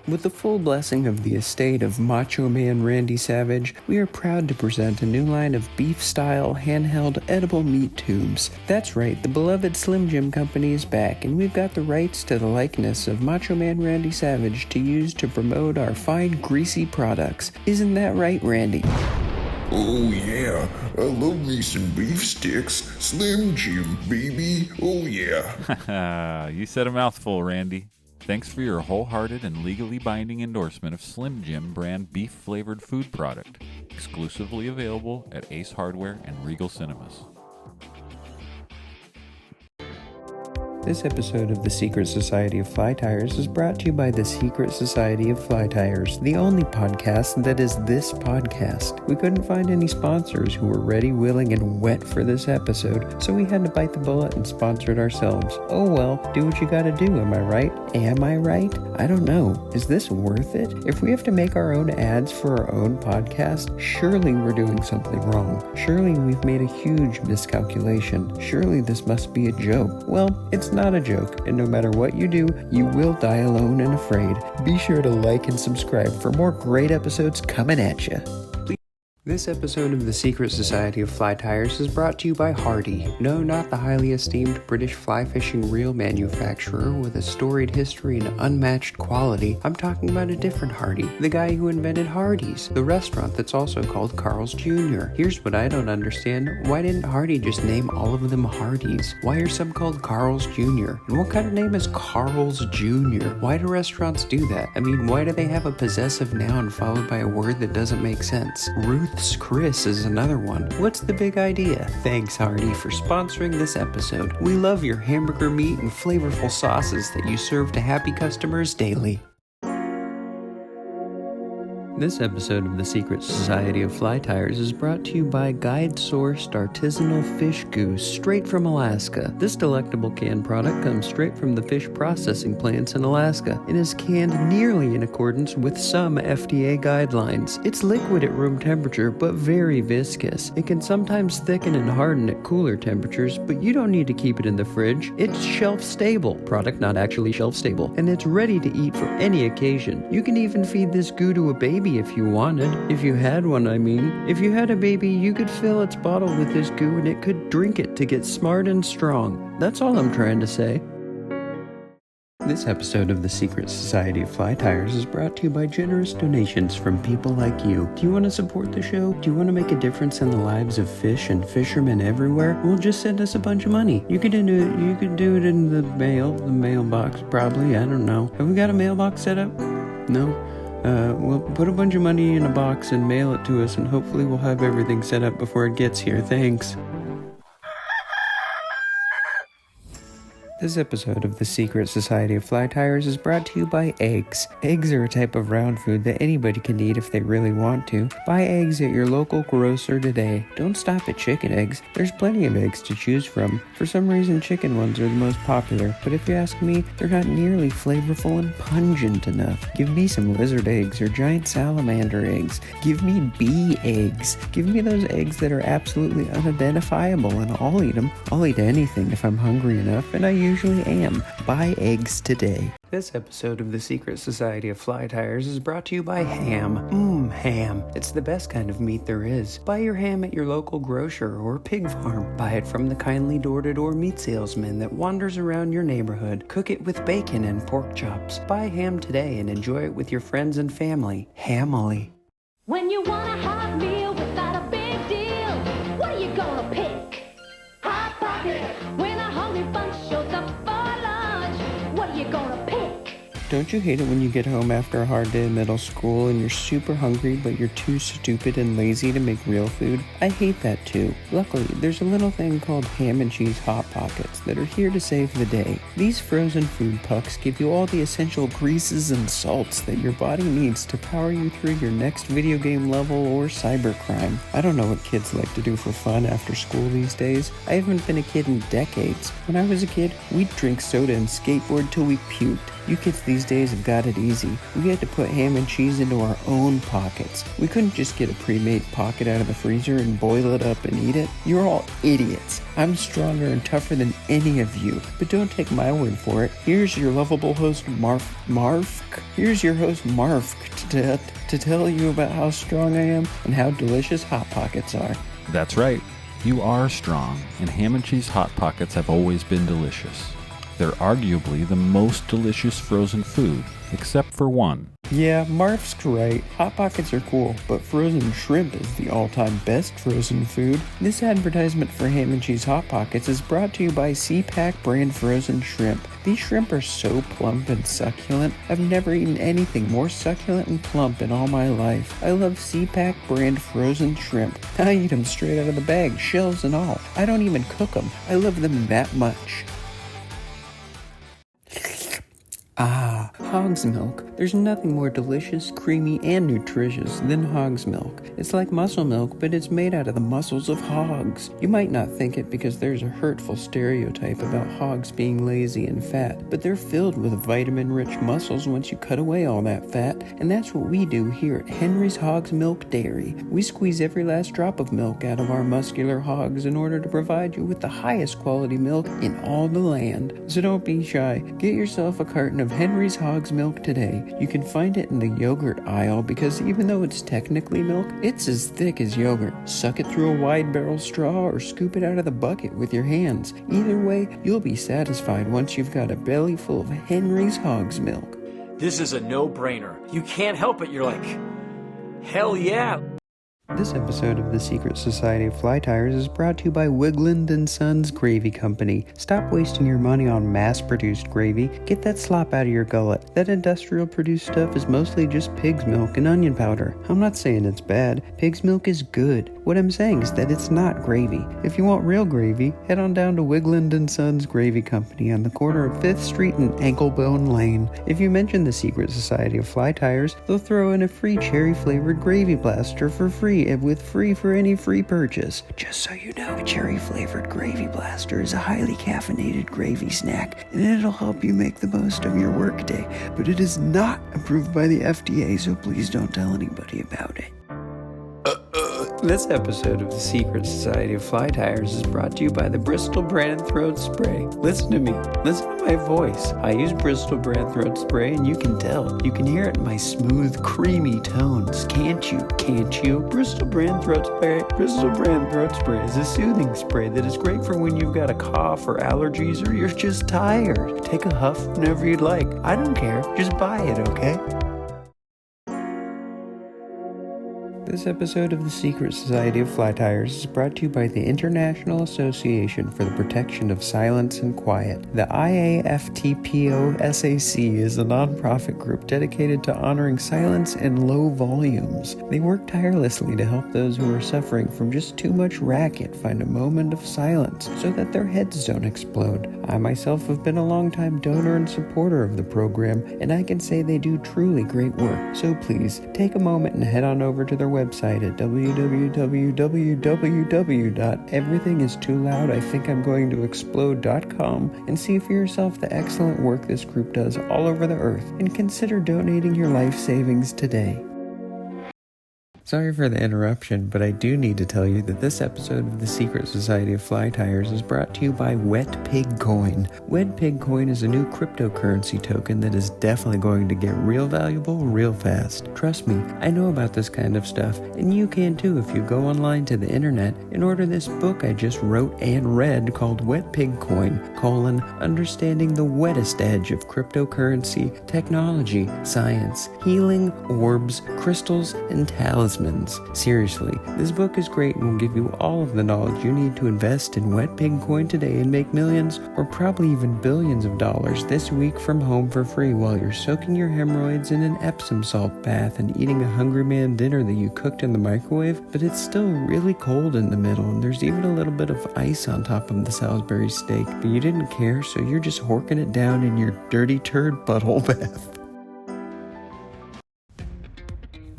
With the full blessing of the estate of Macho Man Randy Savage, we are proud to present a new line of beef-style, handheld, edible meat tubes. That's right, the beloved Slim Jim Company is back, and we've got the rights to the likeness of Macho Man Randy Savage to use to promote our fine, greasy products. Isn't that right, Randy? Oh yeah, I love me some beef sticks. Slim Jim, baby. Oh yeah. You said a mouthful, Randy. Thanks for your wholehearted and legally binding endorsement of Slim Jim brand beef-flavored food product, exclusively available at Ace Hardware and Regal Cinemas. This episode of The Secret Society of Fly Tires is brought to you by The Secret Society of Fly Tires, the only podcast that is this podcast. We couldn't find any sponsors who were ready, willing, and wet for this episode, so we had to bite the bullet and sponsor it ourselves. Oh well, do what you gotta do, am I right? Am I right? I don't know. Is this worth it? If we have to make our own ads for our own podcast, surely we're doing something wrong. Surely we've made a huge miscalculation. Surely this must be a joke. Well, it's not a joke, and no matter what you do, you will die alone and afraid. Be sure to like and subscribe for more great episodes coming at you. This episode of The Secret Society of Fly Tires is brought to you by Hardy. No, not the highly esteemed British fly fishing reel manufacturer with a storied history and unmatched quality. I'm talking about a different Hardy, the guy who invented Hardee's, the restaurant that's also called Carl's Jr. Here's what I don't understand. Why didn't Hardy just name all of them Hardee's? Why are some called Carl's Jr.? And what kind of name is Carl's Jr.? Why do restaurants do that? I mean, why do they have a possessive noun followed by a word that doesn't make sense? Ruth's Chris is another one. What's the big idea? Thanks, Hardy, for sponsoring this episode. We love your hamburger meat and flavorful sauces that you serve to happy customers daily. This episode of The Secret Society of Fly Tires is brought to you by guide-sourced artisanal fish goose straight from Alaska. This delectable canned product comes straight from the fish processing plants in Alaska. It is canned nearly in accordance with some FDA guidelines. It's liquid at room temperature, but very viscous. It can sometimes thicken and harden at cooler temperatures, but you don't need to keep it in the fridge. It's shelf-stable. Product not actually shelf-stable. And it's ready to eat for any occasion. You can even feed this goo to a baby if you wanted. If you had one, I mean. If you had a baby, you could fill its bottle with this goo and it could drink it to get smart and strong. That's all I'm trying to say. This episode of The Secret Society of Fly Tires is brought to you by generous donations from people like you. Do you want to support the show? Do you want to make a difference in the lives of fish and fishermen everywhere? Well, just send us a bunch of money. You could do it in the mailbox, probably. I don't know. Have we got a mailbox set up? No? We'll put a bunch of money in a box and mail it to us, and hopefully we'll have everything set up before it gets here. Thanks. This episode of The Secret Society of Fly Tires is brought to you by eggs. Eggs are a type of round food that anybody can eat if they really want to. Buy eggs at your local grocer today. Don't stop at chicken eggs. There's plenty of eggs to choose from. For some reason, chicken ones are the most popular, but if you ask me, they're not nearly flavorful and pungent enough. Give me some lizard eggs or giant salamander eggs. Give me bee eggs. Give me those eggs that are absolutely unidentifiable, and I'll eat them. I'll eat anything if I'm hungry enough, and I usually am. Buy eggs today. This episode of The Secret Society of Fly Tires is brought to you by ham. Ham. It's the best kind of meat there is. Buy your ham at your local grocer or pig farm. Buy it from the kindly door-to-door meat salesman that wanders around your neighborhood. Cook it with bacon and pork chops. Buy ham today and enjoy it with your friends and family. Hamily. When you want a hot meal without a big deal, what are you gonna pick? Hot Pocket. When a hungry bunch shows up for lunch, what are you gonna pick? Don't you hate it when you get home after a hard day of middle school and you're super hungry but you're too stupid and lazy to make real food? I hate that too. Luckily, there's a little thing called ham and cheese Hot Pockets that are here to save the day. These frozen food pucks give you all the essential greases and salts that your body needs to power you through your next video game level or cybercrime. I don't know what kids like to do for fun after school these days. I haven't been a kid in decades. When I was a kid, we'd drink soda and skateboard till we puked. You kids these days have got it easy. We had to put ham and cheese into our own pockets. We couldn't just get a pre-made pocket out of the freezer and boil it up and eat it. You're all idiots. I'm stronger and tougher than any of you, but don't take my word for it. Here's your lovable host Here's your host Marf to tell you about how strong I am and how delicious Hot Pockets are. That's right. You are strong, and ham and cheese Hot Pockets have always been delicious. They're arguably the most delicious frozen food, except for one. Yeah, Marf's right. Hot Pockets are cool, but frozen shrimp is the all-time best frozen food. This advertisement for ham and cheese Hot Pockets is brought to you by CPAC brand frozen shrimp. These shrimp are so plump and succulent. I've never eaten anything more succulent and plump in all my life. I love CPAC brand frozen shrimp. I eat them straight out of the bag, shells and all. I don't even cook them. I love them that much. Ah, hog's milk. There's nothing more delicious, creamy, and nutritious than hog's milk. It's like muscle milk, but it's made out of the muscles of hogs. You might not think it because there's a hurtful stereotype about hogs being lazy and fat, but they're filled with vitamin-rich muscles once you cut away all that fat, and that's what we do here at Henry's Hogs Milk Dairy. We squeeze every last drop of milk out of our muscular hogs in order to provide you with the highest quality milk in all the land. So don't be shy. Get yourself a carton of Henry's Hogs Milk today. You can find it in the yogurt aisle because even though it's technically milk, it's as thick as yogurt. Suck it through a wide barrel straw or scoop it out of the bucket with your hands. Either way, you'll be satisfied once you've got a belly full of Henry's Hogs Milk. This is a no-brainer. You can't help it. You're like, hell yeah. This episode of the Secret Society of Fly Tires is brought to you by Wigland & Sons Gravy Company. Stop wasting your money on mass-produced gravy. Get that slop out of your gullet. That industrial-produced stuff is mostly just pig's milk and onion powder. I'm not saying it's bad. Pig's milk is good. What I'm saying is that it's not gravy. If you want real gravy, head on down to Wigland & Sons Gravy Company on the corner of 5th Street and Anklebone Lane. If you mention the Secret Society of Fly Tires, they'll throw in a free cherry-flavored gravy blaster for free with free for any free purchase. Just so you know, a cherry-flavored gravy blaster is a highly caffeinated gravy snack, and it'll help you make the most of your workday, but it is not approved by the FDA, so please don't tell anybody about it. This episode of the Secret Society of Fly Tires is brought to you by the Bristol brand throat spray. Listen to me. Listen to my voice. I use Bristol brand throat spray, and you can tell. You can hear it in my smooth, creamy tones. Can't you? Can't you? Bristol brand throat spray. Bristol brand throat spray is a soothing spray that is great for when you've got a cough or allergies or you're just tired. Take a huff whenever you'd like. I don't care. Just buy it, okay? This episode of the Secret Society of Fly Tires is brought to you by the International Association for the Protection of Silence and Quiet. The IAFTPO SAC is a nonprofit group dedicated to honoring silence and low volumes. They work tirelessly to help those who are suffering from just too much racket find a moment of silence so that their heads don't explode. I myself have been a longtime donor and supporter of the program, and I can say they do truly great work. So please, take a moment and head on over to their website at www.everythingistooloudithinkimgoingtoexplode.com and see for yourself the excellent work this group does all over the earth, and consider donating your life savings today. Sorry for the interruption, but I do need to tell you that this episode of the Secret Society of Fly Tires is brought to you by Wet Pig Coin. Wet Pig Coin is a new cryptocurrency token that is definitely going to get real valuable real fast. Trust me, I know about this kind of stuff, and you can too if you go online to the internet and order this book I just wrote and read called Wet Pig Coin, Understanding the Wettest Edge of Cryptocurrency, Technology, Science, Healing, Orbs, Crystals, and Talismans. salesmen's. Seriously, this book is great and will give you all of the knowledge you need to invest in wet pig coin today and make millions, or probably even billions of dollars this week from home for free while you're soaking your hemorrhoids in an Epsom salt bath and eating a Hungry Man dinner that you cooked in the microwave, but it's still really cold in the middle and there's even a little bit of ice on top of the Salisbury steak, but you didn't care, so you're just horking it down in your dirty turd butthole bath.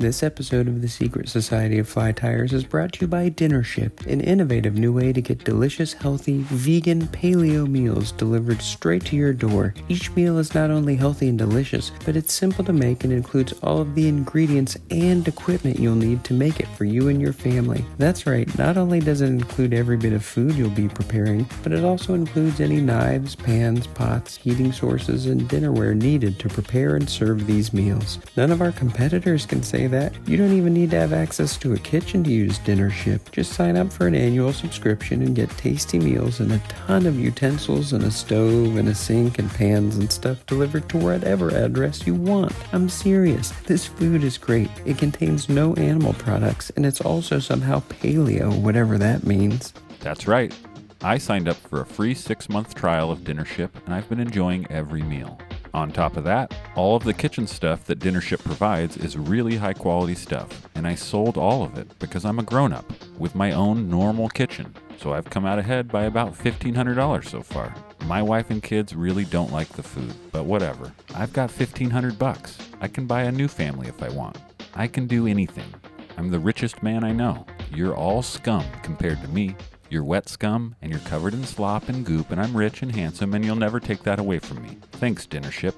This episode of the Secret Society of Fly Tires is brought to you by Dinnership, an innovative new way to get delicious, healthy, vegan, paleo meals delivered straight to your door. Each meal is not only healthy and delicious, but it's simple to make and includes all of the ingredients and equipment you'll need to make it for you and your family. That's right, not only does it include every bit of food you'll be preparing, but it also includes any knives, pans, pots, heating sources, and dinnerware needed to prepare and serve these meals. None of our competitors can say that. You don't even need to have access to a kitchen to use Dinnership. Just sign up for an annual subscription and get tasty meals and a ton of utensils and a stove and a sink and pans and stuff delivered to whatever address you want. I'm serious. This food is great. It contains no animal products and it's also somehow paleo, whatever that means. That's right. I signed up for a free 6-month trial of Dinnership and I've been enjoying every meal. On top of that, all of the kitchen stuff that Dinnership provides is really high quality stuff, and I sold all of it because I'm a grown-up with my own normal kitchen, so I've come out ahead by about $1,500 so far. My wife and kids really don't like the food, but whatever. I've got $1,500. I can buy a new family if I want. I can do anything. I'm the richest man I know. You're all scum compared to me. You're wet scum, and you're covered in slop and goop, and I'm rich and handsome, and you'll never take that away from me. Thanks, Dinnership.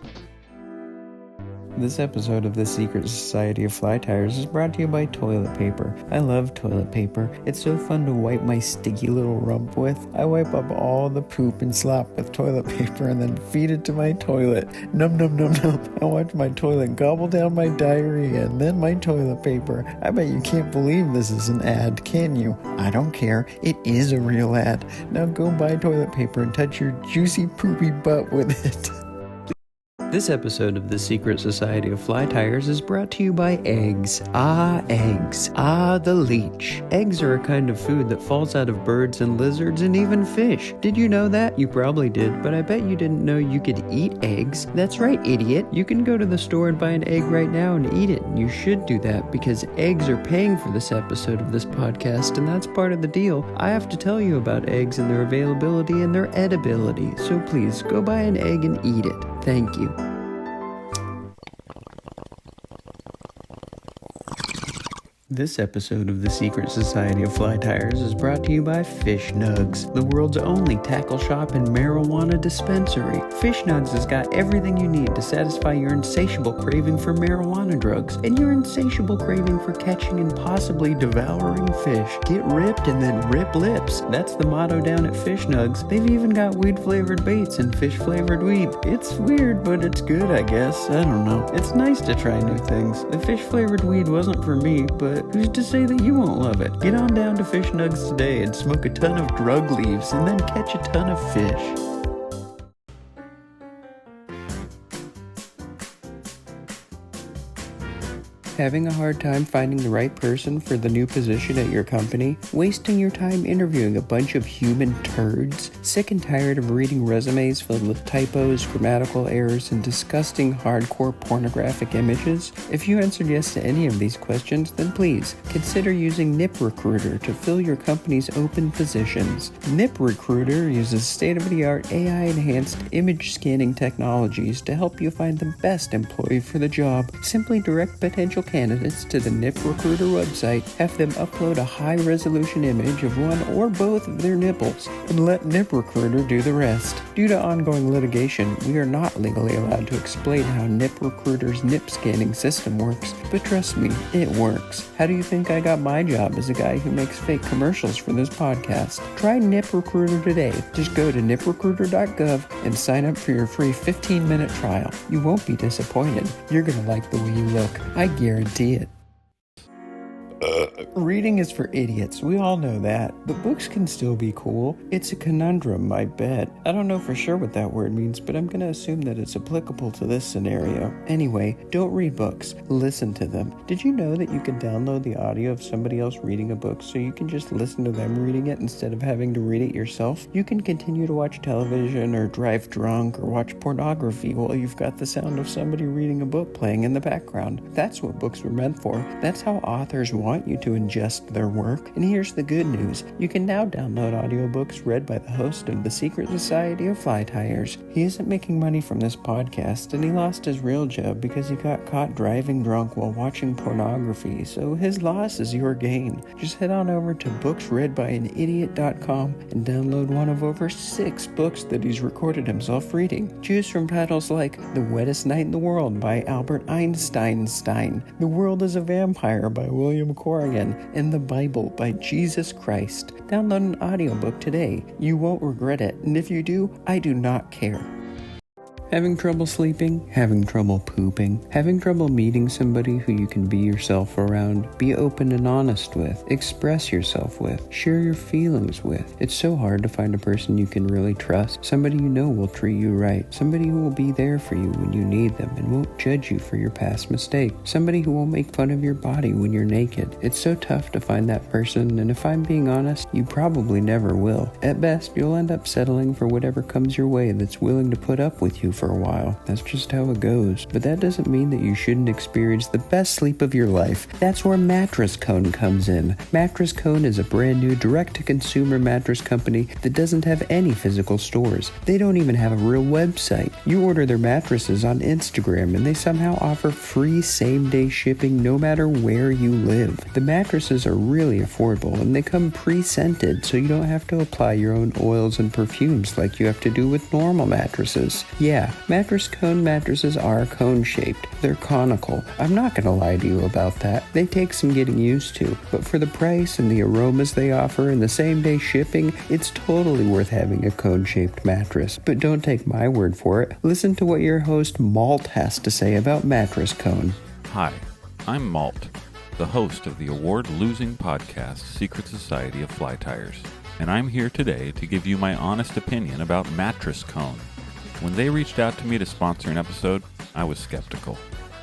This episode of the Secret Society of Fly Tires is brought to you by toilet paper. I love toilet paper. It's so fun to wipe my sticky little rump with. I wipe up all the poop and slop with toilet paper and then feed it to my toilet. Num num num num. I watch my toilet gobble down my diarrhea and then my toilet paper. I bet you can't believe this is an ad, can you? I don't care. It is a real ad. Now go buy toilet paper and touch your juicy poopy butt with it. This episode of the Secret Society of Fly Tires is brought to you by eggs. Eggs. The leech. Eggs are a kind of food that falls out of birds and lizards and even fish. Did you know that? You probably did, but I bet you didn't know you could eat eggs. That's right, idiot. You can go to the store and buy an egg right now and eat it. You should do that because eggs are paying for this episode of this podcast, and that's part of the deal. I have to tell you about eggs and their availability and their edibility, so please go buy an egg and eat it. Thank you. This episode of the Secret Society of Fly Tires is brought to you by Fish Nugs, the world's only tackle shop and marijuana dispensary. Fish Nugs has got everything you need to satisfy your insatiable craving for marijuana drugs and your insatiable craving for catching and possibly devouring fish. Get ripped and then rip lips. That's the motto down at Fish Nugs. They've even got weed-flavored baits and fish-flavored weed. It's weird, but it's good, I guess. I don't know. It's nice to try new things. The fish-flavored weed wasn't for me, but who's to say that you won't love it? Get on down to Fish Nugs today and smoke a ton of drug leaves and then catch a ton of fish. Having a hard time finding the right person for the new position at your company? Wasting your time interviewing a bunch of human turds? Sick and tired of reading resumes filled with typos, grammatical errors, and disgusting hardcore pornographic images? If you answered yes to any of these questions, then please consider using NipRecruiter to fill your company's open positions. NipRecruiter uses state-of-the-art AI-enhanced image scanning technologies to help you find the best employee for the job. Simply direct potential candidates to the NipRecruiter website, have them upload a high-resolution image of one or both of their nipples, and let NipRecruiter do the rest. Due to ongoing litigation, we are not legally allowed to explain how NipRecruiter's nip scanning system works, but trust me, it works. How do you think I got my job as a guy who makes fake commercials for this podcast? Try NipRecruiter today. Just go to niprecruiter.gov and sign up for your free 15-minute trial. You won't be disappointed. You're going to like the way you look. I guarantee it. Reading is for idiots, we all know that, but books can still be cool. It's a conundrum, I bet. I don't know for sure what that word means, but I'm gonna assume that it's applicable to this scenario. Anyway, don't read books, listen to them. Did you know that you can download the audio of somebody else reading a book so you can just listen to them reading it instead of having to read it yourself? You can continue to watch television or drive drunk or watch pornography while you've got the sound of somebody reading a book playing in the background. That's what books were meant for. That's how authors want you to ingest their work. And here's the good news. You can now download audiobooks read by the host of the Secret Society of Fly Tires. He isn't making money from this podcast, and he lost his real job because he got caught driving drunk while watching pornography, so his loss is your gain. Just head on over to booksreadbyanidiot.com and download one of over 6 books that he's recorded himself reading. Choose from titles like The Wettest Night in the World by Albert Einstein, The World is a Vampire by William Corrigan, and The Bible by Jesus Christ. Download an audiobook today. You won't regret it, and if you do, I do not care. Having trouble sleeping? Having trouble pooping? Having trouble meeting somebody who you can be yourself around? Be open and honest with. Express yourself with. Share your feelings with. It's so hard to find a person you can really trust. Somebody you know will treat you right. Somebody who will be there for you when you need them and won't judge you for your past mistake. Somebody who won't make fun of your body when you're naked. It's so tough to find that person, and if I'm being honest, you probably never will. At best, you'll end up settling for whatever comes your way that's willing to put up with you for a while. That's just how it goes. But that doesn't mean that you shouldn't experience the best sleep of your life. That's where Mattress Cone comes in. Mattress Cone is a brand new direct-to-consumer mattress company that doesn't have any physical stores. They don't even have a real website. You order their mattresses on Instagram and they somehow offer free same-day shipping no matter where you live. The mattresses are really affordable and they come pre-scented, so you don't have to apply your own oils and perfumes like you have to do with normal mattresses. Yeah, Mattress Cone mattresses are cone-shaped. They're conical. I'm not going to lie to you about that. They take some getting used to, but for the price and the aromas they offer and the same-day shipping, it's totally worth having a cone-shaped mattress. But don't take my word for it. Listen to what your host Malt has to say about Mattress Cone. Hi, I'm Malt, the host of the award-losing podcast Secret Society of Fly Tires, and I'm here today to give you my honest opinion about Mattress Cone. When they reached out to me to sponsor an episode, I was skeptical.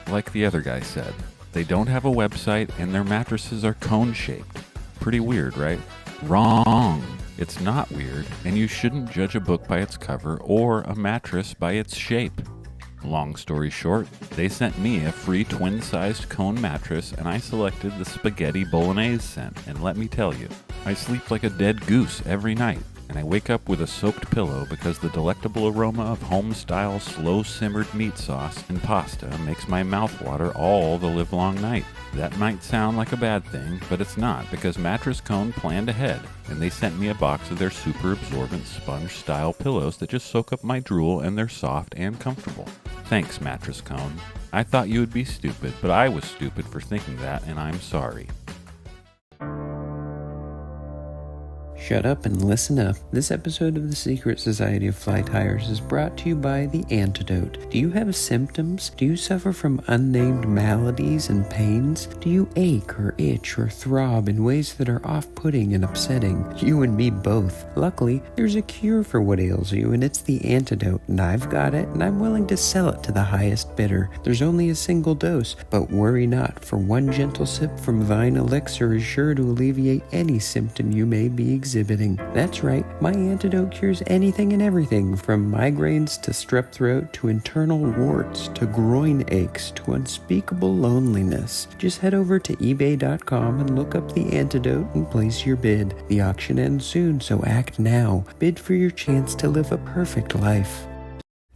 Like the other guy said, they don't have a website and their mattresses are cone-shaped. Pretty weird, right? Wrong! It's not weird, and you shouldn't judge a book by its cover or a mattress by its shape. Long story short, they sent me a free twin-sized cone mattress and I selected the spaghetti bolognese scent, and let me tell you, I sleep like a dead goose every night. And I wake up with a soaked pillow because the delectable aroma of home-style slow-simmered meat sauce and pasta makes my mouth water all the livelong night. That might sound like a bad thing, but it's not, because Mattress Cone planned ahead, and they sent me a box of their super absorbent sponge-style pillows that just soak up my drool, and they're soft and comfortable. Thanks, Mattress Cone. I thought you would be stupid, but I was stupid for thinking that, and I'm sorry. Shut up and listen up. This episode of the Secret Society of Fly Tires is brought to you by The Antidote. Do you have symptoms? Do you suffer from unnamed maladies and pains? Do you ache or itch or throb in ways that are off-putting and upsetting? You and me both. Luckily, there's a cure for what ails you, and it's The Antidote, and I've got it, and I'm willing to sell it to the highest bidder. There's only a single dose, but worry not, for one gentle sip from Vine Elixir is sure to alleviate any symptom you may be exhibiting. That's right, my antidote cures anything and everything, from migraines to strep throat to internal warts to groin aches to unspeakable loneliness. Just head over to ebay.com and look up The Antidote and place your bid. The auction ends soon, so act now. Bid for your chance to live a perfect life.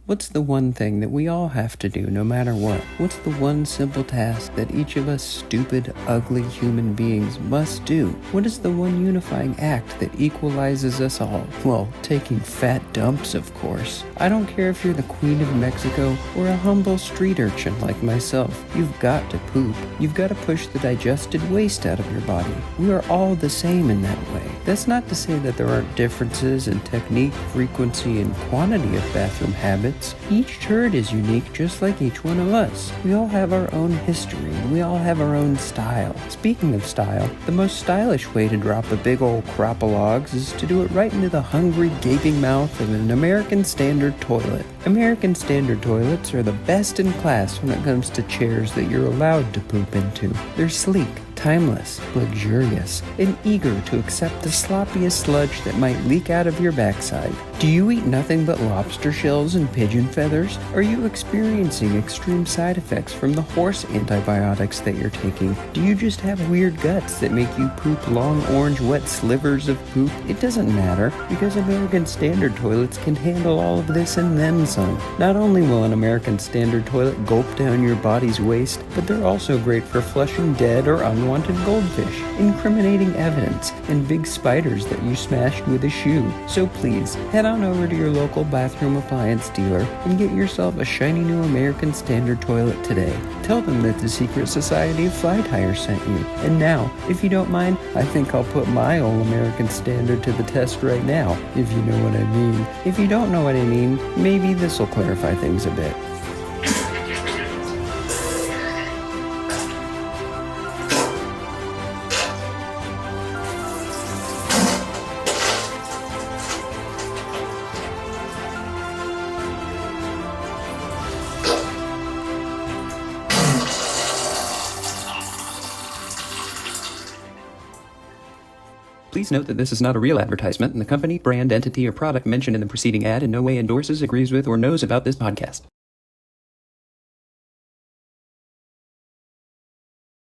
What's the one thing that we all have to do no matter what? What's the one simple task that each of us stupid, ugly human beings must do? What is the one unifying act that equalizes us all? Well, taking fat dumps, of course. I don't care if you're the Queen of Mexico or a humble street urchin like myself. You've got to poop. You've got to push the digested waste out of your body. We are all the same in that way. That's not to say that there aren't differences in technique, frequency, and quantity of bathroom habits. toilets. Each turd is unique just like each one of us. We all have our own history. We all have our own style. Speaking of style, the most stylish way to drop a big old crop of logs is to do it right into the hungry, gaping mouth of an American Standard toilet. American Standard toilets are the best in class when it comes to chairs that you're allowed to poop into. They're sleek, timeless, luxurious, and eager to accept the sloppiest sludge that might leak out of your backside. Do you eat nothing but lobster shells and pigeon feathers? Are you experiencing extreme side effects from the horse antibiotics that you're taking? Do you just have weird guts that make you poop long orange wet slivers of poop? It doesn't matter, because American Standard toilets can handle all of this and then some. Not only will an American Standard toilet gulp down your body's waste, but they're also great for flushing dead or unwanted goldfish, incriminating evidence, and big spiders that you smashed with a shoe. So please, head on over to your local bathroom appliance dealer and get yourself a shiny new American Standard toilet today. Tell them that the Secret Society of Fly Tires sent you. And now, if you don't mind, I think I'll put my old American Standard to the test right now, if you know what I mean. If you don't know what I mean, maybe this will clarify things a bit. Please note that this is not a real advertisement, and the company, brand, entity, or product mentioned in the preceding ad in no way endorses, agrees with, or knows about this podcast.